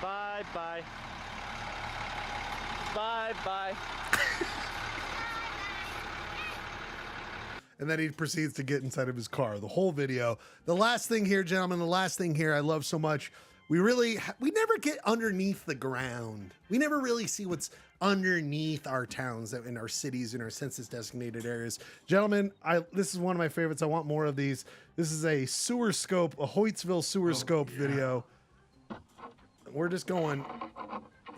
Bye bye. Bye bye. And then he proceeds to get inside of his car. The whole video. The last thing here, gentlemen, the last thing here I love so much. We never get underneath the ground. We never really see what's underneath our towns, in our cities, in our census designated areas. Gentlemen, this is one of my favorites. I want more of these. This is a sewer scope, a Hoytsville sewer scope video. We're just going.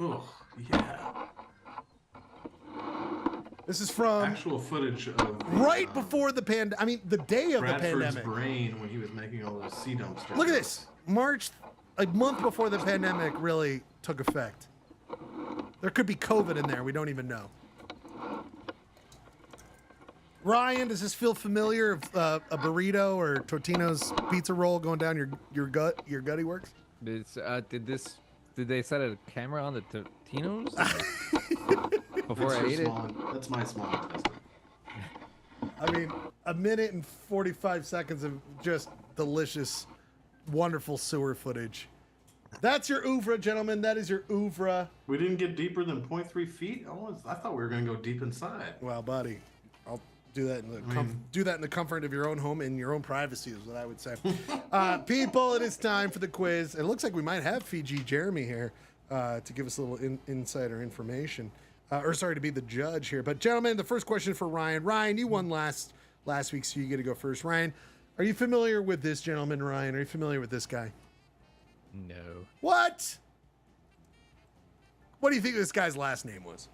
Oh, yeah. This is from actual footage of right before the I mean, the day of Bradford's the pandemic. brain when he was making all those sea dumpsters. Look at this. March, a month before the pandemic really took effect. There could be COVID in there. We don't even know. Ryan, does this feel familiar? A burrito or Totino's pizza roll going down your gutty works? Did they set a camera on the Totino's before I ate it? That's my small intestine. I mean, a minute and 45 seconds of just delicious, wonderful sewer footage. That's your oeuvre, gentlemen. That is your oeuvre. We didn't get deeper than 0.3 feet. I thought we were going to go deep inside. Well, buddy, I'll do that in the comfort of your own home, in your own privacy, is what I would say. People, it is time for the quiz. It looks like we might have Fiji Jeremy here to give us a little insider information. To be the judge here. But gentlemen, the first question for Ryan. Ryan, you won last week, so you get to go first. Ryan, are you familiar with this gentleman, Ryan? Are you familiar with this guy? No. What? What do you think this guy's last name was?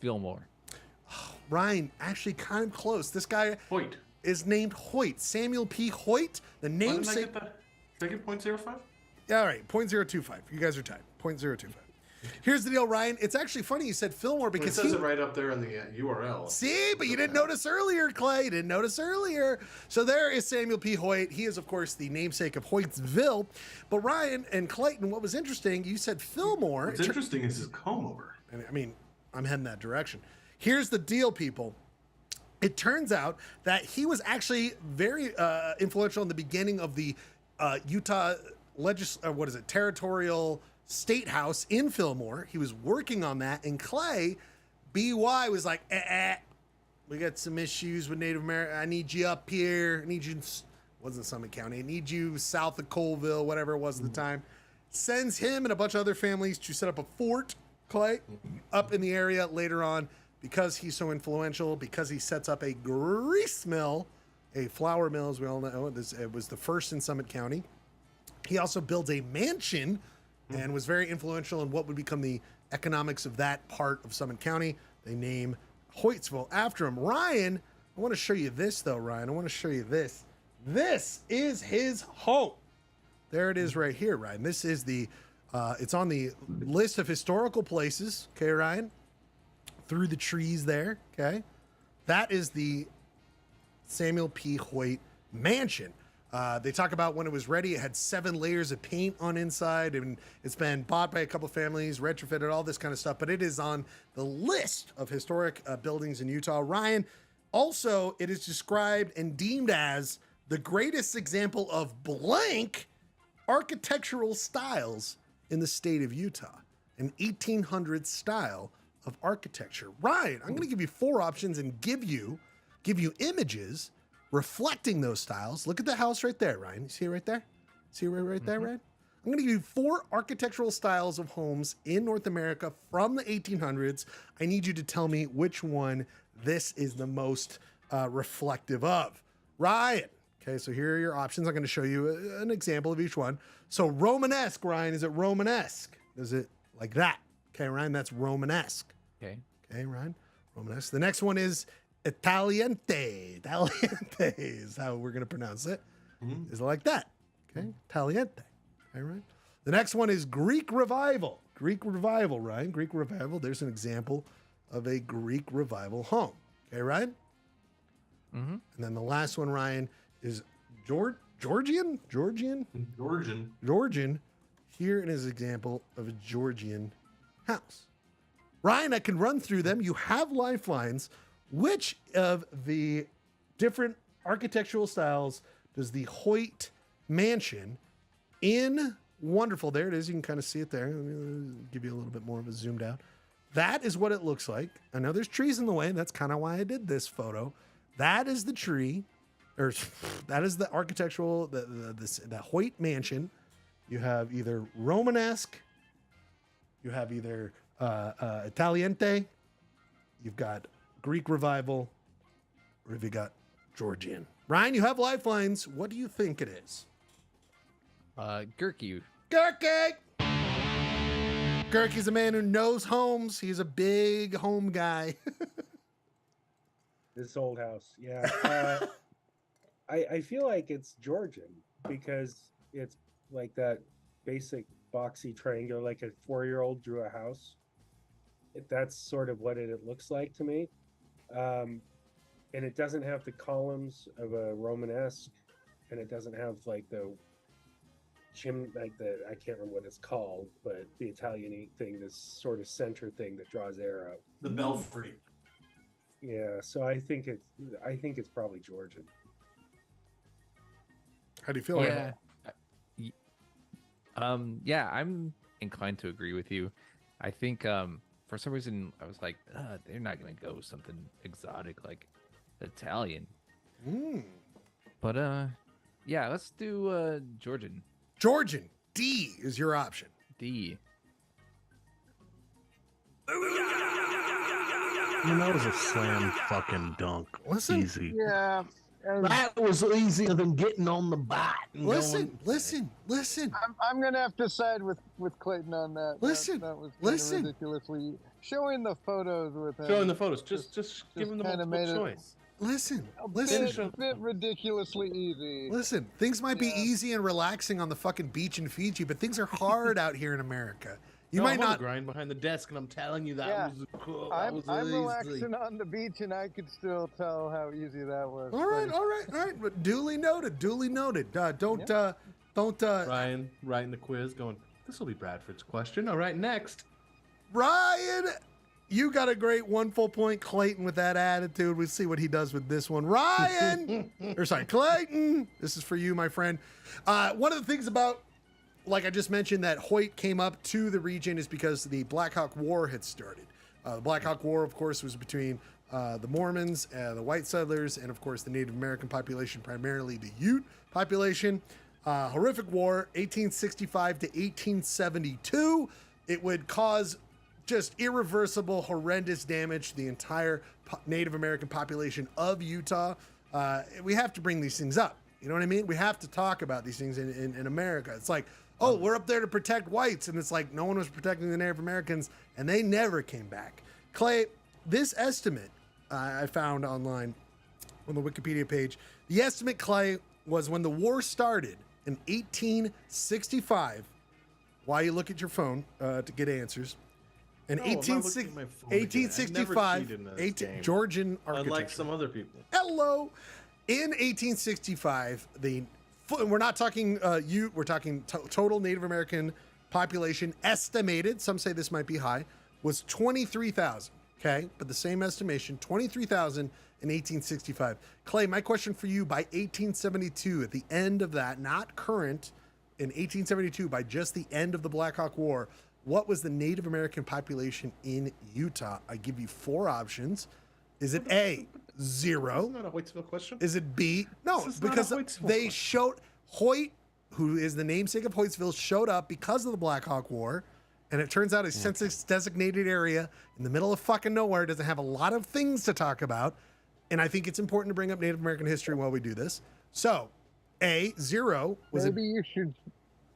Fillmore. Ryan, actually kind of close. This guy Hoyt is named Hoyt. Samuel P. Hoyt. The namesake. Did I get 0.05? Yeah, all right, 0.025. You guys are tied. 0.025. Here's the deal, Ryan. It's actually funny you said Fillmore because it says it right up there in the URL. See, but you didn't notice earlier, Clay. You didn't notice earlier. So there is Samuel P. Hoyt. He is, of course, the namesake of Hoytsville. But Ryan and Clayton, what was interesting, you said Fillmore. What's interesting is his comb over. I mean, I'm heading that direction. Here's the deal, people. It turns out that he was actually very influential in the beginning of the Utah territorial state house in Fillmore. He was working on that, and Clay, BY, was like, we got some issues with Native American. I need you up here. I need you, wasn't Summit County. I need you south of Colville, whatever it was at the time. Sends him and a bunch of other families to set up a fort, Clay, up in the area later on, because he's so influential, because he sets up a grease mill, a flour mill, as we all know. It was the first in Summit County. He also builds a mansion and was very influential in what would become the economics of that part of Summit County. They name Hoytsville after him. Ryan, I want to show you this, though, Ryan. I want to show you this. This is his home. There it is right here, Ryan. This is it's on the list of historical places, okay, Ryan? Through the trees there, okay? That is the Samuel P. Hoyt Mansion. They talk about when it was ready, it had 7 layers of paint on inside, and it's been bought by a couple families, retrofitted, all this kind of stuff, but it is on the list of historic buildings in Utah. Ryan, also, it is described and deemed as the greatest example of blank architectural styles in the state of Utah, an 1800s style of architecture. Ryan, I'm going to give you 4 options and give you images reflecting those styles. Look at the house right there, Ryan. You see it right there? See it right there, Ryan? I'm going to give you 4 architectural styles of homes in North America from the 1800s. I need you to tell me which one this is the most reflective of. Ryan. Okay, so here are your options. I'm going to show you an example of each one. So Romanesque, Ryan, is it Romanesque? Is it like that? Okay, Ryan, that's Romanesque. Okay. Okay, Ryan, Romanesque. The next one is Italiente. Italiente is how we're going to pronounce it. Is it like that? Okay, Italiente. Okay, right. The next one is Greek Revival. Greek Revival, Ryan. Greek Revival. There's an example of a Greek revival home. Okay, Ryan? Mm-hmm. And then the last one, Ryan, is Georgian. Here is an example of a Georgian house. Ryan, I can run through them. You have lifelines. Which of the different architectural styles does the Hoyt mansion in Wonderful? There it is. You can kind of see it there. Let me give you a little bit more of a zoomed out. That is what it looks like. I know there's trees in the way. That's kind of why I did this photo. That is the tree, or that is the architectural, the Hoyt mansion. You have either Romanesque, you have either Italiente, you've got Greek revival, or have you got Georgian? Ryan, you have lifelines. What do you think it is? Gurky. Gurky! Gurky's a man who knows homes. He's a big home guy. This old house, yeah. I feel like it's Georgian because it's like that basic boxy triangle, like a 4-year-old drew a house. That's sort of what it looks like to me. And it doesn't have the columns of a Romanesque, and it doesn't have like the I can't remember what it's called, but the Italian thing, this sort of center thing that draws air out. The belfry. Yeah, so I think it's probably Georgian. How do you feel? Yeah. Yeah, I'm inclined to agree with you. I think for some reason I was like, they're not gonna go something exotic like Italian. But yeah, let's do Georgian. Georgian. D is your option. D. You know, it was a slam fucking dunk. Listen. Easy. Yeah. That was easier than getting on the bot. Listen. I'm gonna have to side with Clayton on that. Listen. That was Listen. ridiculously showing the photos with him. Showing the photos. Just give him the kinda multiple made choice. Listen. A bit ridiculously easy. Listen, things might be easy and relaxing on the fucking beach in Fiji, but things are hard out here in America. You might I'm on not the grind behind the desk, and I'm telling you that was cool. I'm relaxing on the beach, and I could still tell how easy that was. All right. But duly noted. Don't. Ryan writing the quiz, going, this will be Bradford's question. All right, next. Ryan, you got a great 1 full point. Clayton with that attitude. We'll see what he does with this one. Ryan, Clayton. This is for you, my friend. One of the things about, like I just mentioned, that Hoyt came up to the region is because the Black Hawk War had started. The Black Hawk War, of course, was between the Mormons, the white settlers, and of course the Native American population, primarily the Ute population. Horrific war, 1865 to 1872. It would cause just irreversible, horrendous damage to the entire Native American population of Utah. We have to bring these things up. You know what I mean? We have to talk about these things in America. It's like, oh, we're up there to protect whites. And it's like, no one was protecting the Native Americans, and they never came back. Clay, this estimate I found online on the Wikipedia page, the estimate, Clay, was when the war started in 1865. Why you look at your phone to get answers. In 1865, Georgian architecture. Unlike some other people. Hello. In 1865, we're not talking Ute, we're talking total Native American population estimated, some say this might be high, was 23,000. Okay, but the same estimation, 23,000 in 1865. Clay, my question for you, by 1872, at the end of that, not current, in 1872, by just the end of the Black Hawk War, what was the Native American population in Utah? I give you 4 options. Is it A, 0? Isn't that a Hoytsville question? Is it B? No, because they showed Hoyt, who is the namesake of Hoytsville, showed up because of the Black Hawk War. And it turns out a census designated area in the middle of fucking nowhere doesn't have a lot of things to talk about. And I think it's important to bring up Native American history while we do this. So, A, 0 was Maybe you should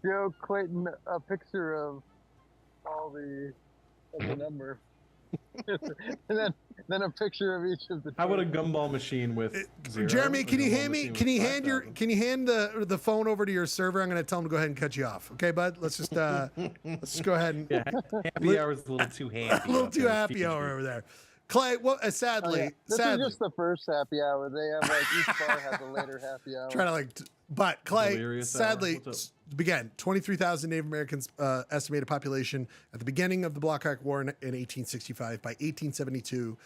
show Clayton a picture of all the number. and then a picture of each of the. How about a gumball machine with zero? Jeremy, A can you gumball hand me? machine Can with you hand your? 5,000? Can you hand the phone over to your server? I'm going to tell him to go ahead and cut you off. Okay, bud. Let's just go ahead and. Yeah, happy hour's a little too happy. A little up too there. happy hour over there. Clay, well, sadly, This sadly, is just the first happy hour. They have like each bar has a later happy hour. trying to like, but Clay, Delirious sadly, hour? What's began 23,000 Native Americans estimated population at the beginning of the Black Hawk War in 1865. By 1872,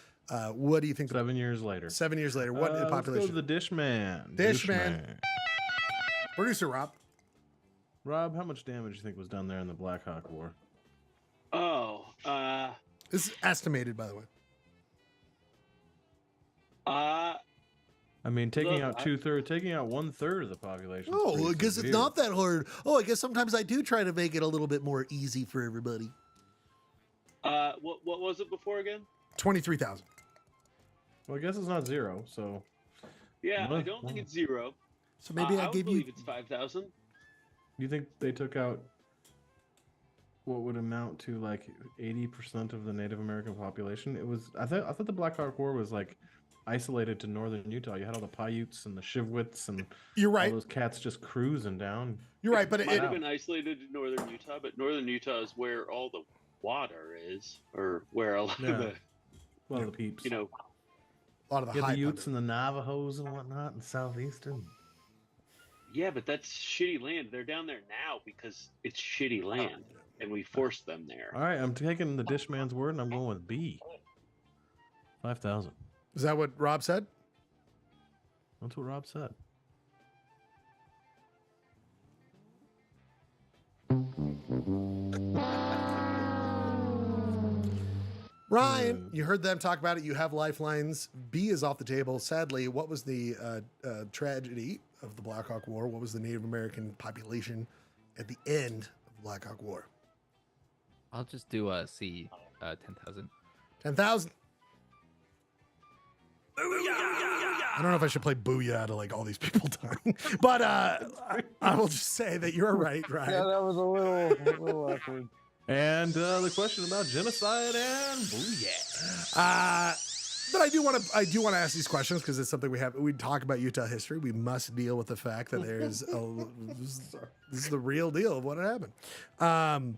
what do you think? 7 years later. 7 years later, what the Let's go population? to the Dish Man. Dish Man. Producer Rob. Rob, how much damage do you think was done there in the Black Hawk War? Oh, This is estimated, by the way. I mean, taking Look, out taking out 1/3 of the population. is Oh, pretty I guess it's severe. not that hard. Oh, I guess sometimes I do try to make it a little bit more easy for everybody. what was it before again? 23,000. Well, I guess it's not zero. So Yeah, I Well, don't think it's zero. So maybe I would gave you. believe it's 5,000. you think they took out what would amount to like 80% of the Native American population? It was. I thought the Black Hawk War was like isolated to northern Utah. You had all the Paiutes and the Shivwits and You're right. all those cats just cruising down. You're right, but It might it, have been isolated to northern Utah, but northern Utah is where all the water is, or where a lot Yeah. of the, A lot of the peeps. you know, a lot of the You had high the Utes and the Navajos and whatnot in southeastern. yeah, but that's shitty land. They're down there now because it's shitty land, and we forced them there. All right, I'm taking the Dish Man's word and I'm going with B. 5,000. Is that what Rob said? That's what Rob said. Ryan, you heard them talk about it. You have lifelines. B is off the table. Sadly, what was the tragedy of the Black Hawk War? What was the Native American population at the end of the Black Hawk War? I'll just do C, 10,000. 10,000. I don't know if I should play Booyah to like all these people dying, but I will just say that you're right, Ryan. Yeah, that was a little awkward. And the question about genocide and booyah. But I do want to ask these questions because it's something we talk about Utah history. We must deal with the fact that there's this is the real deal of what happened. All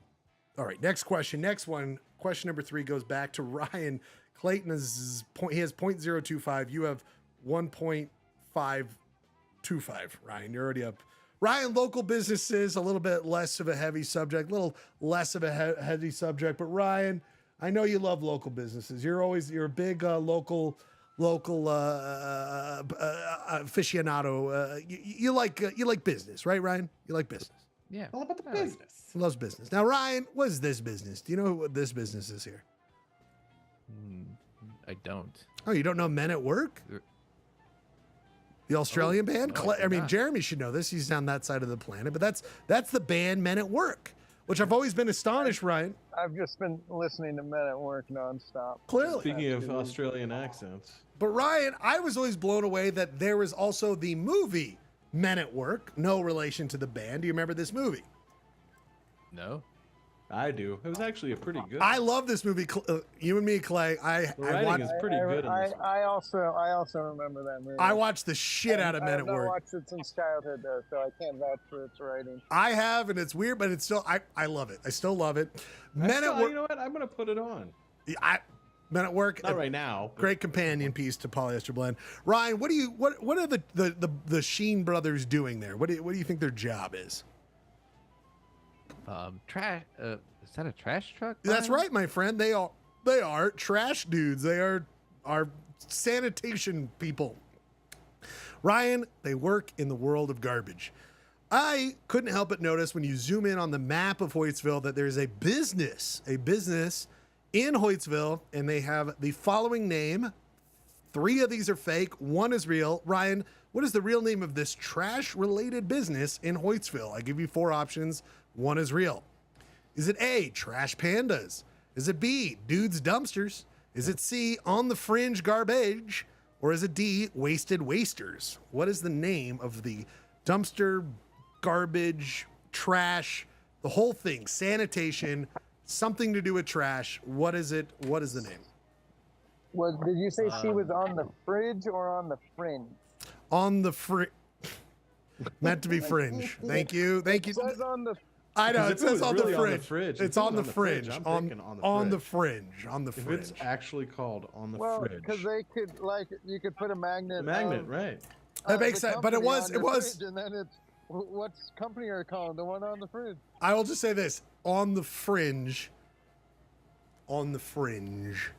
right, next question. Next one. Question number 3 goes back to Ryan. Clayton he has 0.025. You have 1.525. Ryan, you're already up. Ryan, local businesses, a little bit less of a heavy subject, a little less of a heavy subject. But Ryan, I know you love local businesses. You're a big local aficionado. You like business, right, Ryan? You like business. Yeah. All about the business. He loves business. Now, Ryan, what is this business? Do you know what this business is here? I don't. Oh, you don't know Men at Work? The Australian band? no, I do not. Jeremy should know this. He's on that side of the planet. But that's the band Men at Work, which I've always been astonished, Ryan. I've just been listening to Men at Work nonstop. Clearly. Speaking of Australian accents. But Ryan, I was always blown away that there was also the movie Men at Work. No relation to the band. Do you remember this movie? No. I do. It was actually a pretty good. I love this movie. You and me, Clay. The writing is pretty good in this. I also remember that movie. I watched the shit out of Men at I've Work. watched it since childhood, though, so I can't vouch for its writing. I have, and it's weird, but it's still I love it. I still love it. Men at Work. You know what? I'm gonna put it on. Men at Work. Not right now. Great companion piece to Polyester Blend. Ryan, what are the Sheen brothers doing there? What do you think their job is? Trash. Is that a trash truck? That's Ryan? right, my friend. They are trash dudes. They are sanitation people. Ryan, they work in the world of garbage. I couldn't help but notice when you zoom in on the map of Hoytsville that there's a business in Hoytsville, and they have the following name. 3 of these are fake. 1 is real. Ryan, what is the real name of this trash-related business in Hoytsville? I give you 4 options. 1 is real. Is it A, Trash Pandas? Is it B, Dudes Dumpsters? Is it C, On the Fringe Garbage? Or is it D, Wasted Wasters? What is the name of the dumpster, garbage, trash, the whole thing, sanitation something to do with trash. What is it? What is the name? Did you say she was on the fridge or on the fringe? On the meant to be fringe. Thank you. Thank you. It says on the. I know it says on the really fridge. If It's on the fringe. I'm On thinking the fringe. On the If fringe. it's actually called on the Well, fridge. because they could you could put a magnet. Right? That makes the sense. But it company was on it your was. fridge, and then it's what's company are you calling? The one on the fridge. I will just say this: on the fringe. On the fringe.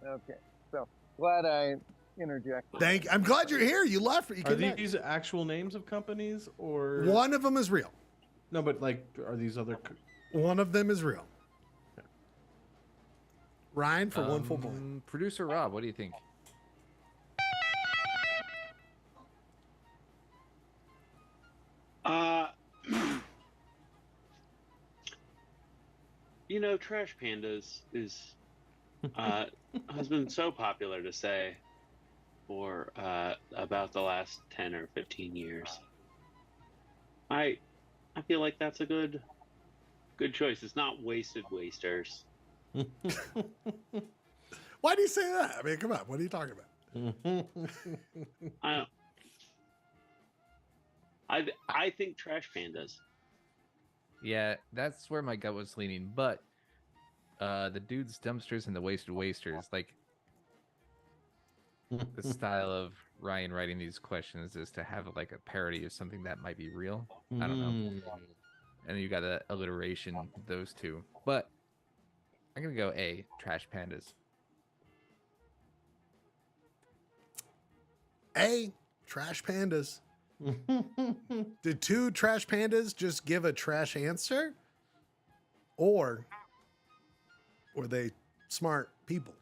Okay, so glad I interjected. I'm glad you're here. You left. You Are came back. these actual names of companies or One of them is real. No, but like, are these other? One of them is real. Ryan for 1 full point. Producer Rob, what do you think? You know, Trash Pandas is has been so popular to say for about the last 10 or 15 years. I feel like that's a good choice. It's not Wasted Wasters. Why do you say that? I mean, come on. What are you talking about? I think Trash Pandas. Yeah, that's where my gut was leaning. But the Dudes Dumpsters and the Wasted Wasters, like the style of Ryan writing these questions is to have like a parody of something that might be real. I don't know. And then you got the alliteration of those two. But I'm gonna go A, Trash Pandas. A, Trash Pandas. Did two Trash Pandas just give a trash answer? Or were they smart people?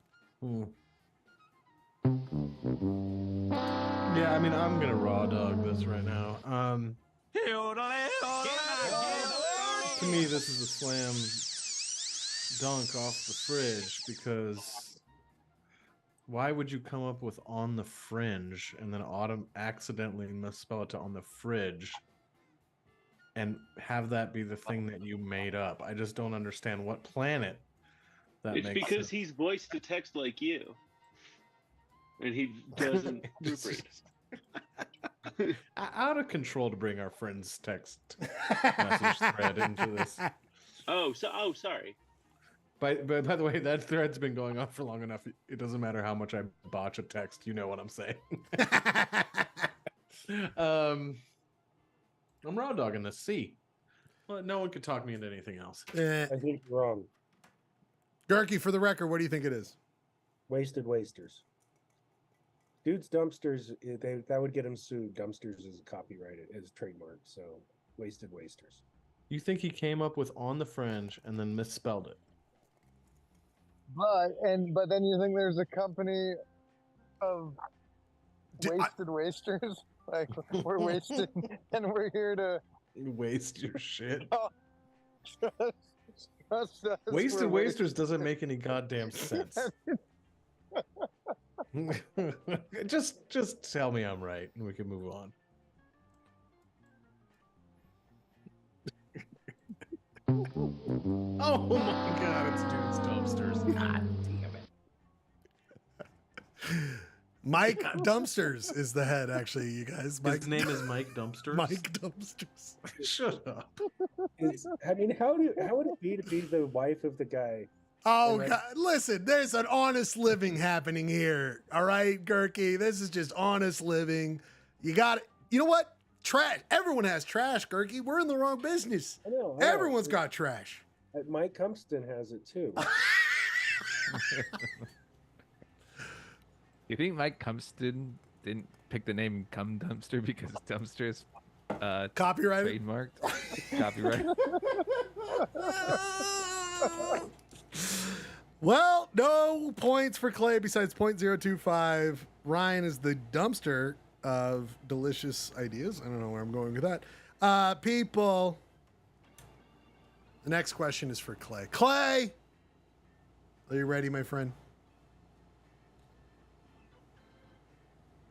Yeah, I mean, I'm gonna raw dog this right now. To me, this is a slam dunk off the fridge because why would you come up with on the fringe and then accidentally misspell it to on the fridge and have that be the thing that you made up? I just don't understand what planet that It's makes because sense. he's voice to text like you. And he doesn't proofread. Out of control to bring our friend's text message thread into this. Sorry. By the way, that thread's been going on for long enough. It doesn't matter how much I botch a text. You know what I'm saying. I'm raw dogging the C. Well, no one could talk me into anything else. I think you're wrong. Gurky, for the record, what do you think it is? Wasted Wasters. Dude's Dumpsters, that would get him sued. Dumpsters is copyrighted, is trademarked. So Wasted Wasters. You think he came up with on the fringe and then misspelled it? But then you think there's a company of wasted wasters? Like we're wasted and we're here to waste your shit. Trust us, Wasted Wasters doesn't make any goddamn sense. Just tell me I'm right and we can move on. Oh my god, it's Dude's Dumpsters. God damn it. Mike Dumpsters is the head, actually, you guys. His name is Mike Dumpsters? Mike Dumpsters. Shut up. I mean, how would it be to be the wife of the guy? Oh, God. Listen, there's an honest living happening here. All right, Gurky. This is just honest living. You got it. You know what? Trash. Everyone has trash, Gurky. We're in the wrong business. I know. Everyone's got trash. Mike Cumpston has it too. You think Mike Cumpston didn't pick the name Cum Dumpster because dumpster is copyrighted? Trademarked? Copyrighted. Well, no points for Clay besides .025. Ryan is the dumpster of delicious ideas. I don't know where I'm going with that. People, the next question is for Clay. Clay, are you ready, my friend?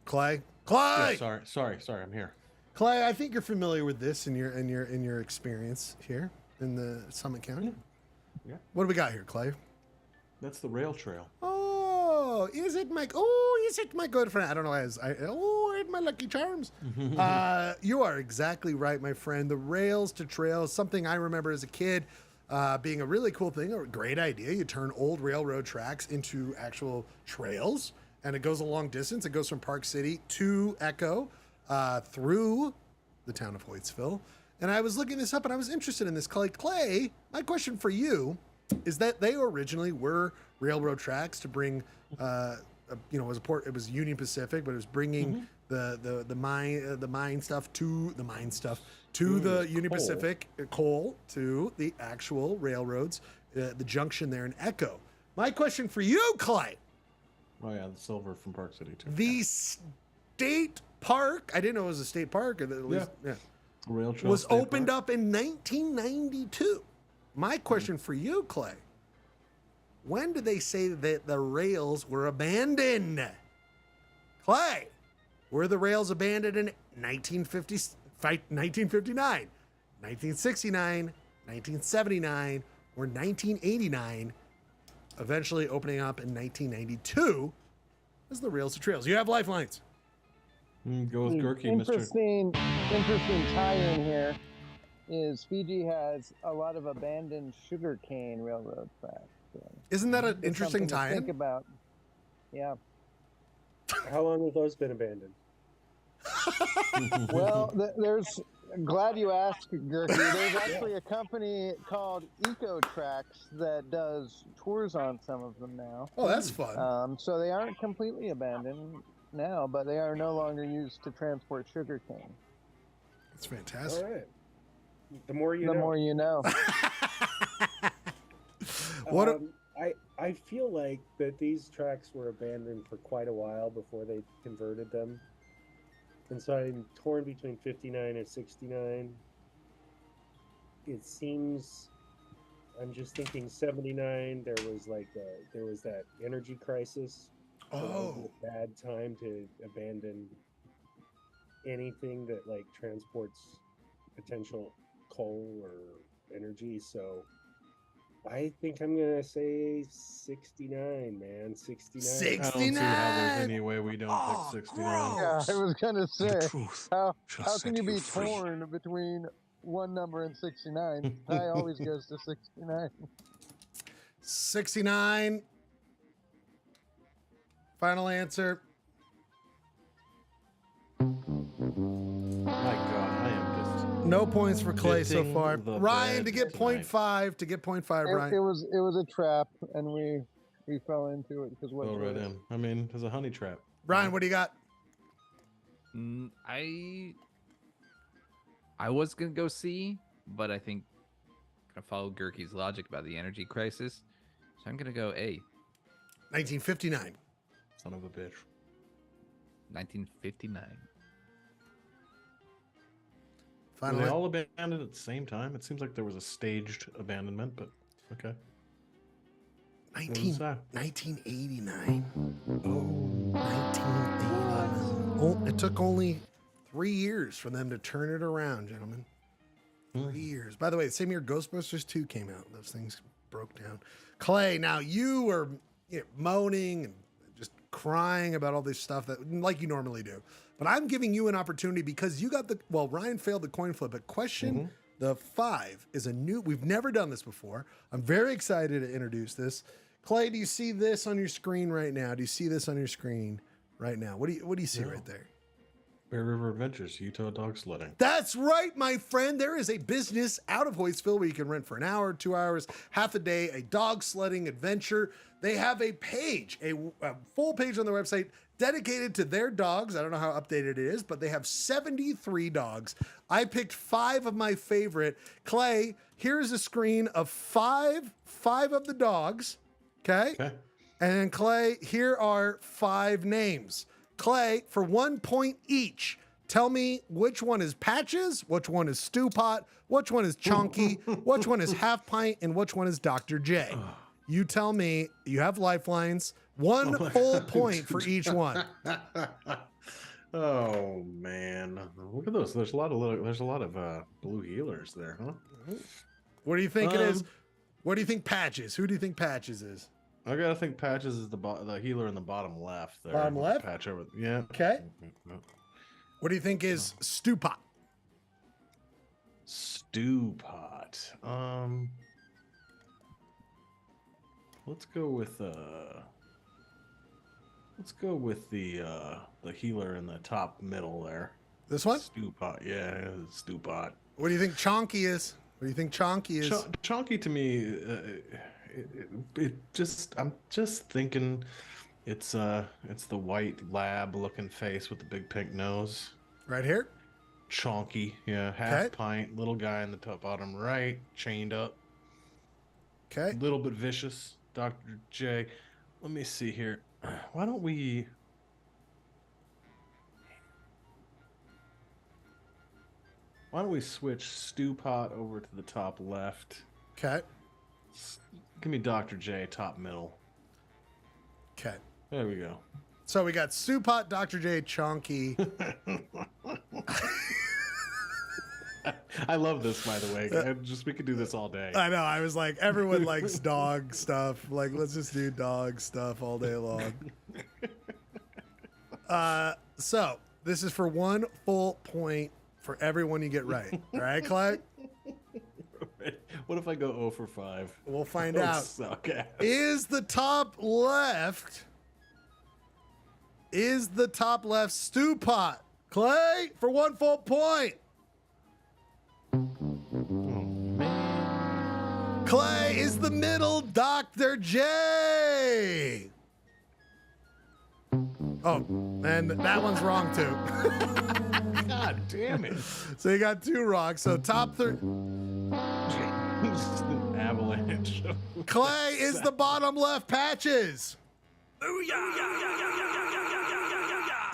Clay? Clay! Yeah, sorry, I'm here. Clay, I think you're familiar with this in your experience here in the Summit County. Yeah. What do we got here, Clay? That's the rail trail. Oh, is it my good friend? I don't know. It's my Lucky Charms. You are exactly right, my friend. The rails to trails, something I remember as a kid being a really cool thing, a great idea. You turn old railroad tracks into actual trails, and it goes a long distance. It goes from Park City to Echo through the town of Hoytsville. And I was looking this up, and I was interested in this. Clay, my question for you is that they originally were railroad tracks to bring, it was Union Pacific, but it was bringing the mine stuff to the Union Pacific coal to the actual railroads, the junction there in Echo. My question for you, Clay. Oh yeah, the silver from Park City too. The state park, I didn't know it was a state park, or at least, Rail trail was state opened park. up in 1992. My question for you, Clay. When did they say that the rails were abandoned? Clay, were the rails abandoned in 1959, 1969, 1979, or 1989, eventually opening up in 1992 as the rails to trails? You have lifelines. Go with Gurky, Interesting tie-in here is Fiji has a lot of abandoned sugarcane railroad tracks. Isn't that an It's interesting something to tie-in? think about. Yeah. How long have those been abandoned? Well, there's. Glad you asked, Gurky. There's actually a company called Eco Tracks that does tours on some of them now. Oh, that's fun. So they aren't completely abandoned now, but they are no longer used to transport sugarcane. That's fantastic. All right. The more you The know. more you know. What? I feel like that these tracks were abandoned for quite a while before they converted them. And so I'm torn between 59 and 69. It seems, I'm just thinking 79, there was that energy crisis. So it was a bad time to abandon anything that like transports potential coal or energy. So I think I'm gonna say 69, man. 69. I don't see how there's any way we don't pick 69. Yeah, I was gonna say, how shall can you be torn between one number and 69? I always goes to 69. 69. Final answer. My God, I am just No points for Clay so Fitting far. the Ryan bed to get tonight. 0.5. To get 0.5, Ryan. It was a trap, and we fell into it because what? go right in. I mean, there's a honey trap. Ryan, what do you got? I was gonna go C, but I think I follow Gurky's logic about the energy crisis, so I'm gonna go A. 1959. Son of a bitch. 1959. Were they all abandoned at the same time? It seems like there was a staged abandonment, but okay. 1989. Oh, 1989. Oh, it took only 3 years for them to turn it around, gentlemen. 3 years. By the way, the same year Ghostbusters 2 came out. Those things broke down. Clay, now you were moaning and just crying about all this stuff that like you normally do. But I'm giving you an opportunity because you got Ryan failed the coin flip, but question the 5 is a new, we've never done this before. I'm very excited to introduce this. Clay, do you see this on your screen right now? Do you see this on your screen right now? What do you see right there? Bear River Adventures, Utah dog sledding. That's right, my friend. There is a business out of Hoytsville where you can rent for an hour, 2 hours, half a day, a dog sledding adventure. They have a page, a full page on their website dedicated to their dogs. I don't know how updated it is, but they have 73 dogs. I picked 5 of my favorite. Clay, here's a screen of five of the dogs. Okay. And then Clay, here are 5 names. Clay, for 1 point each, tell me which one is Patches, which one is Stew Pot, which one is Chonky, which one is Half Pint, and which one is Dr. J. You tell me. You have lifelines. 1 full point for each one. Oh man, look at those. There's a lot of blue healers there, huh? What do you think it is? What do you think Patches? Who do you think Patches is? I gotta think Patches is the healer in the bottom left. There. Bottom left? Patch over. Yeah. Okay. What do you think is Stew Pot? Stew Pot. Let's go with the healer in the top middle there. This one? Stew Pot. Yeah, Stew Pot. What do you think Chonky is? What do you think Chonky is? Chonky to me, I'm just thinking it's the white lab looking face with the big pink nose. Right here? Chonky, yeah, half pint, little guy in the top bottom right, chained up. Okay. A little bit vicious. Dr. J. Let me see here. Why don't we switch Stew Pot over to the top left? Okay. Give me Dr. J, top middle. Okay. There we go. So we got Stew Pot, Dr. J, Chonky. I love this, by the way. We could do this all day. I know. I was like, everyone likes dog stuff. Like, let's just do dog stuff all day long. So this is for 1 full point for everyone you get right. All right, Clay? What if I go 0 for 5? We'll find out. Suck ass. Is the top left Stew Pot? Clay, for 1 full point. Clay is the middle Dr. J. Oh, and that one's wrong too. God damn it. So you got 2 wrong. So top 3. Just an avalanche. Clay is the bottom left Patches.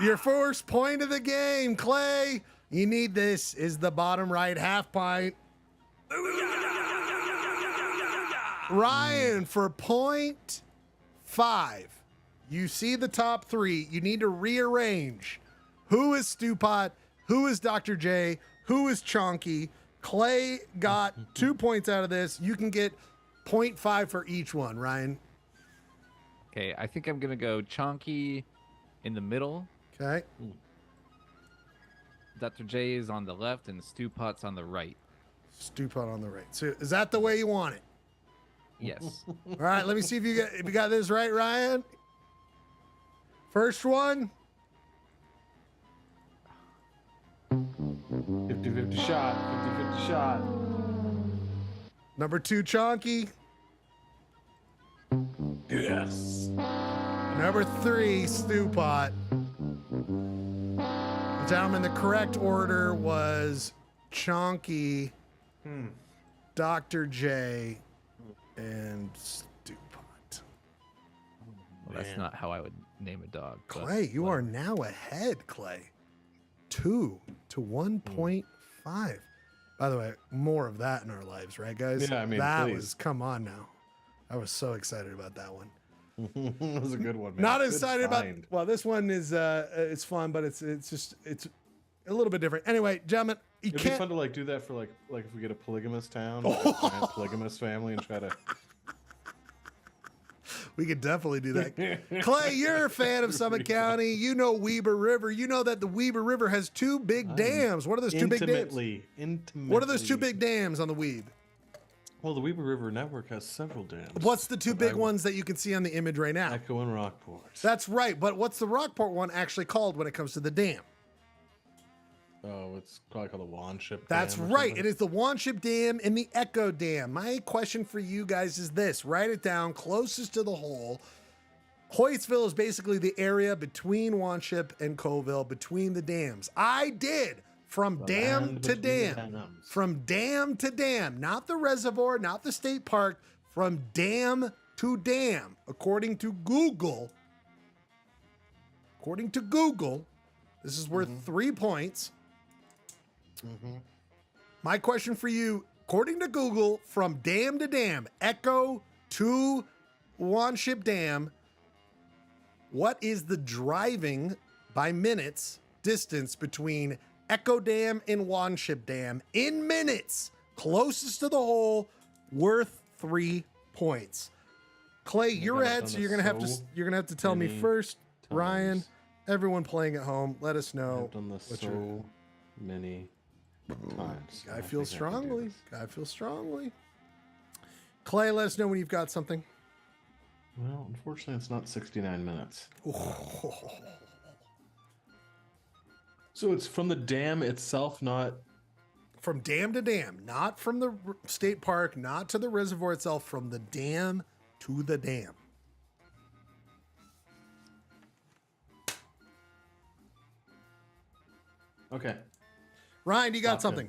Your first point of the game, Clay. You need this. Is the bottom right half pint. Ryan for 0.5. You see the top 3. You need to rearrange. Who is Stew Pot? Who is Dr. J? Who is Chonky? Clay got 2 points out of this. You can get 0.5 for each one, Ryan. Okay, I think I'm going to go Chonky in the middle. Okay. Dr. J is on the left and Stew Pot's on the right. Stew Pot on the right. So is that the way you want it? Yes. All right, let me see if you got this right, Ryan. First one. 50-50 shot. 50-50 shot. Number 2, Chonky. Yes. Number 3, Stew Pot. Gentlemen, the correct order was Chonky, Dr. J, and Stew Pot. Well, that's not how I would name a dog. but Clay, you whatever. are now ahead, Clay. 2 to 1.5. By the way, more of that in our lives, right, guys? Yeah, I mean, that please. was, come on now. I was so excited about that one. That was a good one, man. Not Good excited about, find. well, this one is, it's fun, but it's a little bit different. Anyway, gentlemen, you It'd can't. be fun to like do that for like if we get a polygamous town, like a giant polygamous family, and try to. We could definitely do that. Clay, you're a fan of Summit County. You know Weber River. You know that the Weber River has 2 big dams. What are those 2 big dams? Intimately. What are those 2 big dams on the Weeb? Well, the Weber River Network has several dams. What's the 2 big ones that you can see on the image right now? Echo and Rockport. That's right. But what's the Rockport one actually called when it comes to the dam? Oh, it's probably called the Wanship. That's Dam or right. something. It is the Wanship Dam and the Echo Dam. My question for you guys is this. Write it down closest to the hole. Hoytsville is basically the area between Wanship and Coville, between the dams. I did from dam land to between the dam. dams. From dam to dam. Not the reservoir, not the state park. From dam to dam. According to Google, this is worth 3 points. My question for you, according to Google, from dam to dam, Echo to Wanship Dam, what is the driving by minutes distance between Echo Dam and Wanship Dam in minutes? Closest to the hole, worth 3 points. Clay, you're ahead, so you're gonna have to tell me first. Ryan, everyone playing at home, let us know. I've done this many times. I feel strongly. I feel strongly. Clay, let us know when you've got something. Well, unfortunately, it's not 69 minutes. So it's from the dam itself, not... From dam to dam, not from the state park, not to the reservoir itself, from the dam to the dam. Okay. Ryan, you got something?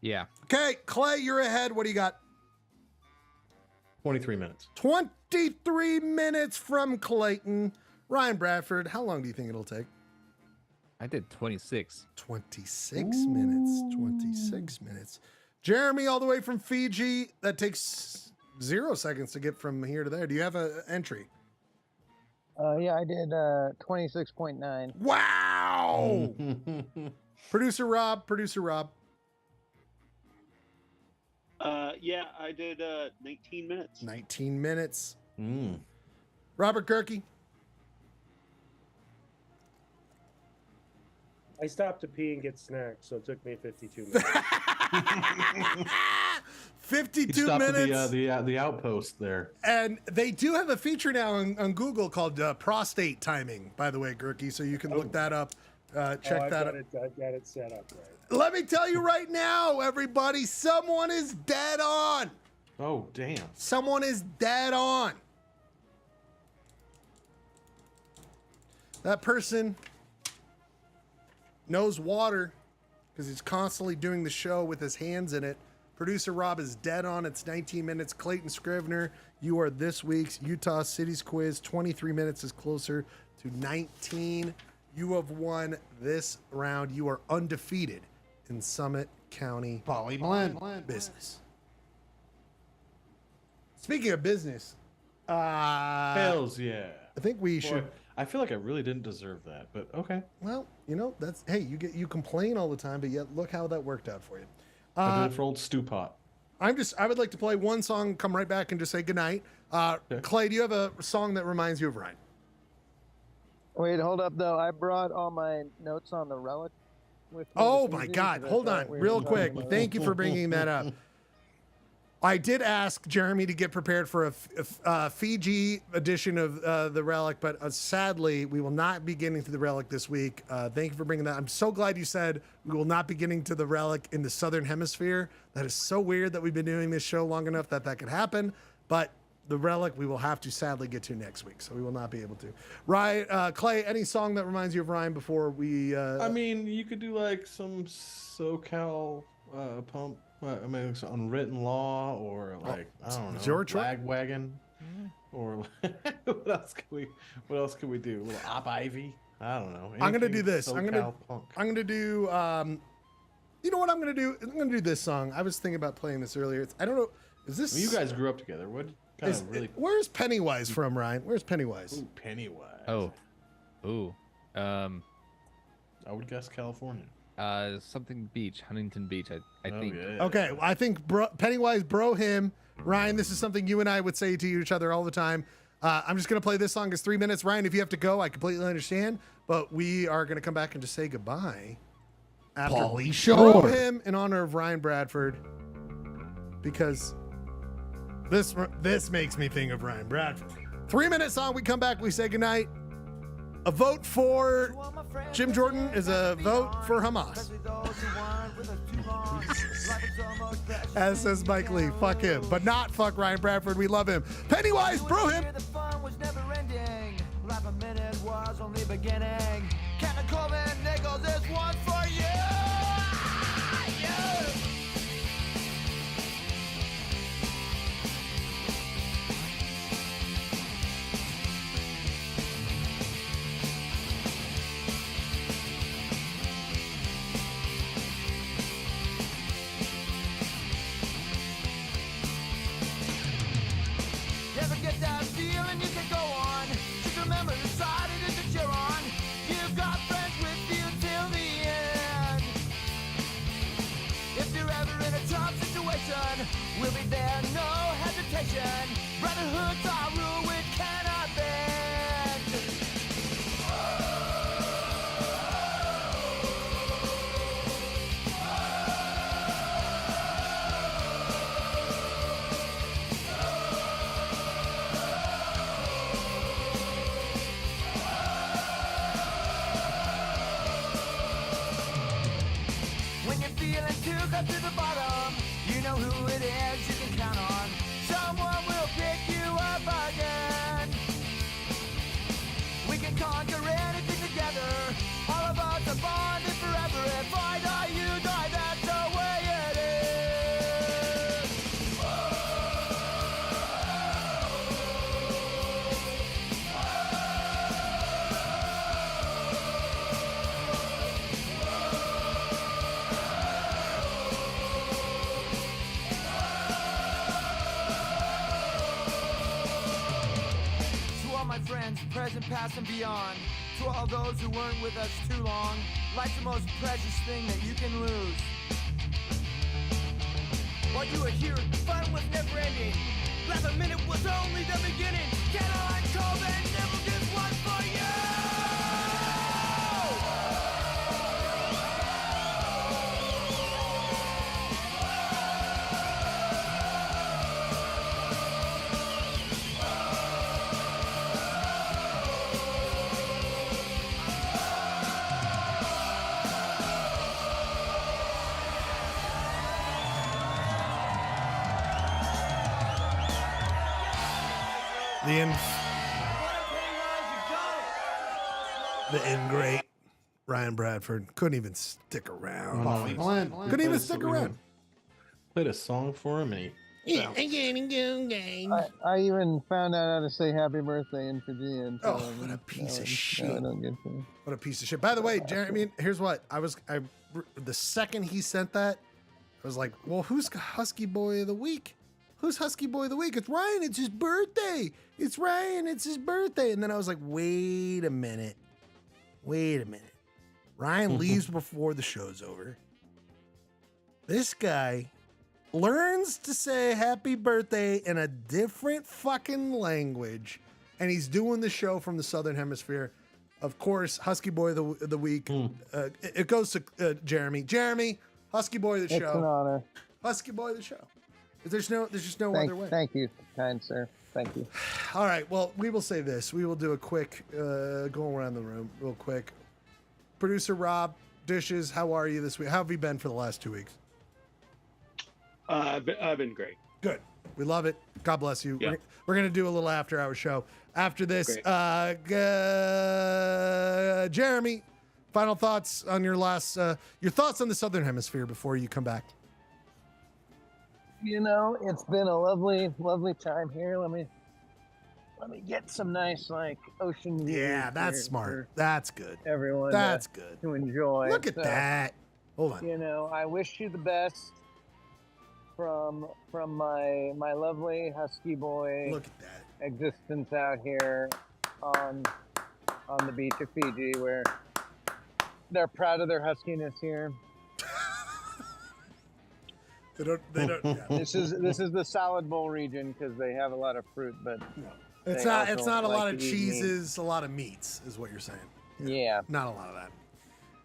Yeah. Okay, Clay, you're ahead. What do you got? 23 minutes. 23 minutes from Clayton. Ryan Bradford, how long do you think it'll take? I did 26. 26 minutes. 26 minutes. Jeremy, all the way from Fiji. That takes 0 seconds to get from here to there. Do you have an entry? Yeah, I did 26.9. Wow! Producer Rob. Yeah, I did 19 minutes. 19 minutes. Robert Gerke. I stopped to pee and get snacks, so it took me 52 minutes. 52 stopped minutes. At the outpost there. And they do have a feature now on Google called prostate timing, by the way, Gerke, so you can look that up. Check that out. I've got it set up right. Let me tell you right now, everybody, someone is dead on. Oh, damn. Someone is dead on. That person knows water because he's constantly doing the show with his hands in it. Producer Rob is dead on. It's 19 minutes. Clayton Scrivener, you are this week's Utah Cities quiz. 23 minutes is closer to 19. You have won this round. You are undefeated in Summit County Poly Blend business. Speaking of business, Hells yeah. I think we should. I feel like I really didn't deserve that, but okay. Well, that's you complain all the time, but yet look how that worked out for you. I did it for old Stew Pot. I would like to play one song, come right back, and just say goodnight. Clay, do you have a song that reminds you of Ryan? Wait, hold up though. I brought all my notes on the relic with me. Oh my God! Hold on, real quick. Thank you for bringing that up. I did ask Jeremy to get prepared for a Fiji edition of the Relic, but sadly, we will not be getting to the Relic this week. Thank you for bringing that. I'm so glad you said we will not be getting to the Relic in the Southern Hemisphere. That is so weird that we've been doing this show long enough that could happen. But the Relic, we will have to sadly get to next week, so we will not be able to. Ryan, Clay, any song that reminds you of Ryan before we... I mean, you could do like some SoCal pump. I mean, it's Unwritten Law, or like I don't know, Lagwagon, or what else can we do? A little Op Ivy. I don't know. I'm gonna do this. I'm gonna do. You know what I'm gonna do? I'm gonna do this song. I was thinking about playing this earlier. I don't know. Is this? Well, you guys grew up together. What kind of really? Where's Pennywise from, Ryan? Where's Pennywise? Ooh, Pennywise. I would guess California. Something beach, Huntington Beach, I think. Yeah. Okay, well, I think Pennywise, bro him. Ryan, this is something you and I would say to each other all the time. I'm just going to play this song. It's 3 minutes. Ryan, if you have to go, I completely understand. But we are going to come back and just say goodbye. Pauly Bro Shore. him in honor of Ryan Bradford. Because this makes me think of Ryan Bradford. 3 minute song. We come back. We say goodnight. A vote for Jim Jordan is a vote for Hamas. As says Mike Lee, fuck him, but not fuck Ryan Bradford. We love him. Pennywise, bro him. The fun was never ending. Life a minute was only beginning. Captain Coleman Nichols is one for you. Never get that feeling you can go on. Just remember the side it is that you're on. You've got friends with you goes up to the bottom. You know who it is, you can count on. Someone will pick you up again. We can conquer anything together. All of us are bonded forever. If I die, you die, that's the way it is. To all my friends, present, past, and beyond. To all those who weren't with us too long. Life's the most precious thing that you can lose. While you were here, fun was never ending. Last minute was only the beginning. Caroline Coleman never gives one for you! The ingrate Ryan Bradford couldn't even stick around. Oh, Couldn't even stick around. Played a song for him and he I even found out how to say happy birthday in Fijian. Oh, what a piece of shit. I don't get to. What a piece of shit. By the way, Jeremy, here's what the second he sent that, I was like, well, who's Husky Boy of the Week? Who's Husky Boy of the Week? It's Ryan. It's his birthday. It's Ryan. It's his birthday. And then I was like, wait a minute. Ryan leaves before the show's over. This guy learns to say happy birthday in a different fucking language. And he's doing the show from the Southern Hemisphere. Of course, Husky Boy of the Week. It goes to Jeremy. Jeremy, Husky Boy of the show. It's an honor. Husky Boy of the show. There's just no other way. Thank you, kind sir. Thank you. All right. Well, we will say this. We will do a quick go around the room real quick. Producer Rob, Dishes, how are you this week? How have you been for the last 2 weeks? I've been great. Good. We love it. God bless you. Yeah. We're going to do a little after-hour show. After this, Jeremy, final thoughts on your thoughts on the Southern Hemisphere before you come back. You know, it's been a lovely, lovely time here. Let me get some nice ocean views. Yeah, that's here smart. for That's good. Everyone, That's good to enjoy. Look at that. Hold on. You know, I wish you the best from my lovely Husky Boy. Look at that existence out here on the beach of Fiji, where they're proud of their huskiness here. They don't. Yeah. This is the salad bowl region because they have a lot of fruit, but It's not a lot of cheeses, a lot of meats, is what you're saying. Yeah. Not a lot of that.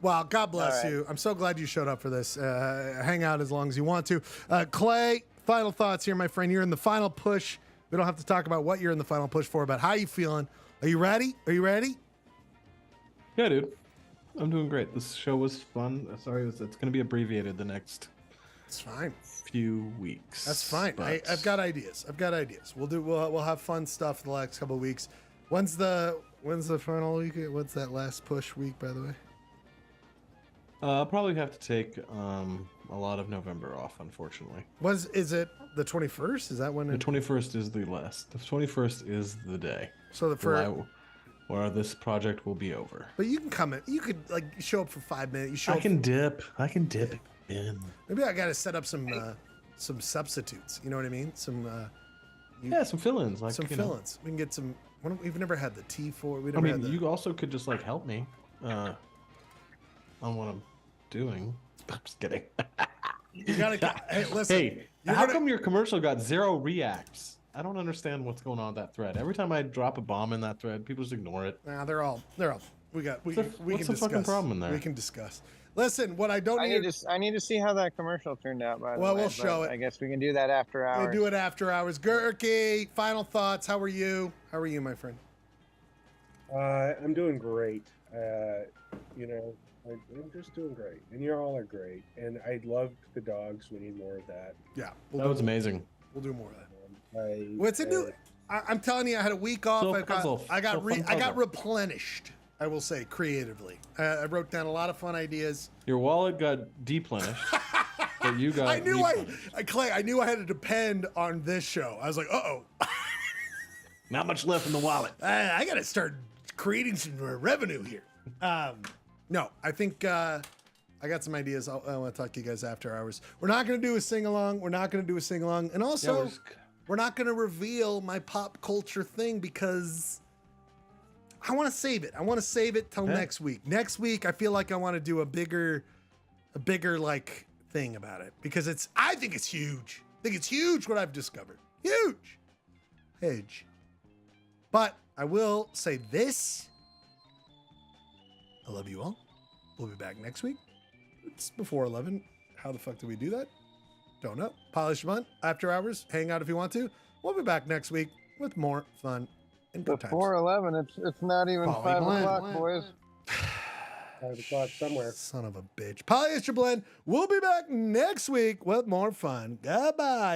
Well, God bless you. I'm so glad you showed up for this. Hang out as long as you want to. Clay, final thoughts here, my friend. You're in the final push. We don't have to talk about what you're in the final push for, but how you feeling? Are you ready? Yeah, dude. I'm doing great. This show was fun. Sorry, it's going to be abbreviated the next. It's fine. Few weeks. That's fine. But I've got ideas. We'll have fun stuff the next couple of weeks. When's the final week? What's that last push week, by the way? I'll probably have to take a lot of November off, unfortunately. Is it the 21st? Is that when the 21st is the last? The 21st is the day. So where this project will be over. But you can come in. You could show up for 5 minutes. I can dip in. Maybe I got to set up some substitutes. You know what I mean? Some fill-ins. Some fill-ins. We can get some. We've never had the T4. You also could just help me on what I'm doing. I'm just kidding. You gotta. Hey, listen. Hey, how come your commercial got 0 reacts? I don't understand what's going on with that thread. Every time I drop a bomb in that thread, people just ignore it. Nah, they're all. We can what's the discuss. fucking problem in there? We can discuss. Listen, what I don't need. I need to see how that commercial turned out. By the way, we'll show it. I guess we can do that after hours. We'll do it after hours. Gurky, final thoughts. How are you? How are you, my friend? I'm doing great. I'm just doing great, and you all are great. And I love the dogs. We need more of that. Yeah, That was amazing. We'll do more of that. I, What's it do? I'm telling you, I had a week off. So I got puzzle. replenished. I will say creatively. I wrote down a lot of fun ideas. Your wallet got deplenished, but you got. Clay, I knew I had to depend on this show. I was like, Not much left in the wallet. I got to start creating some revenue here. No, I think I got some ideas. I want to talk to you guys after hours. We're not going to do a sing along. And also, we're not going to reveal my pop culture thing because I want to save it. I want to save it till next week. Next week, I feel like I want to do a bigger like thing about it because I think it's huge. I think it's huge what I've discovered. Huge. But I will say this. I love you all. We'll be back next week. It's before 11. How the fuck do we do that? Don't know. Polish Month, after hours, hang out if you want to. We'll be back next week with more fun and good times. Before 11, it's not even 5 o'clock, boys. 5 o'clock somewhere. Son of a bitch. Polyester Blend. We'll be back next week with more fun. Goodbye.